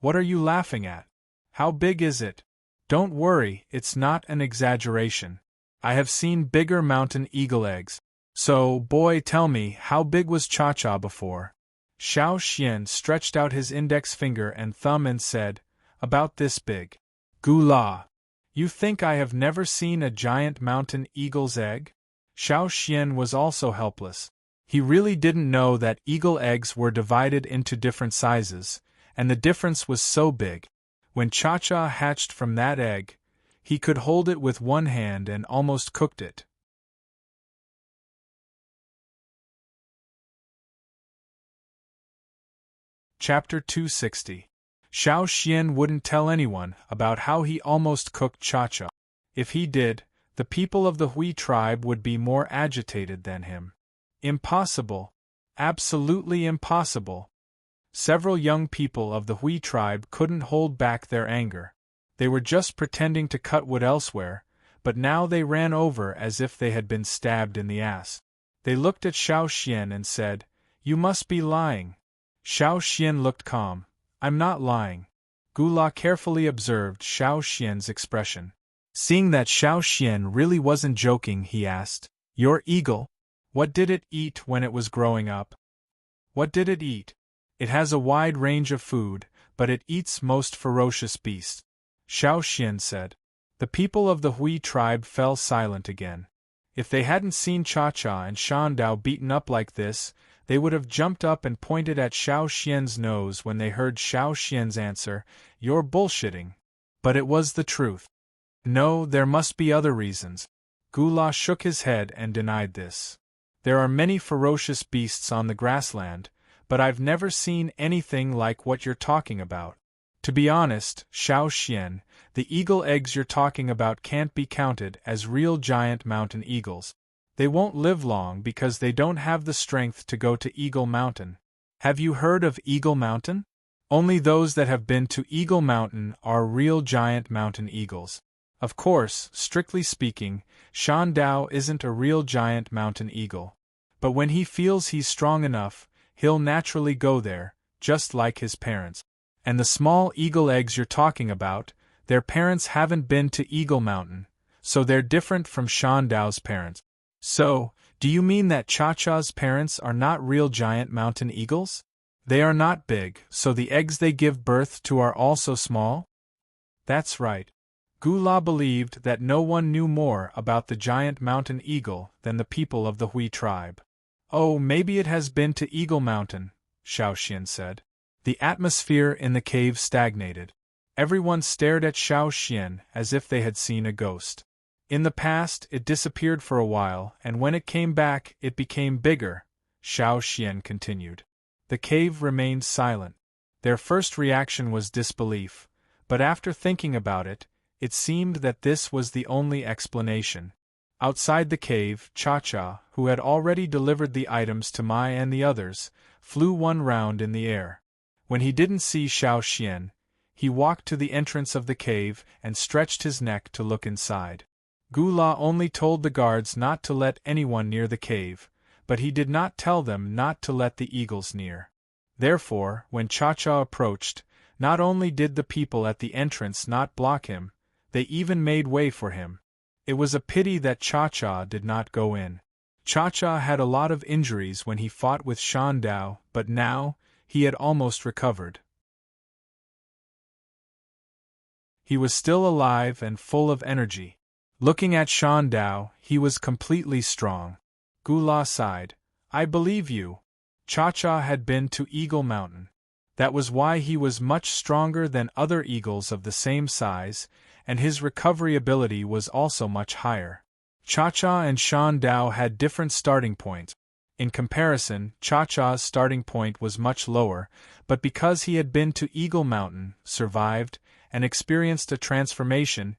S1: What are you laughing at? How big is it? Don't worry, it's not an exaggeration. I have seen bigger mountain eagle eggs. So, boy, tell me, how big was Cha-Cha before? Xiao Xian stretched out his index finger and thumb and said, about this big. Gula! You think I have never seen a giant mountain eagle's egg? Xiao Xian was also helpless. He really didn't know that eagle eggs were divided into different sizes, and the difference was so big. When Cha-Cha hatched from that egg, he could hold it with one hand and almost cooked it. Chapter 260. Xiao Xian wouldn't tell anyone about how he almost cooked Cha-Cha. If he did, the people of the Hui tribe would be more agitated than him. Impossible. Absolutely impossible. Several young people of the Hui tribe couldn't hold back their anger. They were just pretending to cut wood elsewhere, but now they ran over as if they had been stabbed in the ass. They looked at Xiao Xian and said, "You must be lying." Xiao Xian looked calm. "I'm not lying." Gula carefully observed Xiao Xian's expression. Seeing that Xiao Xian really wasn't joking, he asked, "Your eagle? What did it eat when it was growing up?" "What did it eat? It has a wide range of food, but it eats most ferocious beasts," Xiao Xian said. The people of the Hui tribe fell silent again. If they hadn't seen Cha-Cha and Shan Dao beaten up like this, they would have jumped up and pointed at Xiao Xian's nose when they heard Xiao Xian's answer, "You're bullshitting." But it was the truth. No, there must be other reasons. Gula shook his head and denied this. There are many ferocious beasts on the grassland, but I've never seen anything like what you're talking about. To be honest, Xiao Xian, the eagle eggs you're talking about can't be counted as real giant mountain eagles. They won't live long because they don't have the strength to go to Eagle Mountain. Have you heard of Eagle Mountain? Only those that have been to Eagle Mountain are real giant mountain eagles. Of course, strictly speaking, Shan Dao isn't a real giant mountain eagle. But when he feels he's strong enough, he'll naturally go there, just like his parents. And the small eagle eggs you're talking about, their parents haven't been to Eagle Mountain, so they're different from Shan Dao's parents. So, do you mean that Cha-Cha's parents are not real giant mountain eagles? They are not big, so the eggs they give birth to are also small? That's right. Gula believed that no one knew more about the giant mountain eagle than the people of the Hui tribe. "Oh, maybe it has been to Eagle Mountain," Xiao Xian said. The atmosphere in the cave stagnated. Everyone stared at Xiao Xian as if they had seen a ghost. In the past, it disappeared for a while, and when it came back, it became bigger, Xiao Xian continued. The cave remained silent. Their first reaction was disbelief, but after thinking about it, it seemed that this was the only explanation. Outside the cave, Cha-Cha, who had already delivered the items to Mai and the others, flew one round in the air. When he didn't see Xiao Xian, he walked to the entrance of the cave and stretched his neck to look inside. Gula only told the guards not to let anyone near the cave, but he did not tell them not to let the eagles near. Therefore, when Cha-Cha approached, not only did the people at the entrance not block him, they even made way for him. It was a pity that Cha-Cha did not go in. Cha-Cha had a lot of injuries when he fought with Shan Dao, but now, he had almost recovered. He was still alive and full of energy. Looking at Shan Dao, he was completely strong. Gula sighed. "I believe you." Cha-Cha had been to Eagle Mountain. That was why he was much stronger than other eagles of the same size, and his recovery ability was also much higher. Cha-Cha and Shan Dao had different starting points. In comparison, Cha-Cha's starting point was much lower, but because he had been to Eagle Mountain, survived, and experienced a transformation,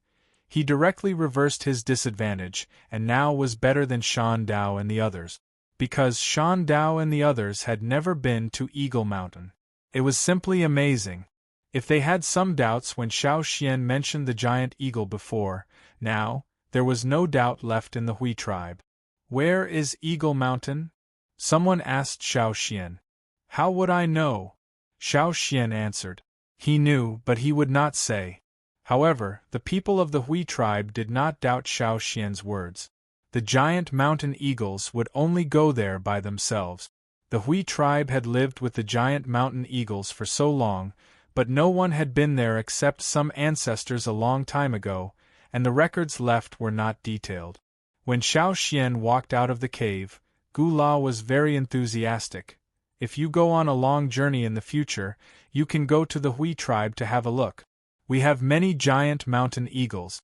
S1: he directly reversed his disadvantage, and now was better than Shan Dao and the others. Because Shan Dao and the others had never been to Eagle Mountain. It was simply amazing. If they had some doubts when Xiao Xian mentioned the giant eagle before, now, there was no doubt left in the Hui tribe. "Where is Eagle Mountain?" someone asked Xiao Xian. "How would I know?" Xiao Xian answered. He knew, but he would not say. However, the people of the Hui tribe did not doubt Xiao Xian's words. The giant mountain eagles would only go there by themselves. The Hui tribe had lived with the giant mountain eagles for so long, but no one had been there except some ancestors a long time ago, and the records left were not detailed. When Xiao Xian walked out of the cave, Gu La was very enthusiastic. If you go on a long journey in the future, you can go to the Hui tribe to have a look. We have many giant mountain eagles.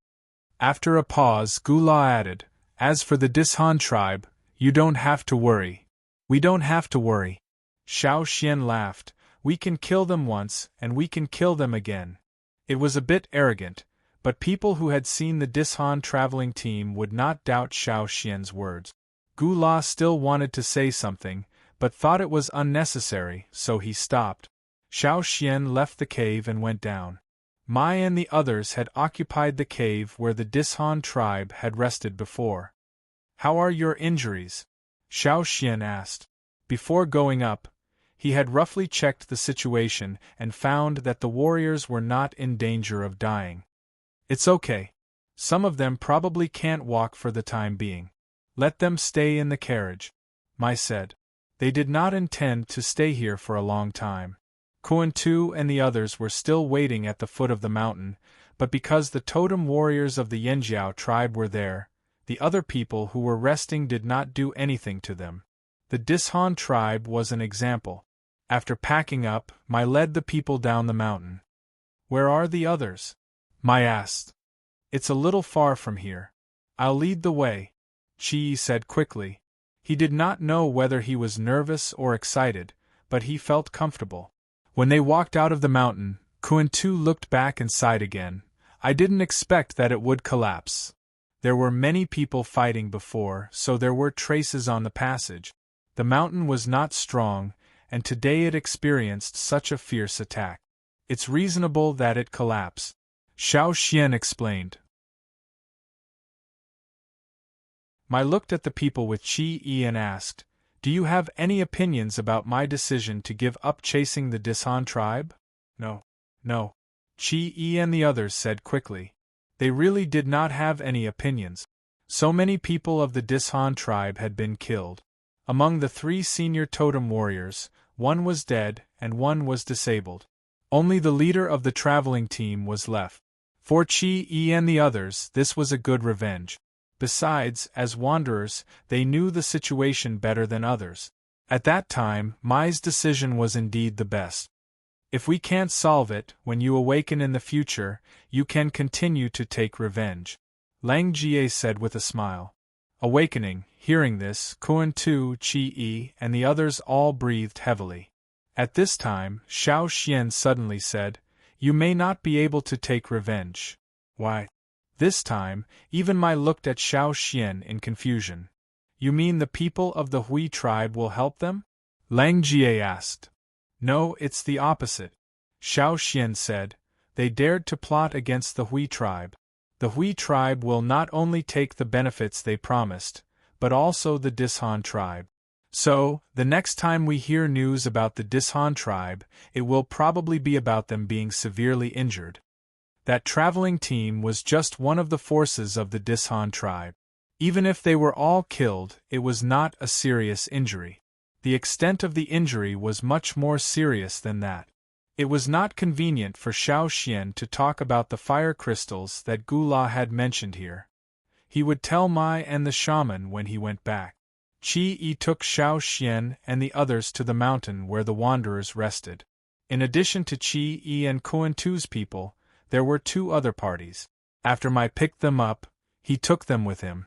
S1: After a pause, Gu La added, as for the Dishan tribe, you don't have to worry. We don't have to worry. Xiao Xian laughed. We can kill them once, and we can kill them again. It was a bit arrogant, but people who had seen the Dishan traveling team would not doubt Xiao Xian's words. Gu La still wanted to say something, but thought it was unnecessary, so he stopped. Xiao Xian left the cave and went down. Mai and the others had occupied the cave where the Dishan tribe had rested before. How are your injuries? Xiao Xian asked. Before going up, he had roughly checked the situation and found that the warriors were not in danger of dying. It's okay. Some of them probably can't walk for the time being. Let them stay in the carriage, Mai said. They did not intend to stay here for a long time. Kuan Tu and the others were still waiting at the foot of the mountain, but because the totem warriors of the Yanjiao tribe were there, the other people who were resting did not do anything to them. The Dishan tribe was an example. After packing up, Mai led the people down the mountain. Where are the others? Mai asked. It's a little far from here. I'll lead the way, Qi said quickly. He did not know whether he was nervous or excited, but he felt comfortable. When they walked out of the mountain, Kuan Tu looked back and sighed again. I didn't expect that it would collapse. There were many people fighting before, so there were traces on the passage. The mountain was not strong, and today it experienced such a fierce attack. It's reasonable that it collapse, Xiao Xian explained. Mai looked at the people with Qi Yi and asked, Do you have any opinions about my decision to give up chasing the Dishan tribe? No. Qi Yi and the others said quickly. They really did not have any opinions. So many people of the Dishan tribe had been killed. Among the 3 senior totem warriors, 1 was dead and 1 was disabled. Only the leader of the traveling team was left. For Qi Yi and the others, this was a good revenge. Besides, as wanderers, they knew the situation better than others. At that time, Mai's decision was indeed the best. If we can't solve it, when you awaken in the future, you can continue to take revenge, Lang Jie said with a smile. Awakening, hearing this, Kuan Tu, Qi Yi, and the others all breathed heavily. At this time, Xiao Xian suddenly said, You may not be able to take revenge. Why? This time, even Mai looked at Xiao Xian in confusion. You mean the people of the Hui tribe will help them? Lang Jie asked. No, it's the opposite, Xiao Xian said. They dared to plot against the Hui tribe. The Hui tribe will not only take the benefits they promised, but also the Dishan tribe. So, the next time we hear news about the Dishan tribe, it will probably be about them being severely injured. That traveling team was just one of the forces of the Dishan tribe. Even if they were all killed, it was not a serious injury. The extent of the injury was much more serious than that. It was not convenient for Xiao Xian to talk about the fire crystals that Gu La had mentioned here. He would tell Mai and the shaman when he went back. Qi Yi took Xiao Xian and the others to the mountain where the wanderers rested. In addition to Qi Yi and Kuan Tu's people, there were 2 other parties. After Mai picked them up, he took them with him.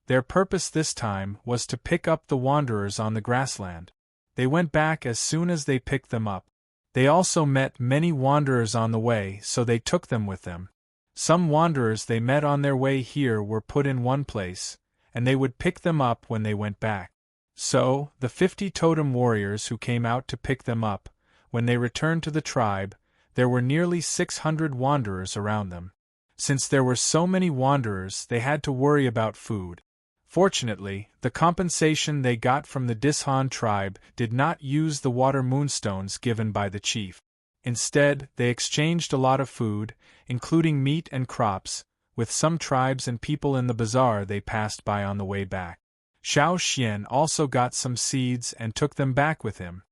S1: Their purpose this time was to pick up the wanderers on the grassland. They went back as soon as they picked them up. They also met many wanderers on the way, so they took them with them. Some wanderers they met on their way here were put in one place, and they would pick them up when they went back. So, the 50 totem warriors who came out to pick them up, when they returned to the tribe, there were nearly 600 wanderers around them. Since there were so many wanderers, they had to worry about food. Fortunately, the compensation they got from the Dishan tribe did not use the water moonstones given by the chief. Instead, they exchanged a lot of food, including meat and crops, with some tribes and people in the bazaar they passed by on the way back. Xiao Xian also got some seeds and took them back with him.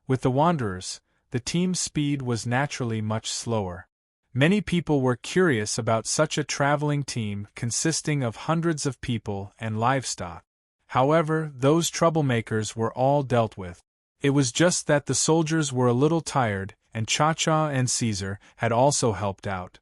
S1: With the wanderers, the team's speed was naturally much slower. Many people were curious about such a traveling team consisting of hundreds of people and livestock. However, those troublemakers were all dealt with. It was just that the soldiers were a little tired, and Cha-Cha and Caesar had also helped out.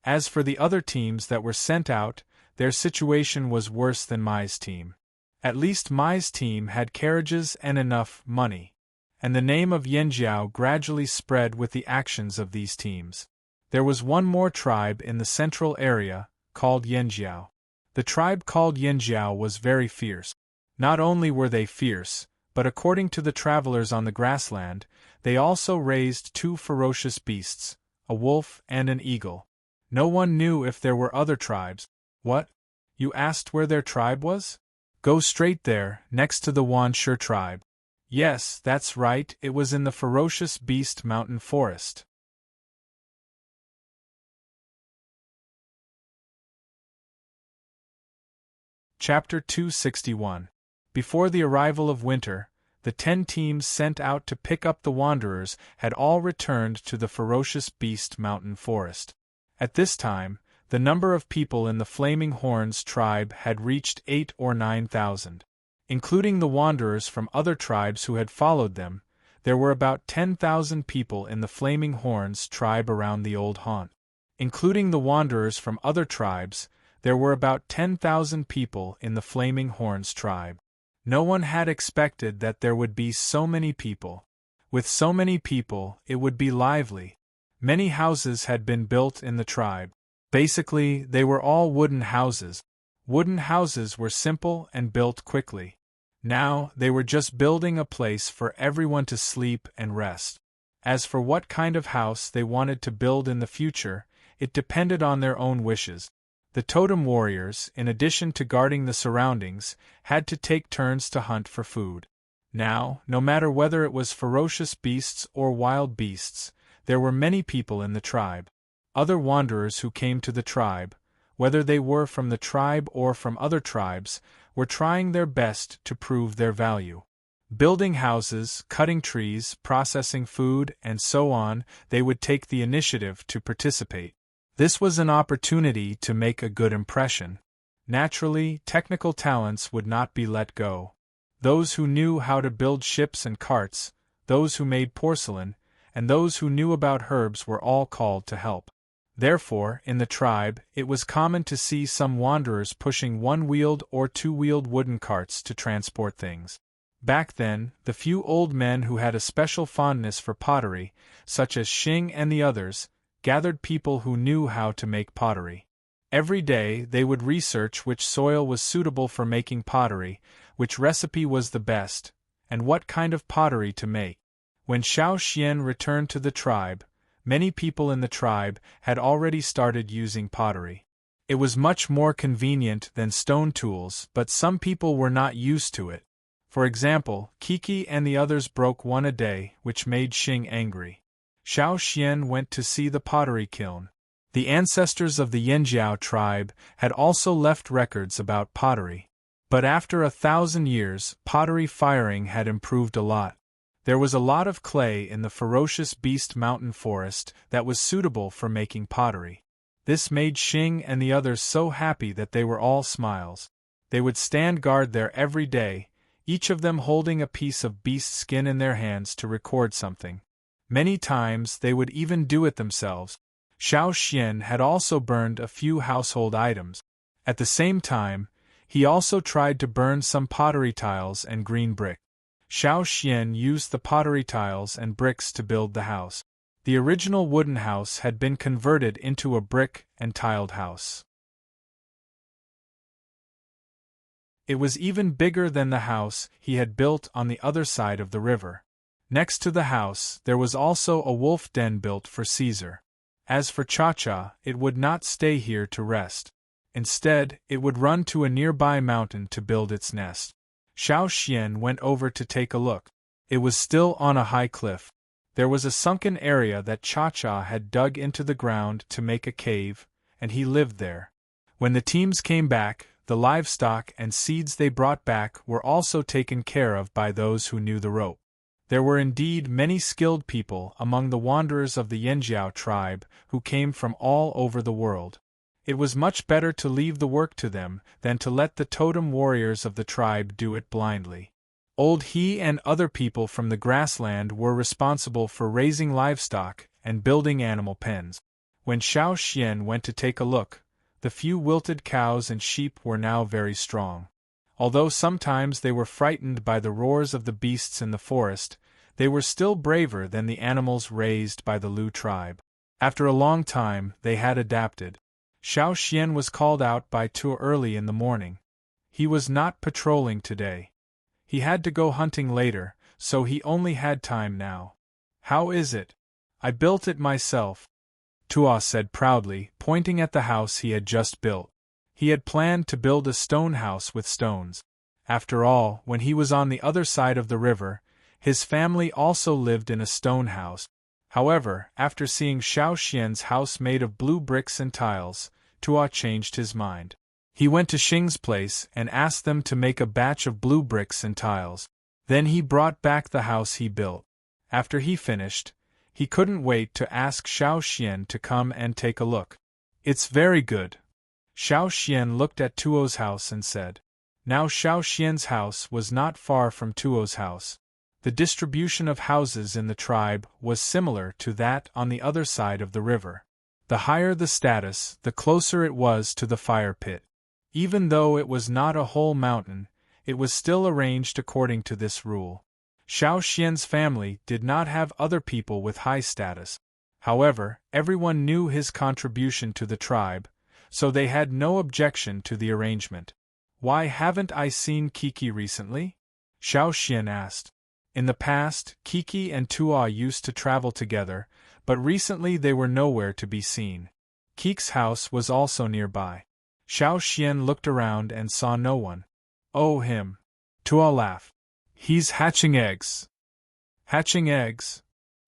S1: As for the other teams that were sent out, their situation was worse than Mai's team. At least Mai's team had carriages and enough money, and the name of Yanjiao gradually spread with the actions of these teams. There was one more tribe in the central area, called Yanjiao. The tribe called Yanjiao was very fierce. Not only were they fierce, but according to the travelers on the grassland, they also raised two ferocious beasts, a wolf and an eagle. No one knew if there were other tribes. What? You asked where their tribe was? Go straight there, next to the Wanshe tribe. Yes, that's right, it was in the ferocious beast mountain forest. Chapter 261. Before the arrival of winter, the 10 teams sent out to pick up the wanderers had all returned to the ferocious beast mountain forest. At this time, the number of people in the Flaming Horns tribe had reached 8,000 or 9,000. Including the wanderers from other tribes who had followed them, there were about 10,000 people in the Flaming Horns tribe around the old haunt. Including the wanderers from other tribes, there were about 10,000 people in the Flaming Horns tribe. No one had expected that there would be so many people. With so many people, it would be lively. Many houses had been built in the tribe. Basically, they were all wooden houses. Wooden houses were simple and built quickly. Now, they were just building a place for everyone to sleep and rest. As for what kind of house they wanted to build in the future, it depended on their own wishes. The totem warriors, in addition to guarding the surroundings, had to take turns to hunt for food. Now, no matter whether it was ferocious beasts or wild beasts, there were many people in the tribe. Other wanderers who came to the tribe, whether they were from the tribe or from other tribes, were trying their best to prove their value. Building houses, cutting trees, processing food, and so on, they would take the initiative to participate. This was an opportunity to make a good impression. Naturally, technical talents would not be let go. Those who knew how to build ships and carts, those who made porcelain, and those who knew about herbs were all called to help. Therefore, in the tribe, it was common to see some wanderers pushing one-wheeled or two-wheeled wooden carts to transport things. Back then, the few old men who had a special fondness for pottery, such as Xing and the others, gathered people who knew how to make pottery. Every day they would research which soil was suitable for making pottery, which recipe was the best, and what kind of pottery to make. When Xiao Xian returned to the tribe, many people in the tribe had already started using pottery. It was much more convenient than stone tools, but some people were not used to it. For example, Kiki and the others broke one a day, which made Xing angry. Xiao Xian went to see the pottery kiln. The ancestors of the Yanjiao tribe had also left records about pottery. But after 1,000 years, pottery firing had improved a lot. There was a lot of clay in the ferocious beast mountain forest that was suitable for making pottery. This made Xing and the others so happy that they were all smiles. They would stand guard there every day, each of them holding a piece of beast skin in their hands to record something. Many times they would even do it themselves. Xiao Xian had also burned a few household items. At the same time, he also tried to burn some pottery tiles and green brick. Xiao Xian used the pottery tiles and bricks to build the house. The original wooden house had been converted into a brick and tiled house. It was even bigger than the house he had built on the other side of the river. Next to the house, there was also a wolf den built for Caesar. As for Cha-Cha, it would not stay here to rest. Instead, it would run to a nearby mountain to build its nest. Xiao Xian went over to take a look. It was still on a high cliff. There was a sunken area that Cha-Cha had dug into the ground to make a cave, and he lived there. When the teams came back, the livestock and seeds they brought back were also taken care of by those who knew the rope. There were indeed many skilled people among the wanderers of the Yanjiao tribe who came from all over the world. It was much better to leave the work to them than to let the totem warriors of the tribe do it blindly. Old He and other people from the grassland were responsible for raising livestock and building animal pens. When Xiao Xian went to take a look, the few wilted cows and sheep were now very strong. Although sometimes they were frightened by the roars of the beasts in the forest, they were still braver than the animals raised by the Lu tribe. After a long time, they had adapted. Xiao Xian was called out by Tu early in the morning. He was not patrolling today. He had to go hunting later, so he only had time now. How is it? I built it myself, Tua said proudly, pointing at the house he had just built. He had planned to build a stone house with stones. After all, when he was on the other side of the river, his family also lived in a stone house. However, after seeing Xiao Xian's house made of blue bricks and tiles, Tua changed his mind. He went to Xing's place and asked them to make a batch of blue bricks and tiles. Then he brought back the house he built. After he finished, he couldn't wait to ask Xiao Xian to come and take a look. It's very good. Xiao Xian looked at Tuo's house and said. Now Xiao Xian's house was not far from Tuo's house. The distribution of houses in the tribe was similar to that on the other side of the river. The higher the status, the closer it was to the fire pit. Even though it was not a whole mountain, it was still arranged according to this rule. Xiao Xian's family did not have other people with high status. However, everyone knew his contribution to the tribe, so they had no objection to the arrangement. Why haven't I seen Kiki recently? Xiao Xian asked. In the past, Kiki and Tua used to travel together, but recently they were nowhere to be seen. Kiki's house was also nearby. Xiao Xian looked around and saw no one. Oh, him. Tua laughed. He's hatching eggs. Hatching eggs?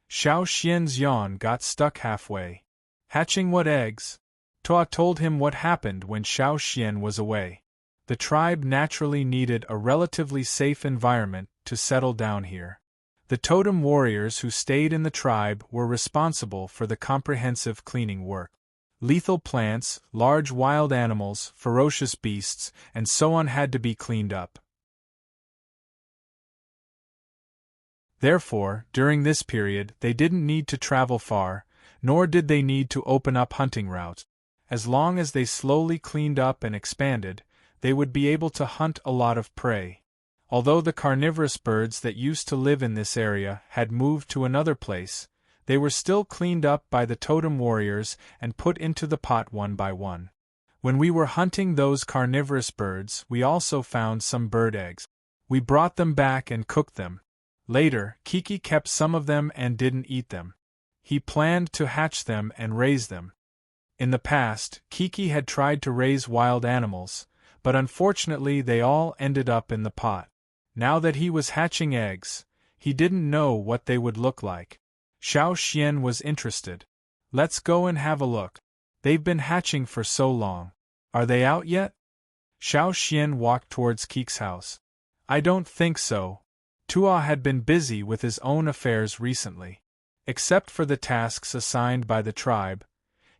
S1: Xiao Xian's yawn got stuck halfway. Hatching what eggs? Tua told him what happened when Xiao Xian was away. The tribe naturally needed a relatively safe environment to settle down here. The totem warriors who stayed in the tribe were responsible for the comprehensive cleaning work. Lethal plants, large wild animals, ferocious beasts, and so on had to be cleaned up. Therefore, during this period, they didn't need to travel far, nor did they need to open up hunting routes. As long as they slowly cleaned up and expanded, they would be able to hunt a lot of prey. Although the carnivorous birds that used to live in this area had moved to another place, they were still cleaned up by the totem warriors and put into the pot one by one. When we were hunting those carnivorous birds, we also found some bird eggs. We brought them back and cooked them. Later, Kiki kept some of them and didn't eat them. He planned to hatch them and raise them. In the past, Kiki had tried to raise wild animals, but unfortunately they all ended up in the pot. Now that he was hatching eggs, he didn't know what they would look like. Xiao Xian was interested. Let's go and have a look. They've been hatching for so long. Are they out yet? Xiao Xian walked towards Kiki's house. I don't think so. Tua had been busy with his own affairs recently. Except for the tasks assigned by the tribe,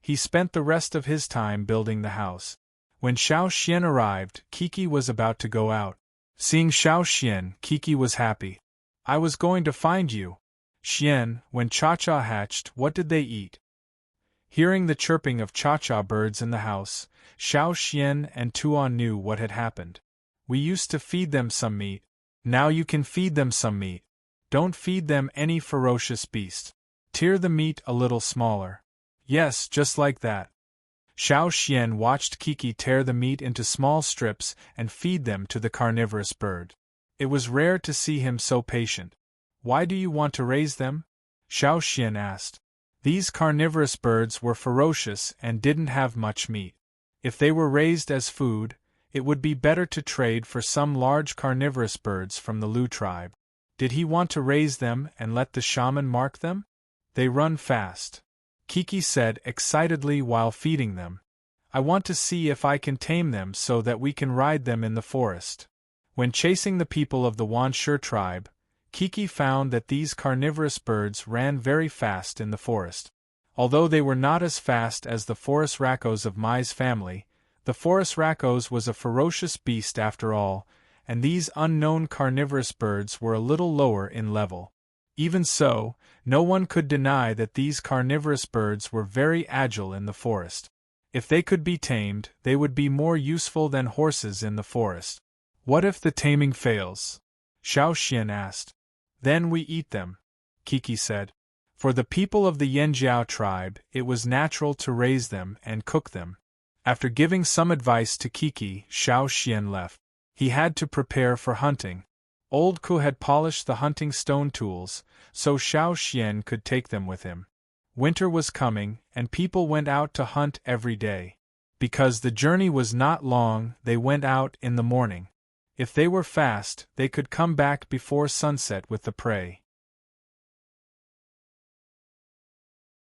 S1: he spent the rest of his time building the house. When Xiao Xian arrived, Kiki was about to go out. Seeing Xiao Xian, Kiki was happy. I was going to find you. Xian, when Cha-Cha hatched, what did they eat? Hearing the chirping of Cha-Cha birds in the house, Xiao Xian and Tua knew what had happened. We used to feed them some meat. Now you can feed them some meat. Don't feed them any ferocious beast. Tear the meat a little smaller. Yes, just like that. Xiao Xian watched Kiki tear the meat into small strips and feed them to the carnivorous bird. It was rare to see him so patient. Why do you want to raise them? Xiao Xian asked. These carnivorous birds were ferocious and didn't have much meat. If they were raised as food, it would be better to trade for some large carnivorous birds from the Lu tribe. Did he want to raise them and let the shaman mark them? They run fast, Kiki said excitedly while feeding them. I want to see if I can tame them so that we can ride them in the forest. When chasing the people of the Wanshur tribe, Kiki found that these carnivorous birds ran very fast in the forest. Although they were not as fast as the forest raccoons of Mai's family, the forest raccoons was a ferocious beast after all, and these unknown carnivorous birds were a little lower in level. Even so, no one could deny that these carnivorous birds were very agile in the forest. If they could be tamed, they would be more useful than horses in the forest. What if the taming fails? Xiao Xian asked. Then we eat them, Kiki said. For the people of the Yanjiao tribe, it was natural to raise them and cook them. After giving some advice to Kiki, Xiao Xian left. He had to prepare for hunting. Old Ku had polished the hunting stone tools, so Xiao Xian could take them with him. Winter was coming, and people went out to hunt every day. Because the journey was not long, they went out in the morning. If they were fast, they could come back before sunset with the prey.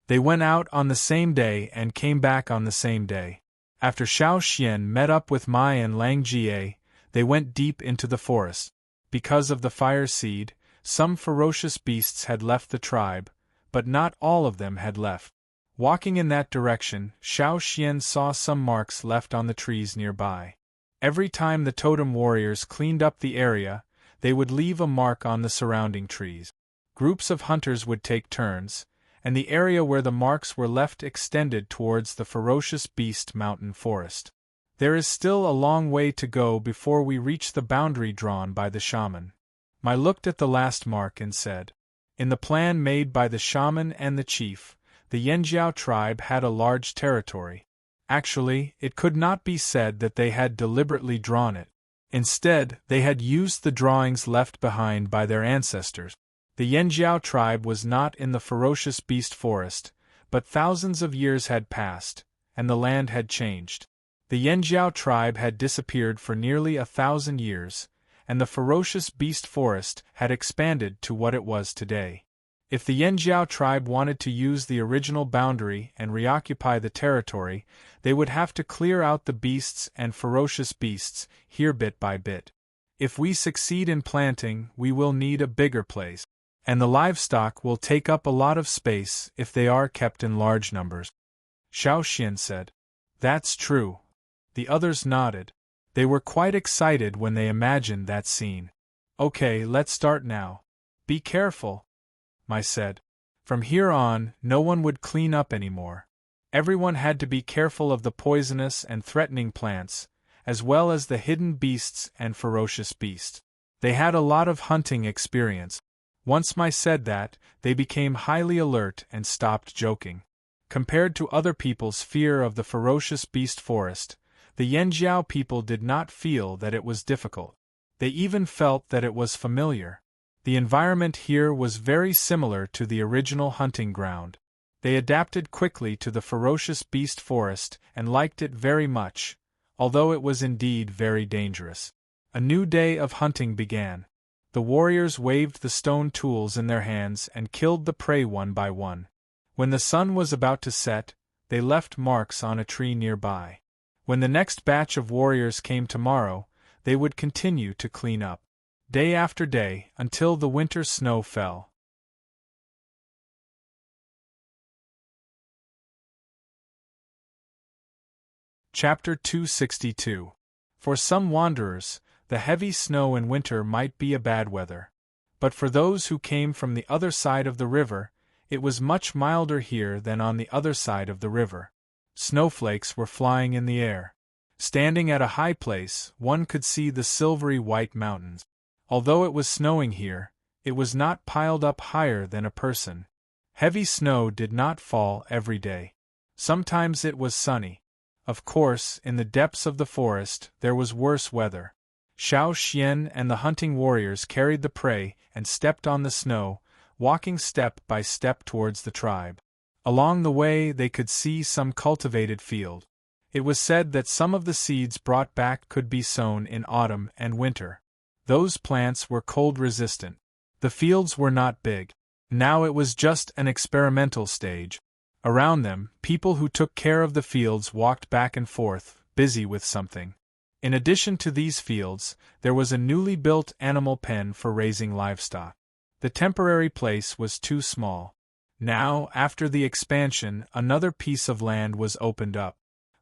S1: They went out on the same day and came back on the same day. After Xiao Xian met up with Mai and Lang Jie, they went deep into the forest. Because of the fire seed, some ferocious beasts had left the tribe, but not all of them had left. Walking in that direction, Xiao Xian saw some marks left on the trees nearby. Every time the totem warriors cleaned up the area, they would leave a mark on the surrounding trees. Groups of hunters would take turns, and the area where the marks were left extended towards the ferocious beast mountain forest. There is still a long way to go before we reach the boundary drawn by the shaman. Mai looked at the last mark and said, in the plan made by the shaman and the chief, the Yanjiao tribe had a large territory. Actually, it could not be said that they had deliberately drawn it. Instead, they had used the drawings left behind by their ancestors. The Yanjiao tribe was not in the ferocious beast forest, but thousands of years had passed, and the land had changed. The Yanjiao tribe had disappeared for nearly 1,000 years, and the ferocious beast forest had expanded to what it was today. If the Yanjiao tribe wanted to use the original boundary and reoccupy the territory, they would have to clear out the beasts and ferocious beasts, here bit by bit. If we succeed in planting, we will need a bigger place. And the livestock will take up a lot of space if they are kept in large numbers. Xiao Xian said. That's true. The others nodded. They were quite excited when they imagined that scene. Okay, let's start now. Be careful, Mai said. From here on, no one would clean up anymore. Everyone had to be careful of the poisonous and threatening plants, as well as the hidden beasts and ferocious beasts. They had a lot of hunting experience. Once Mai said that, they became highly alert and stopped joking. Compared to other people's fear of the ferocious beast forest, the Yanjiao people did not feel that it was difficult. They even felt that it was familiar. The environment here was very similar to the original hunting ground. They adapted quickly to the ferocious beast forest and liked it very much, although it was indeed very dangerous. A new day of hunting began. The warriors waved the stone tools in their hands and killed the prey one by one. When the sun was about to set, they left marks on a tree nearby. When the next batch of warriors came tomorrow, they would continue to clean up, day after day, until the winter snow fell. Chapter 262. For some wanderers, the heavy snow in winter might be a bad weather. But for those who came from the other side of the river, it was much milder here than on the other side of the river. Snowflakes were flying in the air. Standing at a high place, one could see the silvery white mountains. Although it was snowing here, it was not piled up higher than a person. Heavy snow did not fall every day. Sometimes it was sunny. Of course, in the depths of the forest, there was worse weather. Xiao Xian and the hunting warriors carried the prey and stepped on the snow, walking step by step towards the tribe. Along the way they could see some cultivated field. It was said that some of the seeds brought back could be sown in autumn and winter. Those plants were cold-resistant. The fields were not big. Now it was just an experimental stage. Around them, people who took care of the fields walked back and forth, busy with something. In addition to these fields, there was a newly built animal pen for raising livestock. The temporary place was too small. Now, after the expansion, another piece of land was opened up.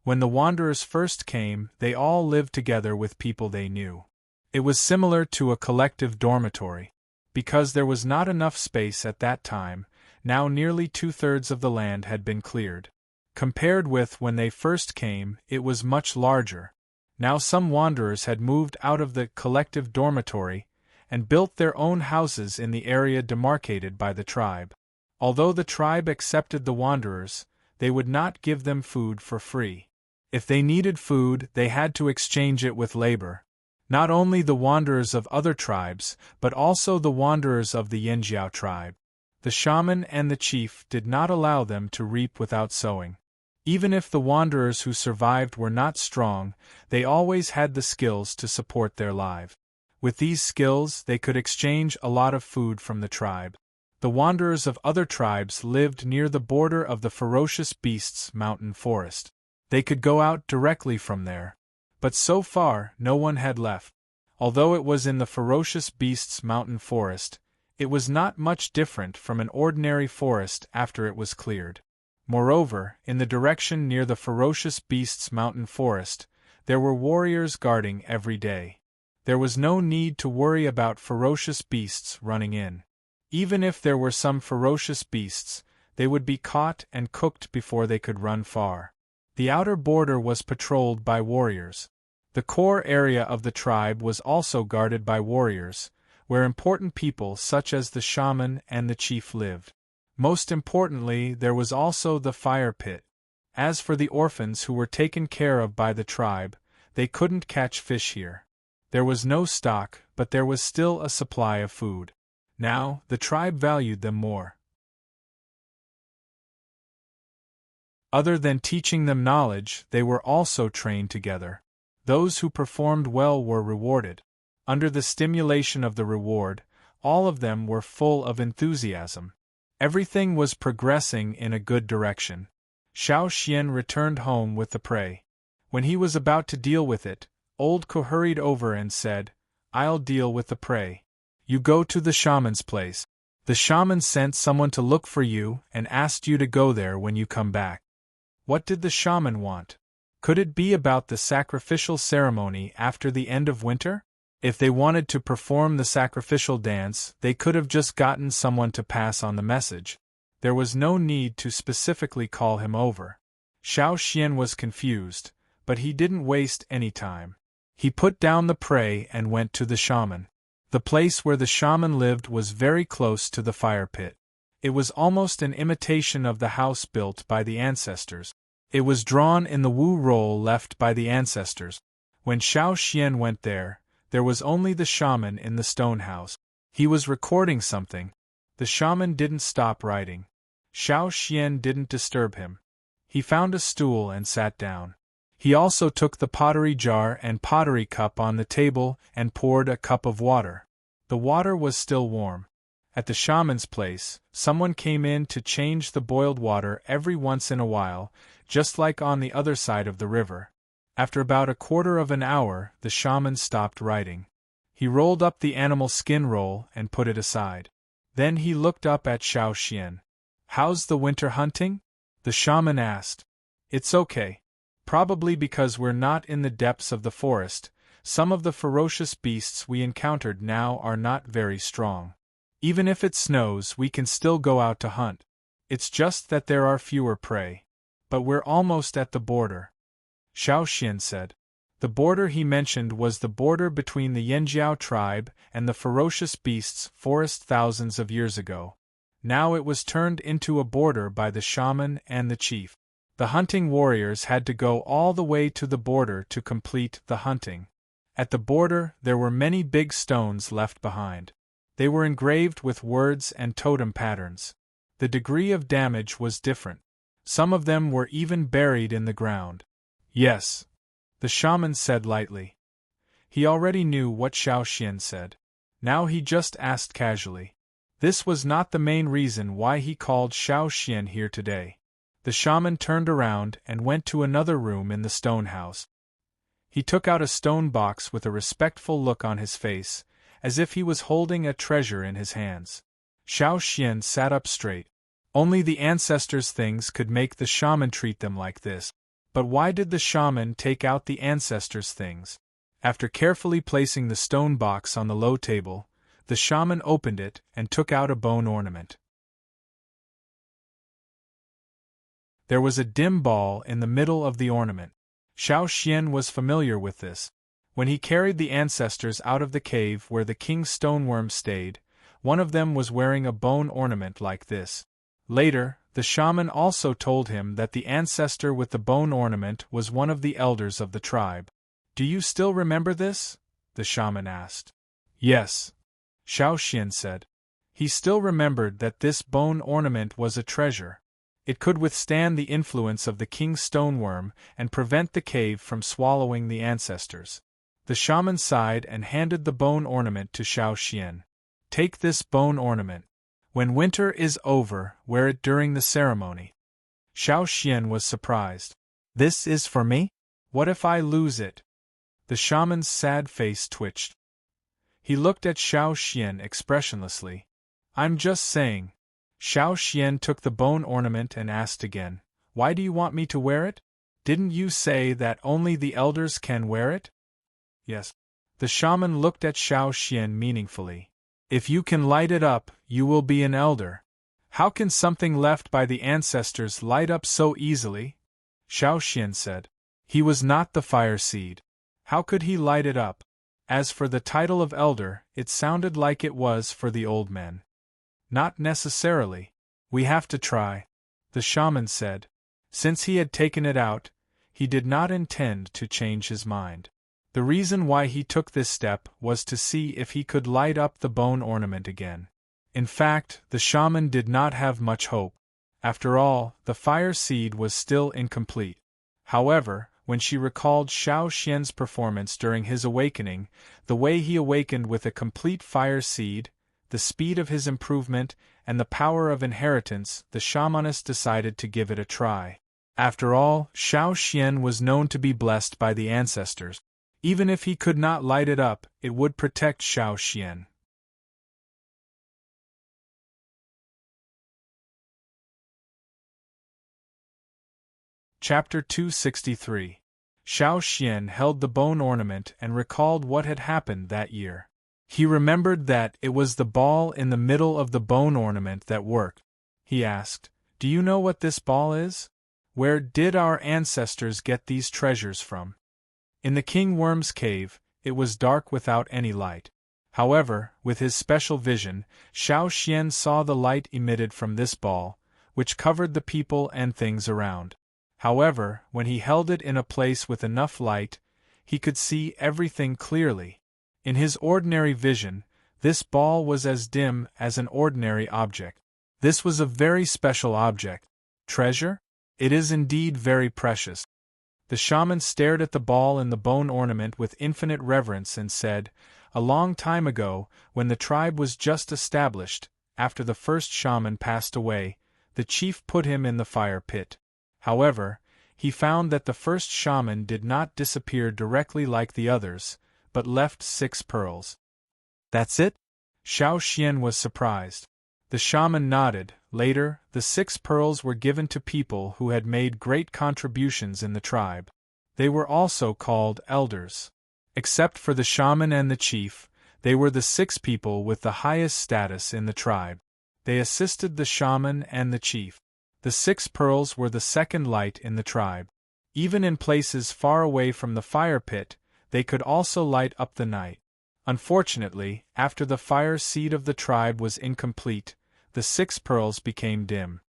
S1: When the wanderers first came, they all lived together with people they knew. It was similar to a collective dormitory. Because there was not enough space at that time, now nearly 2/3 of the land had been cleared. Compared with when they first came, it was much larger. Now some wanderers had moved out of the collective dormitory and built their own houses in the area demarcated by the tribe. Although the tribe accepted the wanderers, they would not give them food for free. If they needed food, they had to exchange it with labor. Not only the wanderers of other tribes, but also the wanderers of the Yanjiao tribe. The shaman and the chief did not allow them to reap without sowing. Even if the wanderers who survived were not strong, they always had the skills to support their lives. With these skills, they could exchange a lot of food from the tribe. The wanderers of other tribes lived near the border of the ferocious beasts' mountain forest. They could go out directly from there. But so far, no one had left. Although it was in the ferocious beasts' mountain forest, it was not much different from an ordinary forest after it was cleared. Moreover, in the direction near the ferocious beasts' mountain forest, there were warriors guarding every day. There was no need to worry about ferocious beasts running in. Even if there were some ferocious beasts, they would be caught and cooked before they could run far. The outer border was patrolled by warriors. The core area of the tribe was also guarded by warriors, where important people such as the shaman and the chief lived. Most importantly, there was also the fire pit. As for the orphans who were taken care of by the tribe, they couldn't catch fish here. There was no stock, but there was still a supply of food. Now, the tribe valued them more. Other than teaching them knowledge, they were also trained together. Those who performed well were rewarded. Under the stimulation of the reward, all of them were full of enthusiasm. Everything was progressing in a good direction. Xiao Xian returned home with the prey. When he was about to deal with it, Old Ko hurried over and said, "I'll deal with the prey. You go to the shaman's place. The shaman sent someone to look for you and asked you to go there when you come back." What did the shaman want? Could it be about the sacrificial ceremony after the end of winter? If they wanted to perform the sacrificial dance, they could have just gotten someone to pass on the message. There was no need to specifically call him over. Xiao Xian was confused, but he didn't waste any time. He put down the prey and went to the shaman. The place where the shaman lived was very close to the fire pit. It was almost an imitation of the house built by the ancestors. It was drawn in the Wu roll left by the ancestors. When Xiao Xian went there was only the shaman in the stone house. He was recording something. The shaman didn't stop writing. Xiao Xian didn't disturb him. He found a stool and sat down. He also took the pottery jar and pottery cup on the table and poured a cup of water. The water was still warm. At the shaman's place, someone came in to change the boiled water every once in a while, just like on the other side of the river. After about a quarter of an hour, the shaman stopped writing. He rolled up the animal skin roll and put it aside. Then he looked up at Xiao Xian. "How's the winter hunting?" the shaman asked. "It's okay. Probably because we're not in the depths of the forest, some of the ferocious beasts we encountered now are not very strong. Even if it snows, we can still go out to hunt. It's just that there are fewer prey. But we're almost at the border," Xiao Xian said. The border he mentioned was the border between the Yanjiao tribe and the ferocious beasts' forest thousands of years ago. Now it was turned into a border by the shaman and the chief. The hunting warriors had to go all the way to the border to complete the hunting. At the border, there were many big stones left behind. They were engraved with words and totem patterns. The degree of damage was different. Some of them were even buried in the ground. "Yes," the shaman said lightly. He already knew what Xiao Xian said. Now he just asked casually. This was not the main reason why he called Xiao Xian here today. The shaman turned around and went to another room in the stone house. He took out a stone box with a respectful look on his face, as if he was holding a treasure in his hands. Xiao Xian sat up straight. Only the ancestors' things could make the shaman treat them like this. But why did the shaman take out the ancestors' things? After carefully placing the stone box on the low table, the shaman opened it and took out a bone ornament. There was a dim ball in the middle of the ornament. Xiao Xian was familiar with this. When he carried the ancestors out of the cave where the king's stoneworm stayed, one of them was wearing a bone ornament like this. Later, the shaman also told him that the ancestor with the bone ornament was one of the elders of the tribe. Do you still remember this? The shaman asked. Yes, Xiao Xian said. He still remembered that this bone ornament was a treasure. It could withstand the influence of the king's stoneworm and prevent the cave from swallowing the ancestors. The shaman sighed and handed the bone ornament to Xiao Xian. Take this bone ornament. When winter is over, wear it during the ceremony. Xiao Xian was surprised. This is for me? What if I lose it? The shaman's sad face twitched. He looked at Xiao Xian expressionlessly. I'm just saying. Xiao Xian took the bone ornament and asked again, Why do you want me to wear it? Didn't you say that only the elders can wear it? Yes. The shaman looked at Xiao Xian meaningfully. If you can light it up, you will be an elder. How can something left by the ancestors light up so easily? Xiao Xian said. He was not the fire seed. How could he light it up? As for the title of elder, it sounded like it was for the old men. Not necessarily. We have to try, the shaman said. Since he had taken it out, he did not intend to change his mind. The reason why he took this step was to see if he could light up the bone ornament again. In fact, the shaman did not have much hope. After all, the fire seed was still incomplete. However, when she recalled Xiao Xian's performance during his awakening, the way he awakened with a complete fire seed, the speed of his improvement, and the power of inheritance, the shamaness decided to give it a try. After all, Xiao Xian was known to be blessed by the ancestors. Even if he could not light it up, it would protect Xiao Xian. Chapter 263. Xiao Xian held the bone ornament and recalled what had happened that year. He remembered that it was the ball in the middle of the bone ornament that worked. He asked, Do you know what this ball is? Where did our ancestors get these treasures from? In the king worm's cave, it was dark without any light. However, with his special vision, Xiao Xian saw the light emitted from this ball, which covered the people and things around. However, when he held it in a place with enough light, he could see everything clearly. In his ordinary vision, this ball was as dim as an ordinary object. This was a very special object. Treasure? It is indeed very precious. The shaman stared at the ball in the bone ornament with infinite reverence and said, A long time ago, when the tribe was just established, after the first shaman passed away, the chief put him in the fire pit. However, he found that the first shaman did not disappear directly like the others, but left 6 pearls. That's it? Xiao Xian was surprised. The shaman nodded. Later, the 6 pearls were given to people who had made great contributions in the tribe. They were also called elders. Except for the shaman and the chief, they were the 6 people with the highest status in the tribe. They assisted the shaman and the chief. The 6 pearls were the second light in the tribe. Even in places far away from the fire pit, they could also light up the night. Unfortunately, after the fire seed of the tribe was incomplete, the 6 pearls became dim.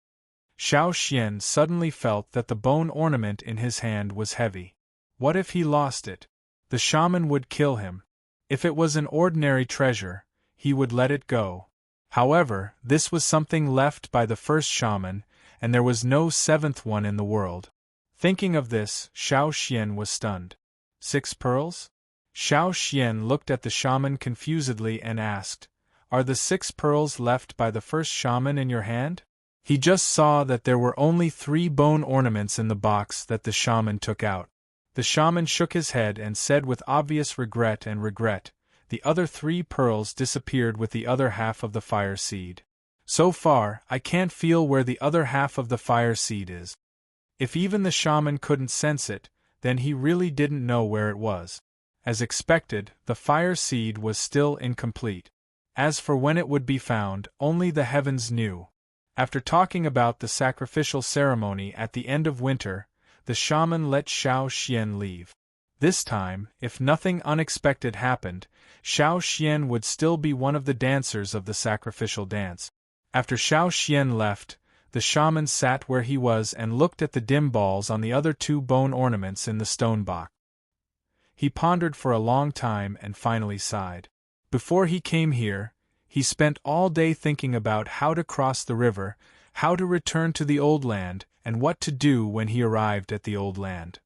S1: Xiao Xian suddenly felt that the bone ornament in his hand was heavy. What if he lost it? The shaman would kill him. If it was an ordinary treasure, he would let it go. However, this was something left by the first shaman, and there was no 7th one in the world. Thinking of this, Xiao Xian was stunned. 6 pearls? Xiao Xian looked at the shaman confusedly and asked, "Are the 6 pearls left by the first shaman in your hand?" He just saw that there were only 3 bone ornaments in the box that the shaman took out. The shaman shook his head and said with obvious regret, "The other 3 pearls disappeared with the other half of the fire seed. So far, I can't feel where the other half of the fire seed is." If even the shaman couldn't sense it, then he really didn't know where it was. As expected, the fire seed was still incomplete. As for when it would be found, only the heavens knew. After talking about the sacrificial ceremony at the end of winter, the shaman let Xiao Xian leave. This time, if nothing unexpected happened, Xiao Xian would still be one of the dancers of the sacrificial dance. After Xiao Xian left, the shaman sat where he was and looked at the dim balls on the other 2 bone ornaments in the stone box. He pondered for a long time and finally sighed. Before he came here, he spent all day thinking about how to cross the river, how to return to the old land, and what to do when he arrived at the old land.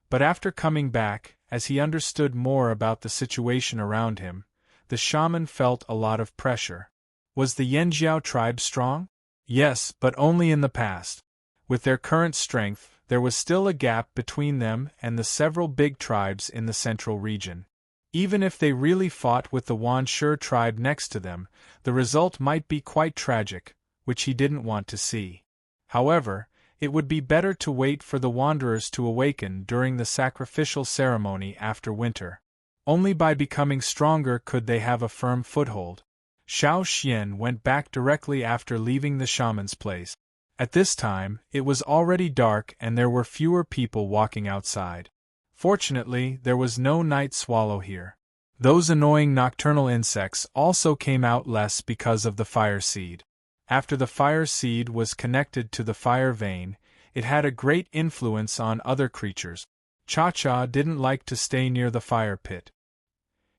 S1: But after coming back, as he understood more about the situation around him, the shaman felt a lot of pressure. Was the Yanjiao tribe strong? Yes, but only in the past. With their current strength, there was still a gap between them and the several big tribes in the central region. Even if they really fought with the Wanshi tribe next to them, the result might be quite tragic, which he didn't want to see. However, it would be better to wait for the wanderers to awaken during the sacrificial ceremony after winter. Only by becoming stronger could they have a firm foothold. Xiao Xian went back directly after leaving the shaman's place. At this time, it was already dark and there were fewer people walking outside. Fortunately, there was no night swallow here. Those annoying nocturnal insects also came out less because of the fire seed. After the fire seed was connected to the fire vein, it had a great influence on other creatures. Cha-Cha didn't like to stay near the fire pit.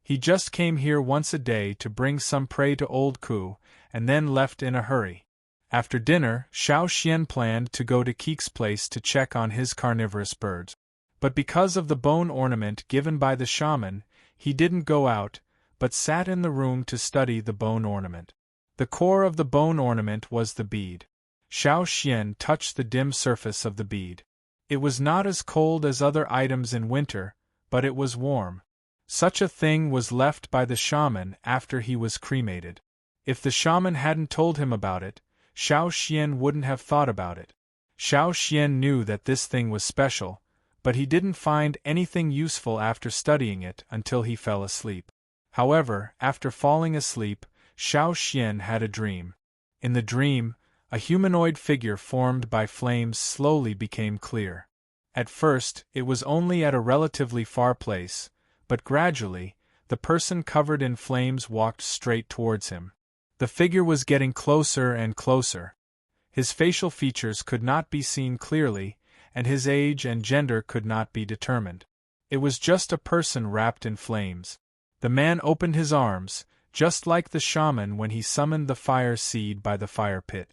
S1: He just came here once a day to bring some prey to Old Ku, and then left in a hurry. After dinner, Xiao Xian planned to go to Keek's place to check on his carnivorous birds. But because of the bone ornament given by the shaman, he didn't go out, but sat in the room to study the bone ornament. The core of the bone ornament was the bead. Xiao Xian touched the dim surface of the bead. It was not as cold as other items in winter, but it was warm. Such a thing was left by the shaman after he was cremated. If the shaman hadn't told him about it, Xiao Xian wouldn't have thought about it. Xiao Xian knew that this thing was special, but he didn't find anything useful after studying it until he fell asleep. However, after falling asleep, Xiao Xian had a dream. In the dream, a humanoid figure formed by flames slowly became clear. At first, it was only at a relatively far place, but gradually, the person covered in flames walked straight towards him. The figure was getting closer and closer. His facial features could not be seen clearly, and his age and gender could not be determined. It was just a person wrapped in flames. The man opened his arms, just like the shaman when he summoned the fire seed by the fire pit.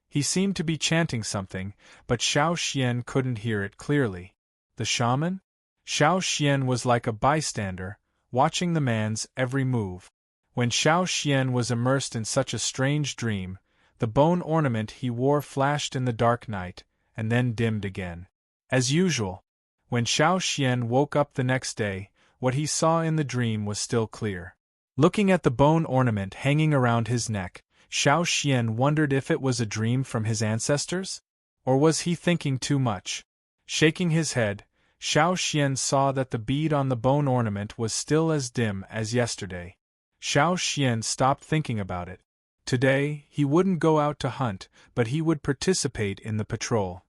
S1: He seemed to be chanting something, but Xiao Xian couldn't hear it clearly. The shaman? Xiao Xian was like a bystander, watching the man's every move. When Xiao Xian was immersed in such a strange dream, the bone ornament he wore flashed in the dark night, and then dimmed again. As usual, when Xiao Xian woke up the next day, what he saw in the dream was still clear. Looking at the bone ornament hanging around his neck, Xiao Xian wondered if it was a dream from his ancestors? Or was he thinking too much? Shaking his head, Xiao Xian saw that the bead on the bone ornament was still as dim as yesterday. Xiao Xian stopped thinking about it. Today, he wouldn't go out to hunt, but he would participate in the patrol.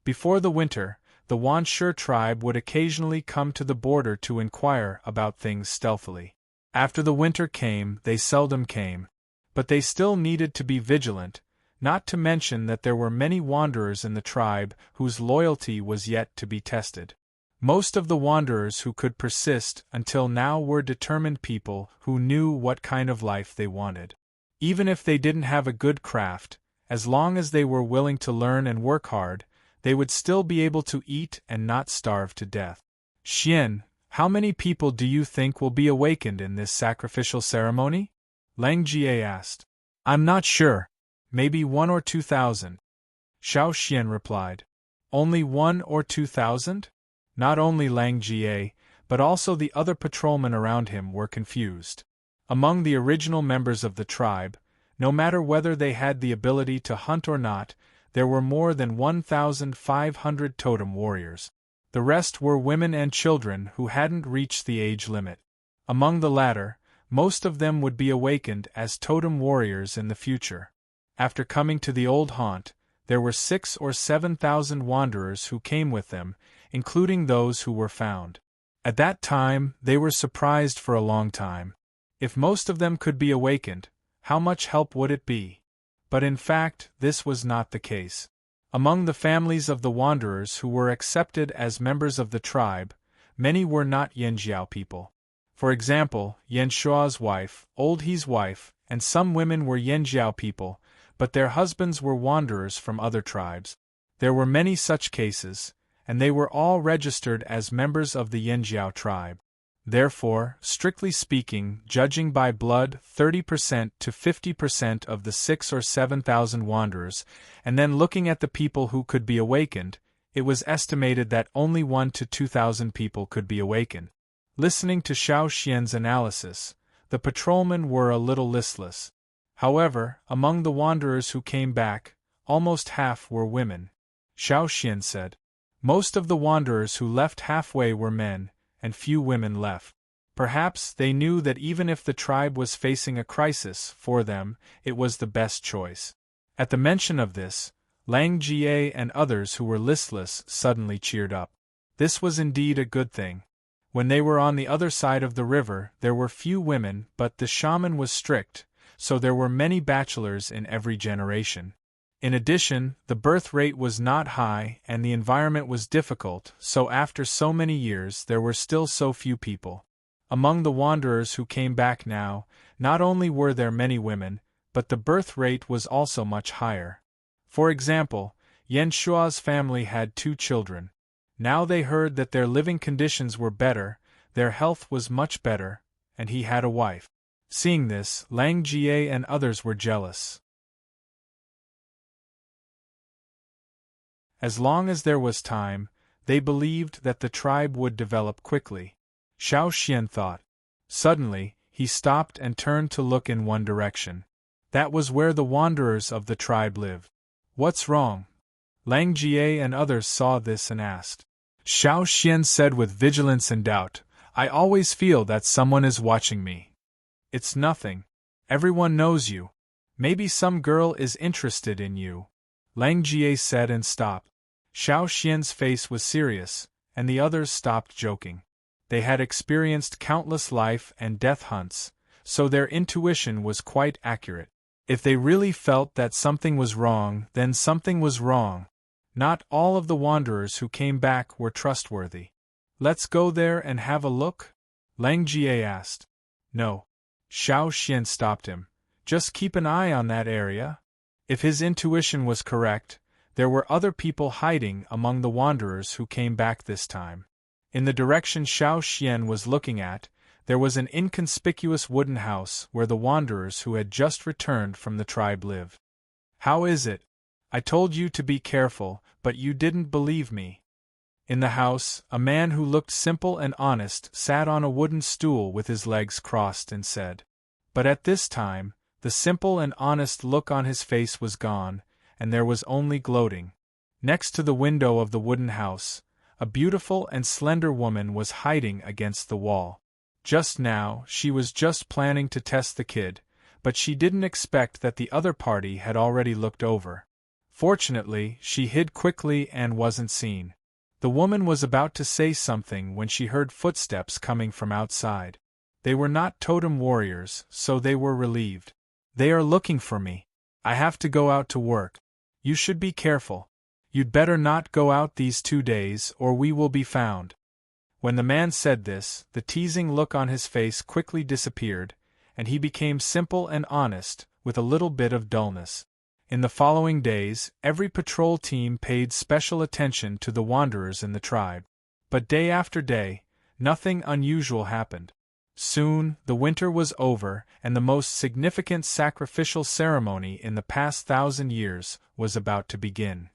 S1: Before the winter, the Wanshi tribe would occasionally come to the border to inquire about things stealthily. After the winter came, they seldom came. But they still needed to be vigilant, not to mention that there were many wanderers in the tribe whose loyalty was yet to be tested. Most of the wanderers who could persist until now were determined people who knew what kind of life they wanted. Even if they didn't have a good craft, As long as they were willing to learn and work hard, they would still be able to eat and not starve to death. Xian, how many people do you think will be awakened in this sacrificial ceremony? Lang Jie asked. I'm not sure. Maybe 1 or 2,000. Xiao Xian replied. Only 1 or 2,000? Not only Lang Jie, but also the other patrolmen around him were confused. Among the original members of the tribe, no matter whether they had the ability to hunt or not, there were more than 1,500 totem warriors. The rest were women and children who hadn't reached the age limit. Among the latter, most of them would be awakened as totem warriors in the future. After coming to the old haunt, there were 6,000 or 7,000 wanderers who came with them, including those who were found. At that time, they were surprised for a long time. If most of them could be awakened, how much help would it be? But in fact, this was not the case. Among the families of the wanderers who were accepted as members of the tribe, many were not Yanjiao people. For example, Yan Shua's wife, Old He's wife, and some women were Yanjiao people, but their husbands were wanderers from other tribes. There were many such cases, and they were all registered as members of the Yanjiao tribe. Therefore, strictly speaking, judging by blood, 30% to 50% of the 6,000 or 7,000 wanderers, and then looking at the people who could be awakened, it was estimated that only 1,000 to 2,000 people could be awakened. Listening to Xiao Xian's analysis, the patrolmen were a little listless. However, among the wanderers who came back, almost half were women. Xiao Xian said. Most of the wanderers who left halfway were men, and few women left. Perhaps they knew that even if the tribe was facing a crisis, for them, it was the best choice. At the mention of this, Lang Jie and others who were listless suddenly cheered up. This was indeed a good thing. When they were on the other side of the river, there were few women, but the shaman was strict, so there were many bachelors in every generation. In addition, the birth rate was not high and the environment was difficult, so after so many years there were still so few people. Among the wanderers who came back now, not only were there many women, but the birth rate was also much higher. For example, Yan Shua's family had 2 children. Now they heard that their living conditions were better, their health was much better, and he had a wife. Seeing this, Lang Jie and others were jealous. As long as there was time, they believed that the tribe would develop quickly. Xiao Xian thought. Suddenly, he stopped and turned to look in one direction. That was where the wanderers of the tribe lived. What's wrong? Lang Jie and others saw this and asked. Xiao Xian said with vigilance and doubt, I always feel that someone is watching me. It's nothing. Everyone knows you. Maybe some girl is interested in you. Lang Jie said and stopped. Xiao Xian's face was serious, and the others stopped joking. They had experienced countless life and death hunts, so their intuition was quite accurate. If they really felt that something was wrong, then something was wrong. Not all of the wanderers who came back were trustworthy. Let's go there and have a look? Lang Jie asked. No. Xiao Xian stopped him. Just keep an eye on that area. If his intuition was correct, there were other people hiding among the wanderers who came back this time. In the direction Xiao Xian was looking at, there was an inconspicuous wooden house where the wanderers who had just returned from the tribe lived. How is it? I told you to be careful, but you didn't believe me. In the house, a man who looked simple and honest sat on a wooden stool with his legs crossed and said. But at this time, the simple and honest look on his face was gone, and there was only gloating. Next to the window of the wooden house, a beautiful and slender woman was hiding against the wall. Just now, she was just planning to test the kid, but she didn't expect that the other party had already looked over. Fortunately, she hid quickly and wasn't seen. The woman was about to say something when she heard footsteps coming from outside. They were not totem warriors, so they were relieved. They are looking for me. I have to go out to work. You should be careful. You'd better not go out these 2 days or we will be found. When the man said this, the teasing look on his face quickly disappeared, and he became simple and honest, with a little bit of dullness. In the following days, every patrol team paid special attention to the wanderers in the tribe. But day after day, nothing unusual happened. Soon, the winter was over, and the most significant sacrificial ceremony in the past 1,000 years was about to begin.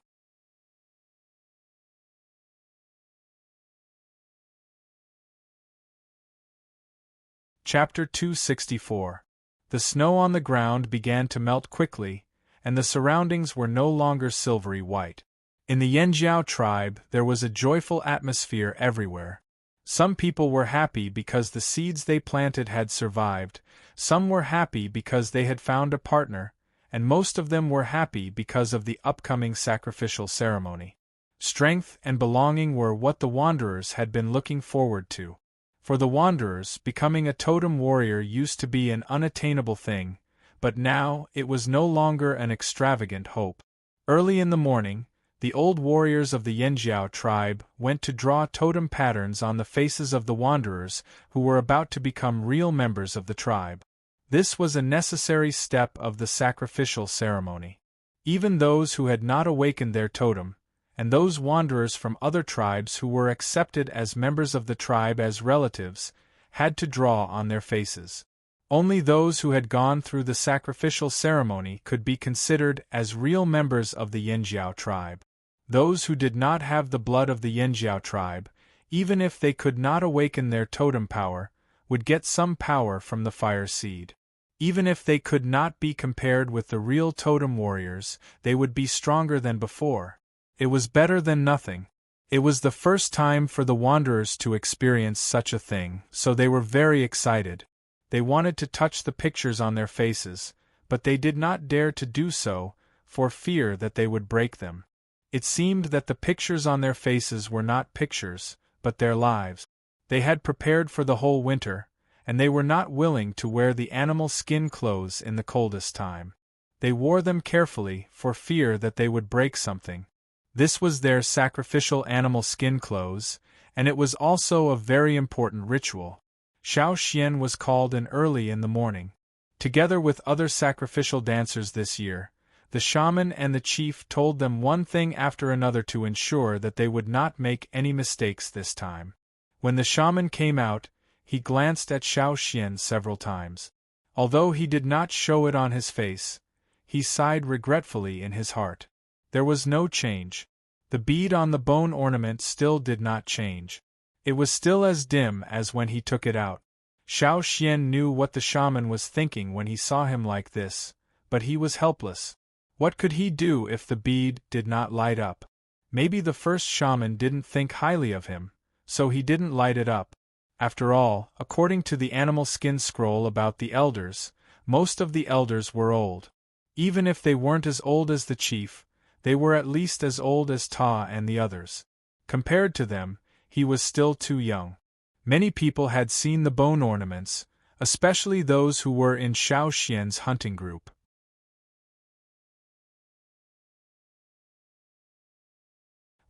S1: Chapter 264. The snow on the ground began to melt quickly, and the surroundings were no longer silvery white. In the Yanjiao tribe, there was a joyful atmosphere everywhere. Some people were happy because the seeds they planted had survived, some were happy because they had found a partner, and most of them were happy because of the upcoming sacrificial ceremony. Strength and belonging were what the wanderers had been looking forward to. For the wanderers, becoming a totem warrior used to be an unattainable thing, but now it was no longer an extravagant hope. Early in the morning, the old warriors of the Yanjiao tribe went to draw totem patterns on the faces of the wanderers who were about to become real members of the tribe. This was a necessary step of the sacrificial ceremony. Even those who had not awakened their totem, and those wanderers from other tribes who were accepted as members of the tribe as relatives, had to draw on their faces. Only those who had gone through the sacrificial ceremony could be considered as real members of the Yanjiao tribe. Those who did not have the blood of the Yanjiao tribe, even if they could not awaken their totem power, would get some power from the fire seed. Even if they could not be compared with the real totem warriors, they would be stronger than before. It was better than nothing. It was the first time for the wanderers to experience such a thing, so they were very excited. They wanted to touch the pictures on their faces, but they did not dare to do so, for fear that they would break them. It seemed that the pictures on their faces were not pictures, but their lives. They had prepared for the whole winter, and they were not willing to wear the animal skin clothes in the coldest time. They wore them carefully for fear that they would break something. This was their sacrificial animal skin clothes, and it was also a very important ritual. Xiao Xian was called in early in the morning. Together with other sacrificial dancers this year, the shaman and the chief told them one thing after another to ensure that they would not make any mistakes this time. When the shaman came out, he glanced at Xiao Xian several times. Although he did not show it on his face, he sighed regretfully in his heart. There was no change. The bead on the bone ornament still did not change. It was still as dim as when he took it out. Xiao Xian knew what the shaman was thinking when he saw him like this, but he was helpless. What could he do if the bead did not light up? Maybe the first shaman didn't think highly of him, so he didn't light it up. After all, according to the animal skin scroll about the elders, most of the elders were old. Even if they weren't as old as the chief, they were at least as old as Ta and the others. Compared to them, he was still too young. Many people had seen the bone ornaments, especially those who were in Xiao Xian's hunting group.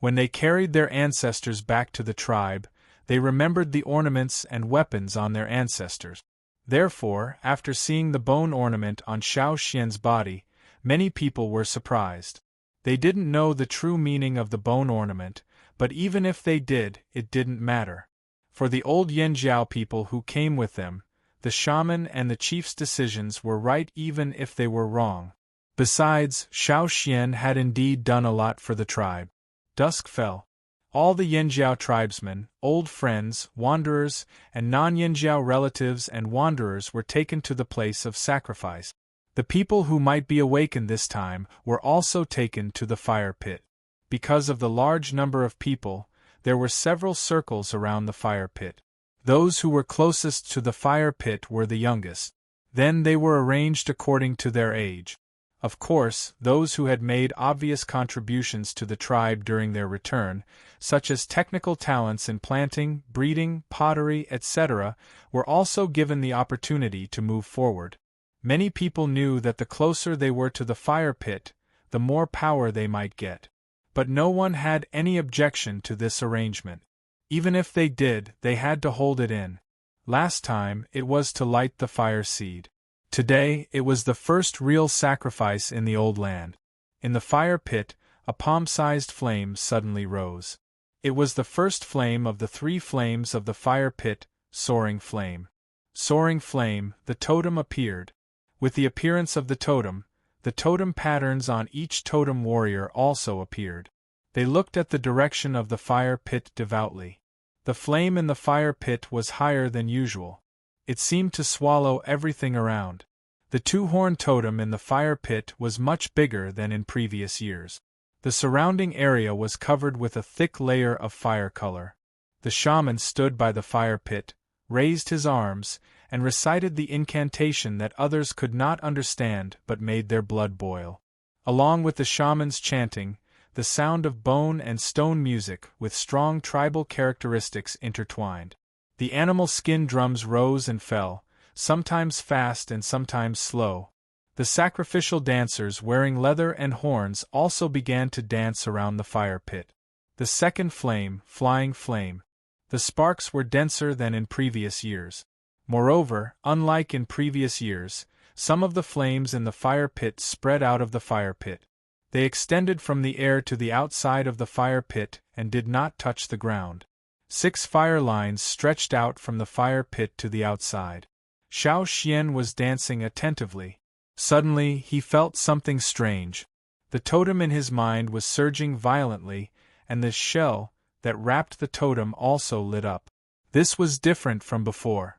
S1: When they carried their ancestors back to the tribe, they remembered the ornaments and weapons on their ancestors. Therefore, after seeing the bone ornament on Xiao Xian's body, many people were surprised. They didn't know the true meaning of the bone ornament, but even if they did, it didn't matter. For the old Yanjiao people who came with them, the shaman and the chief's decisions were right even if they were wrong. Besides, Xiao Xian had indeed done a lot for the tribe. Dusk fell. All the Yanjiao tribesmen, old friends, wanderers, and non-Yanjiao relatives and wanderers were taken to the place of sacrifice. The people who might be awakened this time were also taken to the fire pit. Because of the large number of people, there were several circles around the fire pit. Those who were closest to the fire pit were the youngest. Then they were arranged according to their age. Of course, those who had made obvious contributions to the tribe during their return, such as technical talents in planting, breeding, pottery, etc., were also given the opportunity to move forward. Many people knew that the closer they were to the fire pit, the more power they might get. But no one had any objection to this arrangement. Even if they did, they had to hold it in. Last time, it was to light the fire seed. Today, it was the first real sacrifice in the old land. In the fire pit, a palm-sized flame suddenly rose. It was the first flame of the 3 flames of the fire pit, soaring flame. Soaring flame, the totem appeared. With the appearance of the totem patterns on each totem warrior also appeared. They looked at the direction of the fire pit devoutly. The flame in the fire pit was higher than usual. It seemed to swallow everything around. The 2-horn totem in the fire pit was much bigger than in previous years. The surrounding area was covered with a thick layer of fire color. The shaman stood by the fire pit, raised his arms, and recited the incantation that others could not understand but made their blood boil. Along with the shaman's chanting, the sound of bone and stone music with strong tribal characteristics intertwined. The animal skin drums rose and fell, sometimes fast and sometimes slow. The sacrificial dancers wearing leather and horns also began to dance around the fire pit. The second flame, flying flame. The sparks were denser than in previous years. Moreover, unlike in previous years, some of the flames in the fire pit spread out of the fire pit. They extended from the air to the outside of the fire pit and did not touch the ground. 6 fire lines stretched out from the fire pit to the outside. Xiao Xian was dancing attentively. Suddenly, he felt something strange. The totem in his mind was surging violently, and the shell that wrapped the totem also lit up. This was different from before.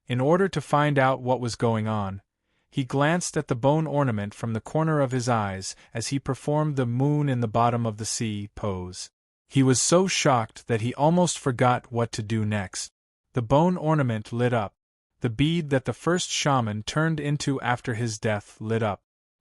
S1: In order to find out what was going on, he glanced at the bone ornament from the corner of his eyes as he performed the moon in the bottom of the sea pose. He was so shocked that he almost forgot what to do next. The bone ornament lit up. The bead that the first shaman turned into after his death lit up.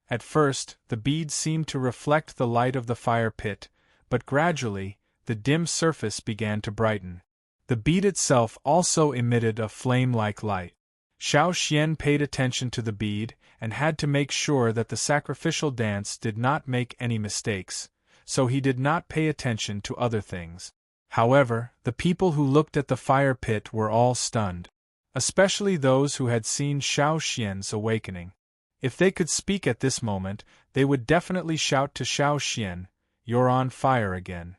S1: At first, the bead seemed to reflect the light of the fire pit, but gradually, the dim surface began to brighten. The bead itself also emitted a flame-like light. Xiao Xian paid attention to the bead and had to make sure that the sacrificial dance did not make any mistakes, so he did not pay attention to other things. However, the people who looked at the fire pit were all stunned, especially those who had seen Xiao Xian's awakening. If they could speak at this moment, they would definitely shout to Xiao Xian, "You're on fire again."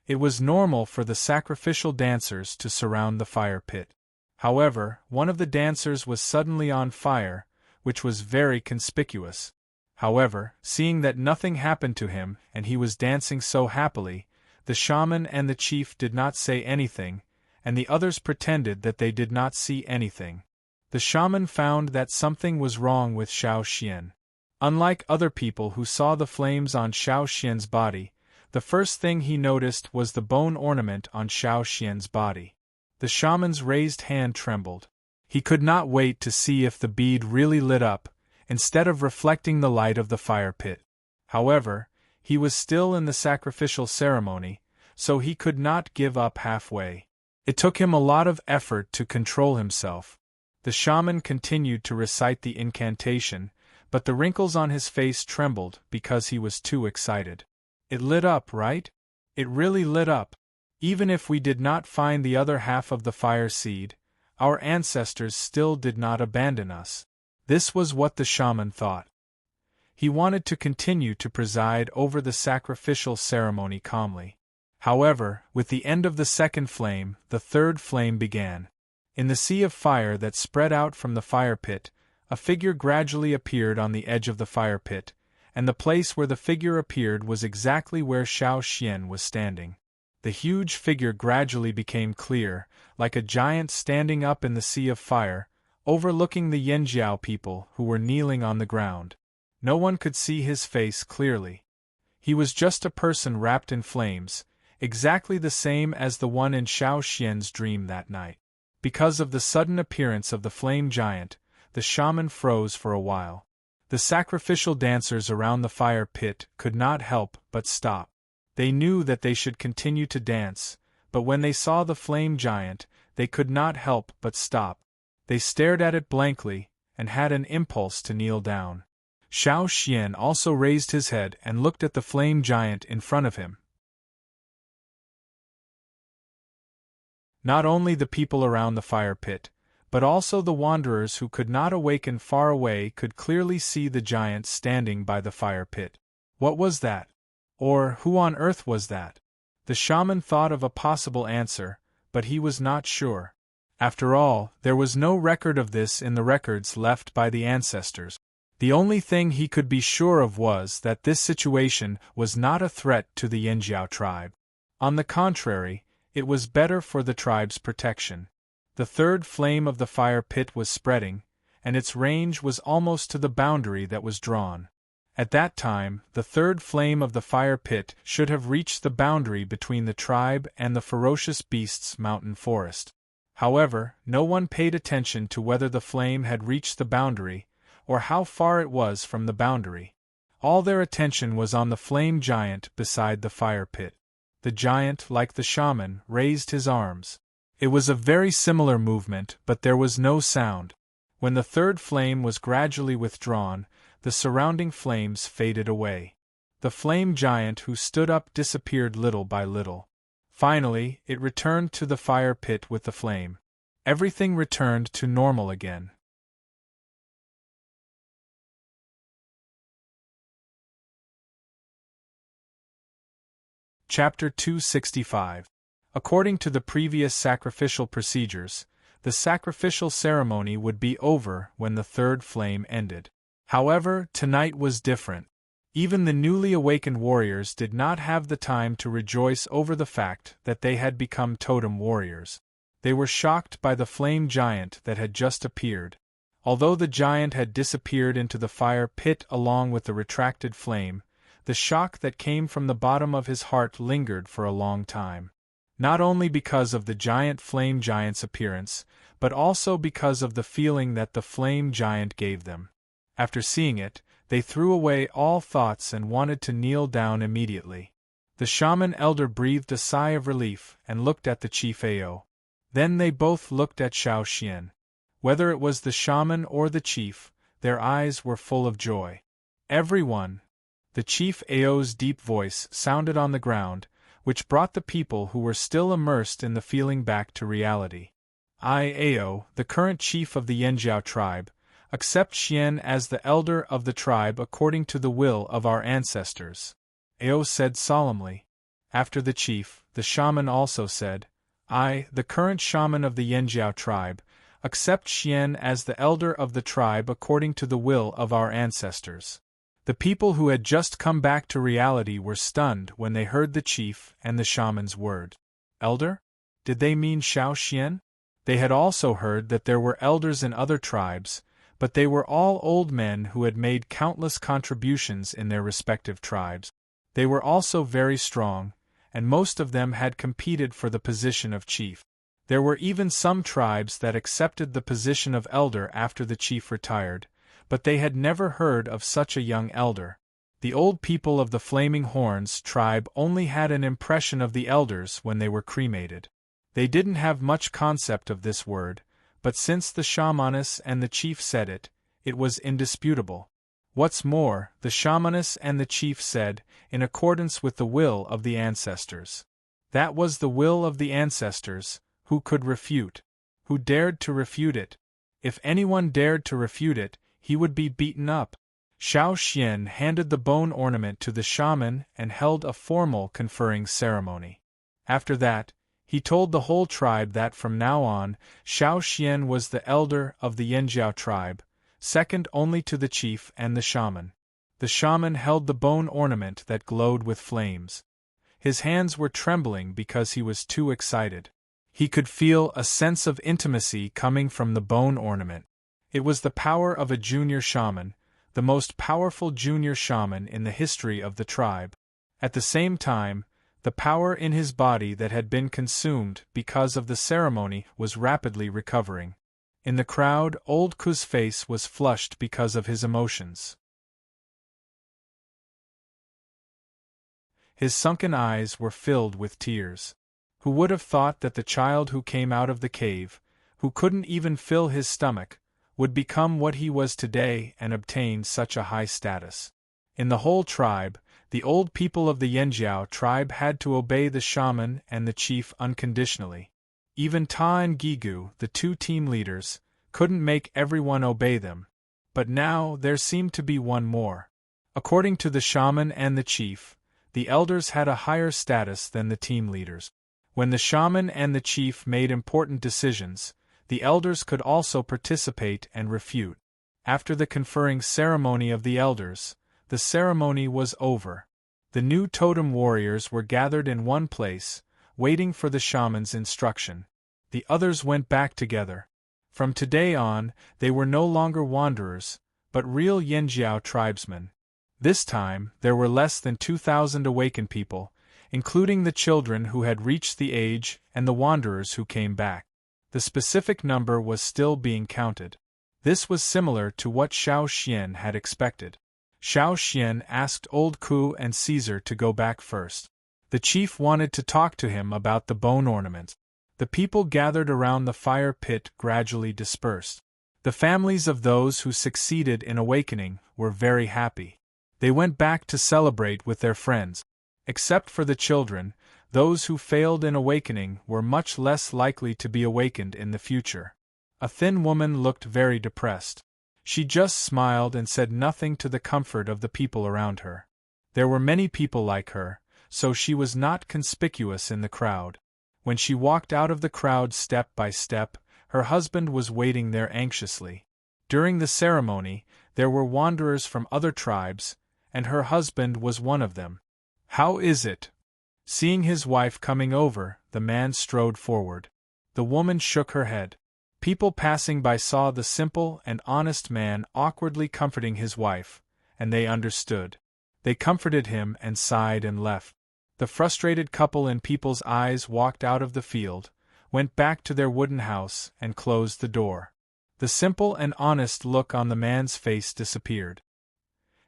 S1: It was normal for the sacrificial dancers to surround the fire pit. However, one of the dancers was suddenly on fire, which was very conspicuous. However, seeing that nothing happened to him and he was dancing so happily, the shaman and the chief did not say anything, and the others pretended that they did not see anything. The shaman found that something was wrong with Xiao Xian. Unlike other people who saw the flames on Xiao Xian's body, the first thing he noticed was the bone ornament on Xiao Xian's body. The shaman's raised hand trembled. He could not wait to see if the bead really lit up, instead of reflecting the light of the fire pit. However, he was still in the sacrificial ceremony, so he could not give up halfway. It took him a lot of effort to control himself. The shaman continued to recite the incantation, but the wrinkles on his face trembled because he was too excited. It lit up, right? It really lit up. Even if we did not find the other half of the fire seed, our ancestors still did not abandon us. This was what the shaman thought. He wanted to continue to preside over the sacrificial ceremony calmly. However, with the end of the second flame, the third flame began. In the sea of fire that spread out from the fire pit, a figure gradually appeared on the edge of the fire pit, and the place where the figure appeared was exactly where Xiao Xian was standing. The huge figure gradually became clear, like a giant standing up in the sea of fire, overlooking the Yanjiao people who were kneeling on the ground. No one could see his face clearly. He was just a person wrapped in flames, exactly the same as the one in Xiao Xian's dream that night. Because of the sudden appearance of the flame giant, the shaman froze for a while. The sacrificial dancers around the fire pit could not help but stop. They knew that they should continue to dance, but when they saw the flame giant, they could not help but stop. They stared at it blankly, and had an impulse to kneel down. Xiao Xian also raised his head and looked at the flame giant in front of him. Not only the people around the fire pit, but also the wanderers who could not awaken far away could clearly see the giant standing by the fire pit. What was that? Or who on earth was that? The shaman thought of a possible answer, but he was not sure. After all, there was no record of this in the records left by the ancestors. The only thing he could be sure of was that this situation was not a threat to the Yanjiao tribe. On the contrary, it was better for the tribe's protection. The third flame of the fire pit was spreading, and its range was almost to the boundary that was drawn. At that time, the third flame of the fire pit should have reached the boundary between the tribe and the ferocious beasts' mountain forest. However, no one paid attention to whether the flame had reached the boundary, or how far it was from the boundary. All their attention was on the flame giant beside the fire pit. The giant, like the shaman, raised his arms. It was a very similar movement, but there was no sound. When the third flame was gradually withdrawn, the surrounding flames faded away. The flame giant who stood up disappeared little by little. Finally, it returned to the fire pit with the flame. Everything returned to normal again. Chapter 265. According to the previous sacrificial procedures, the sacrificial ceremony would be over when the third flame ended. However, tonight was different. Even the newly awakened warriors did not have the time to rejoice over the fact that they had become totem warriors. They were shocked by the flame giant that had just appeared. Although the giant had disappeared into the fire pit along with the retracted flame, the shock that came from the bottom of his heart lingered for a long time. Not only because of the giant flame giant's appearance, but also because of the feeling that the flame giant gave them. After seeing it, they threw away all thoughts and wanted to kneel down immediately. The shaman elder breathed a sigh of relief and looked at the chief Ao. Then they both looked at Xiao Xian. Whether it was the shaman or the chief, their eyes were full of joy. Everyone! The chief Ao's deep voice sounded on the ground, which brought the people who were still immersed in the feeling back to reality. I, Ao, the current chief of the Yanjiao tribe, accept Xian as the elder of the tribe according to the will of our ancestors, Ao said solemnly. After the chief, the shaman also said, I, the current shaman of the Yanjiao tribe, accept Xian as the elder of the tribe according to the will of our ancestors. The people who had just come back to reality were stunned when they heard the chief and the shaman's word. Elder? Did they mean Xiao Xian? They had also heard that there were elders in other tribes, but they were all old men who had made countless contributions in their respective tribes. They were also very strong, and most of them had competed for the position of chief. There were even some tribes that accepted the position of elder after the chief retired, but they had never heard of such a young elder. The old people of the Flaming Horns tribe only had an impression of the elders when they were cremated. They didn't have much concept of this word, but since the shamaness and the chief said it, it was indisputable. What's more, the shamaness and the chief said, in accordance with the will of the ancestors. That was the will of the ancestors. Who could refute? Who dared to refute it? If anyone dared to refute it, he would be beaten up. Xiao Xian handed the bone ornament to the shaman and held a formal conferring ceremony. After that, he told the whole tribe that from now on, Xiao Xian was the elder of the Yanjiao tribe, second only to the chief and the shaman. The shaman held the bone ornament that glowed with flames. His hands were trembling because he was too excited. He could feel a sense of intimacy coming from the bone ornament. It was the power of a junior shaman, the most powerful junior shaman in the history of the tribe. At the same time, the power in his body that had been consumed because of the ceremony was rapidly recovering. In the crowd, old Ku's face was flushed because of his emotions. His sunken eyes were filled with tears. Who would have thought that the child who came out of the cave, who couldn't even fill his stomach, would become what he was today and obtain such a high status? In the whole tribe, the old people of the Yanjiao tribe had to obey the shaman and the chief unconditionally. Even Ta and Gigu, the two team leaders, couldn't make everyone obey them. But now there seemed to be one more. According to the shaman and the chief, the elders had a higher status than the team leaders. When the shaman and the chief made important decisions, the elders could also participate and refute. After the conferring ceremony of the elders, the ceremony was over. The new totem warriors were gathered in one place, waiting for the shaman's instruction. The others went back together. From today on, they were no longer wanderers, but real Yanjiao tribesmen. This time, there were less than 2,000 awakened people, including the children who had reached the age and the wanderers who came back. The specific number was still being counted. This was similar to what Xiao Xian had expected. Xiao Xian asked Old Ku and Caesar to go back first. The chief wanted to talk to him about the bone ornament. The people gathered around the fire pit gradually dispersed. The families of those who succeeded in awakening were very happy. They went back to celebrate with their friends. Except for the children, those who failed in awakening were much less likely to be awakened in the future. A thin woman looked very depressed. She just smiled and said nothing to the comfort of the people around her. There were many people like her, so she was not conspicuous in the crowd. When she walked out of the crowd step by step, her husband was waiting there anxiously. During the ceremony, there were wanderers from other tribes, and her husband was one of them. "How is it?" Seeing his wife coming over, the man strode forward. The woman shook her head. People passing by saw the simple and honest man awkwardly comforting his wife, and they understood. They comforted him and sighed and left. The frustrated couple in people's eyes walked out of the field, went back to their wooden house, and closed the door. The simple and honest look on the man's face disappeared.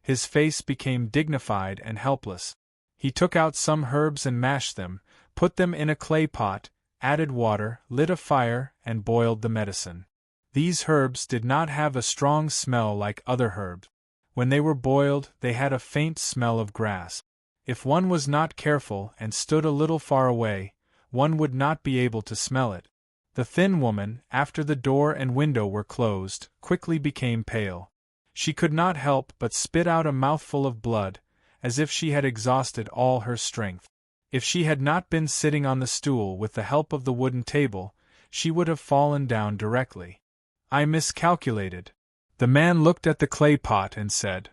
S1: His face became dignified and helpless. He took out some herbs and mashed them, put them in a clay pot, added water, lit a fire, and boiled the medicine. These herbs did not have a strong smell like other herbs. When they were boiled, they had a faint smell of grass. If one was not careful and stood a little far away, one would not be able to smell it. The thin woman, after the door and window were closed, quickly became pale. She could not help but spit out a mouthful of blood, as if she had exhausted all her strength. If she had not been sitting on the stool with the help of the wooden table, she would have fallen down directly. "I miscalculated." The man looked at the clay pot and said.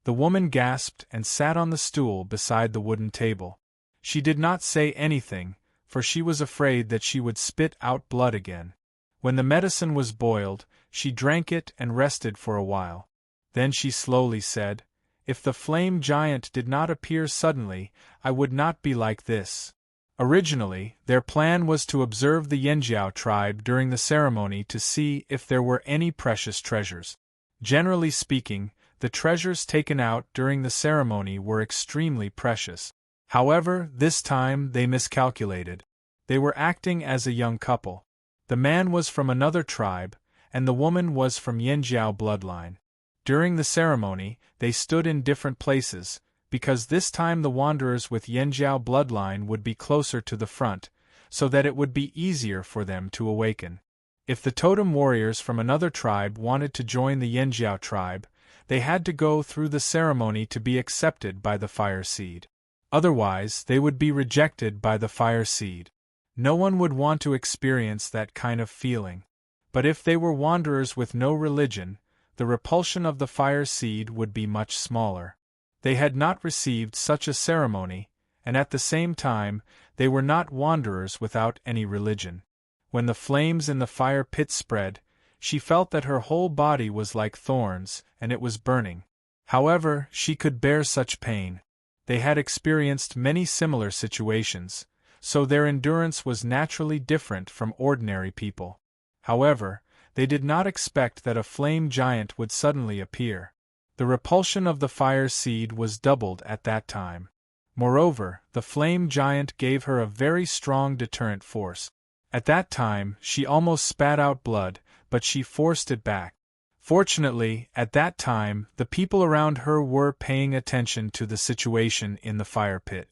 S1: The woman gasped and sat on the stool beside the wooden table. She did not say anything, for she was afraid that she would spit out blood again. When the medicine was boiled, she drank it and rested for a while. Then she slowly said, "If the flame giant did not appear suddenly, I would not be like this." Originally, their plan was to observe the Yanjiao tribe during the ceremony to see if there were any precious treasures. Generally speaking, the treasures taken out during the ceremony were extremely precious. However, this time they miscalculated. They were acting as a young couple. The man was from another tribe, and the woman was from Yanjiao bloodline. During the ceremony, they stood in different places, because this time the wanderers with Yanjiao bloodline would be closer to the front, so that it would be easier for them to awaken. If the totem warriors from another tribe wanted to join the Yanjiao tribe, they had to go through the ceremony to be accepted by the fire seed. Otherwise, they would be rejected by the fire seed. No one would want to experience that kind of feeling. But if they were wanderers with no religion, the repulsion of the fire seed would be much smaller. They had not received such a ceremony, and at the same time, they were not wanderers without any religion. When the flames in the fire pit spread, she felt that her whole body was like thorns, and it was burning. However, she could bear such pain. They had experienced many similar situations, so their endurance was naturally different from ordinary people. However, they did not expect that a flame giant would suddenly appear. The repulsion of the fire seed was doubled at that time. Moreover, the flame giant gave her a very strong deterrent force. At that time, she almost spat out blood, but she forced it back. Fortunately, at that time, the people around her were paying attention to the situation in the fire pit.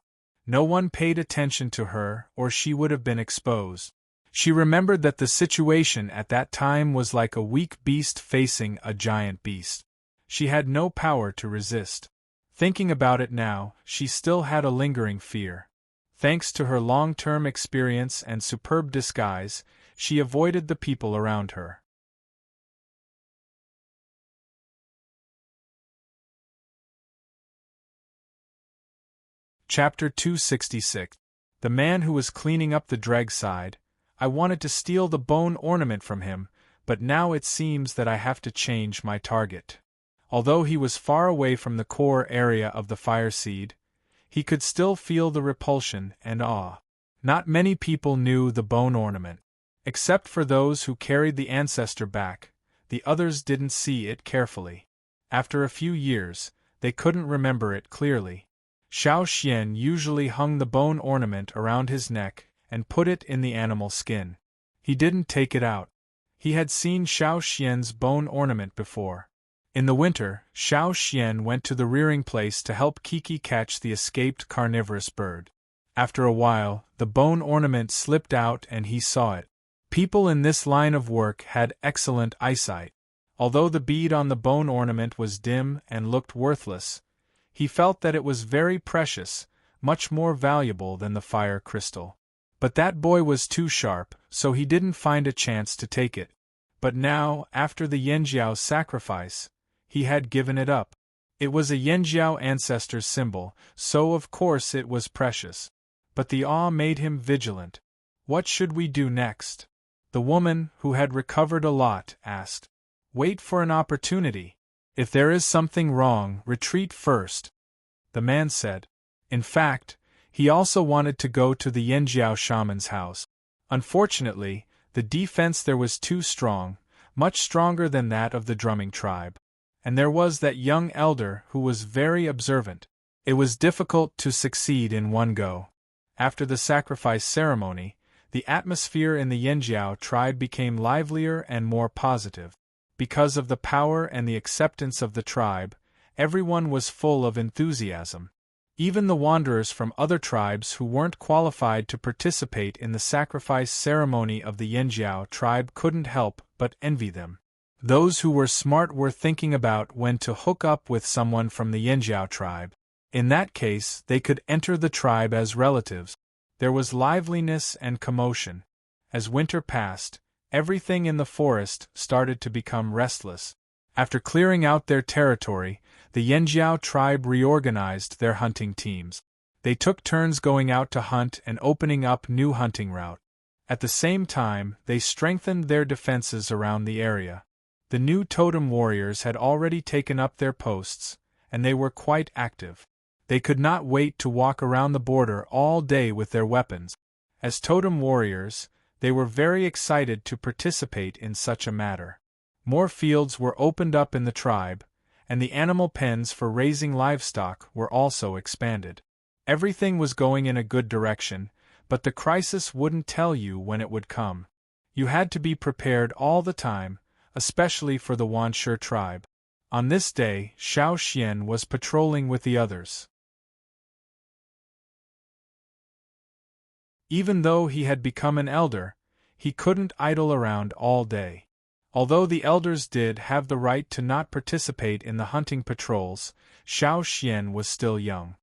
S1: No one paid attention to her, or she would have been exposed. She remembered that the situation at that time was like a weak beast facing a giant beast. She had no power to resist. Thinking about it now, she still had a lingering fear. Thanks to her long-term experience and superb disguise, she avoided the people around her. Chapter 266. The man who was cleaning up the drag sighed, "I wanted to steal the bone ornament from him, but now it seems that I have to change my target." Although he was far away from the core area of the fire seed, he could still feel the repulsion and awe. Not many people knew the bone ornament. Except for those who carried the ancestor back, the others didn't see it carefully. After a few years, they couldn't remember it clearly. Xiao Xian usually hung the bone ornament around his neck and put it in the animal skin. He didn't take it out. He had seen Xiao Xian's bone ornament before. In the winter, Xiao Xian went to the rearing place to help Kiki catch the escaped carnivorous bird. After a while, the bone ornament slipped out and he saw it. People in this line of work had excellent eyesight. Although the bead on the bone ornament was dim and looked worthless, he felt that it was very precious, much more valuable than the fire crystal. But that boy was too sharp, so he didn't find a chance to take it. But now, after the Yanjiao sacrifice, he had given it up. It was a Yanjiao ancestor's symbol, so of course it was precious. But the awe made him vigilant. What should we do next? The woman, who had recovered a lot, asked. Wait for an opportunity. If there is something wrong, retreat first, the man said. In fact, he also wanted to go to the Yanjiao shaman's house. Unfortunately, the defense there was too strong, much stronger than that of the drumming tribe. And there was that young elder who was very observant. It was difficult to succeed in one go. After the sacrifice ceremony, the atmosphere in the Yanjiao tribe became livelier and more positive. Because of the power and the acceptance of the tribe, everyone was full of enthusiasm. Even the wanderers from other tribes who weren't qualified to participate in the sacrifice ceremony of the Yanjiao tribe couldn't help but envy them. Those who were smart were thinking about when to hook up with someone from the Yanjiao tribe. In that case, they could enter the tribe as relatives. There was liveliness and commotion. As winter passed, everything in the forest started to become restless. After clearing out their territory, the Yanjiao tribe reorganized their hunting teams. They took turns going out to hunt and opening up new hunting routes. At the same time, they strengthened their defenses around the area. The new totem warriors had already taken up their posts, and they were quite active. They could not wait to walk around the border all day with their weapons. As totem warriors, they were very excited to participate in such a matter. More fields were opened up in the tribe, and the animal pens for raising livestock were also expanded. Everything was going in a good direction, but the crisis wouldn't tell you when it would come. You had to be prepared all the time, especially for the Wanshi tribe. On this day, Xiao Xian was patrolling with the others. Even though he had become an elder, he couldn't idle around all day. Although the elders did have the right to not participate in the hunting patrols, Xiao Xian was still young.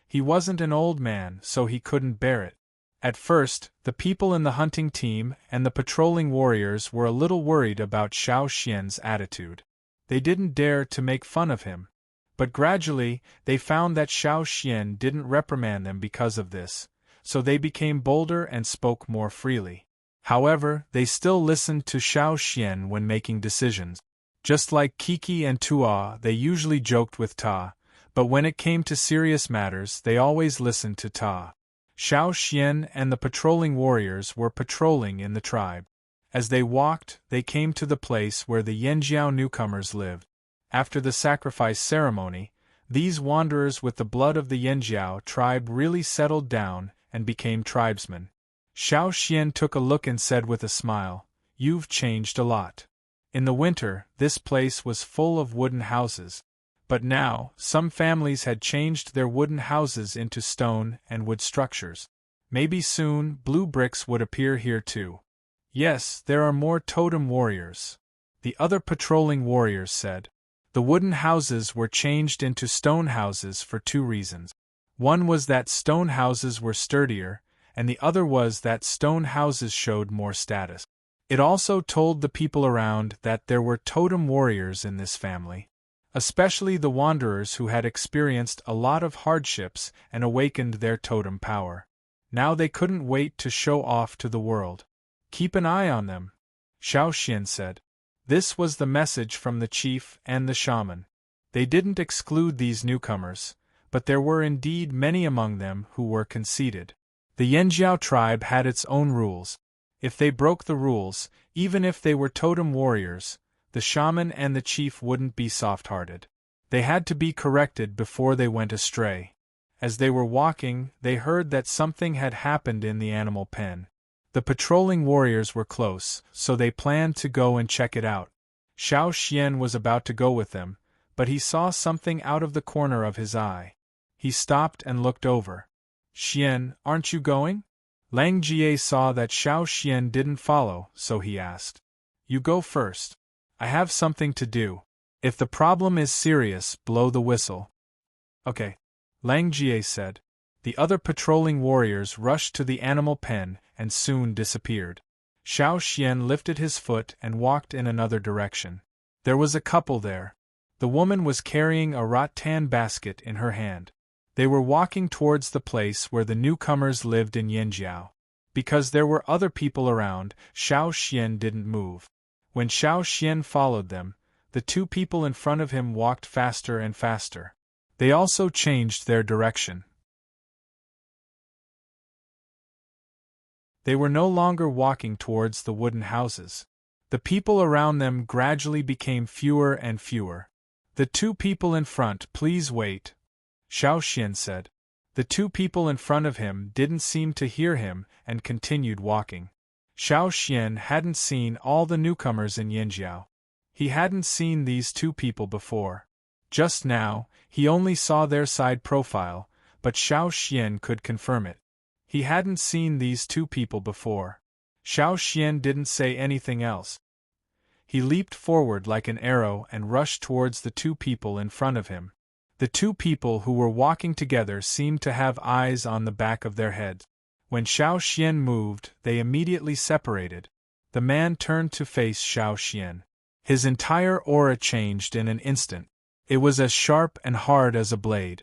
S1: He wasn't an old man, so he couldn't bear it. At first, the people in the hunting team and the patrolling warriors were a little worried about Xiao Xian's attitude. They didn't dare to make fun of him. But gradually, they found that Xiao Xian didn't reprimand them because of this, so they became bolder and spoke more freely. However, they still listened to Xiao Xian when making decisions. Just like Kiki and Tua, they usually joked with Ta, but when it came to serious matters, they always listened to Ta. Xiao Xian and the patrolling warriors were patrolling in the tribe. As they walked, they came to the place where the Yanjiao newcomers lived. After the sacrifice ceremony, these wanderers with the blood of the Yanjiao tribe really settled down and became tribesmen. Xiao Xian took a look and said with a smile, "You've changed a lot." In the winter, this place was full of wooden houses. But now, some families had changed their wooden houses into stone and wood structures. Maybe soon, blue bricks would appear here too. Yes, there are more totem warriors, the other patrolling warriors said. The wooden houses were changed into stone houses for two reasons. One was that stone houses were sturdier, and the other was that stone houses showed more status. It also told the people around that there were totem warriors in this family, especially the wanderers who had experienced a lot of hardships and awakened their totem power. Now they couldn't wait to show off to the world. Keep an eye on them, Xiao Xian said. This was the message from the chief and the shaman. They didn't exclude these newcomers, but there were indeed many among them who were conceited. The Yanjiao tribe had its own rules. If they broke the rules, even if they were totem warriors, the shaman and the chief wouldn't be soft-hearted. They had to be corrected before they went astray. As they were walking, they heard that something had happened in the animal pen. The patrolling warriors were close, so they planned to go and check it out. Xiao Xian was about to go with them, but he saw something out of the corner of his eye. He stopped and looked over. Xian, aren't you going? Lang Jie saw that Xiao Xian didn't follow, so he asked. You go first. I have something to do. If the problem is serious, blow the whistle. Okay, Lang Jie said. The other patrolling warriors rushed to the animal pen and soon disappeared. Xiao Xian lifted his foot and walked in another direction. There was a couple there. The woman was carrying a rattan basket in her hand. They were walking towards the place where the newcomers lived in Yanjiao. Because there were other people around, Xiao Xian didn't move. When Xiao Xian followed them, the two people in front of him walked faster and faster. They also changed their direction. They were no longer walking towards the wooden houses. The people around them gradually became fewer and fewer. The two people in front, please wait, Xiao Xian said. The two people in front of him didn't seem to hear him and continued walking. Xiao Xian hadn't seen all the newcomers in Yanjiao. He hadn't seen these two people before. Just now, he only saw their side profile, but Xiao Xian could confirm it. He hadn't seen these two people before. Xiao Xian didn't say anything else. He leaped forward like an arrow and rushed towards the two people in front of him. The two people who were walking together seemed to have eyes on the back of their heads. When Xiao Xian moved, they immediately separated. The man turned to face Xiao Xian. His entire aura changed in an instant. It was as sharp and hard as a blade.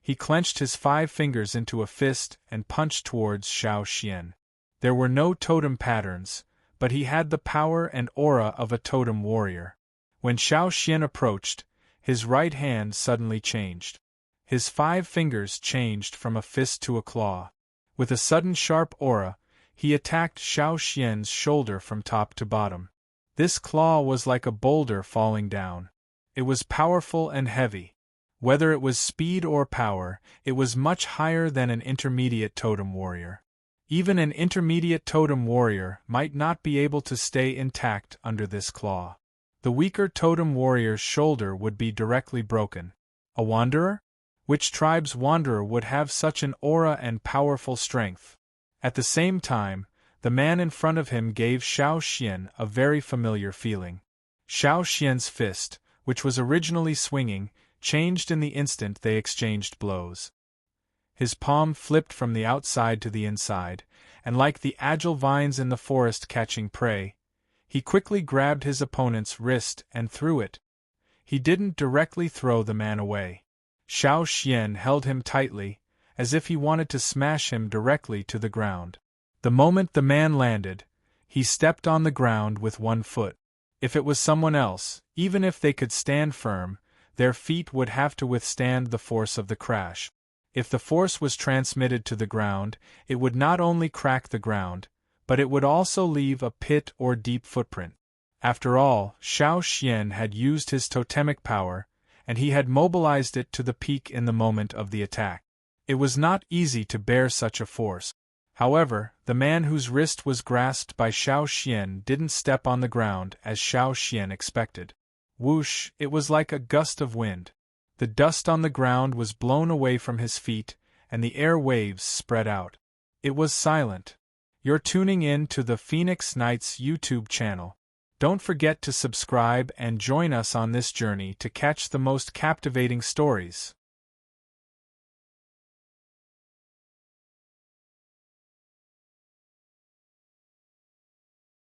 S1: He clenched his 5 fingers into a fist and punched towards Xiao Xian. There were no totem patterns, but he had the power and aura of a totem warrior. When Xiao Xian approached, his right hand suddenly changed. His 5 fingers changed from a fist to a claw. With a sudden sharp aura, he attacked Xiao Xian's shoulder from top to bottom. This claw was like a boulder falling down. It was powerful and heavy. Whether it was speed or power, it was much higher than an intermediate totem warrior. Even an intermediate totem warrior might not be able to stay intact under this claw. The weaker totem warrior's shoulder would be directly broken. A wanderer? Which tribe's wanderer would have such an aura and powerful strength? At the same time, the man in front of him gave Xiao Xian a very familiar feeling. Xiao Xian's fist, which was originally swinging, changed in the instant they exchanged blows. His palm flipped from the outside to the inside, and like the agile vines in the forest catching prey, he quickly grabbed his opponent's wrist and threw it. He didn't directly throw the man away. Xiao Xian held him tightly, as if he wanted to smash him directly to the ground. The moment the man landed, he stepped on the ground with one foot. If it was someone else, even if they could stand firm, their feet would have to withstand the force of the crash. If the force was transmitted to the ground, it would not only crack the ground, but it would also leave a pit or deep footprint. After all, Xiao Xian had used his totemic power, and he had mobilized it to the peak in the moment of the attack. It was not easy to bear such a force. However, the man whose wrist was grasped by Xiao Xian didn't step on the ground as Xiao Xian expected. Whoosh, it was like a gust of wind. The dust on the ground was blown away from his feet, and the air waves spread out. It was silent. You're tuning in to the Phoenix Nights YouTube channel. Don't forget to subscribe and join us on this journey to catch the most captivating stories.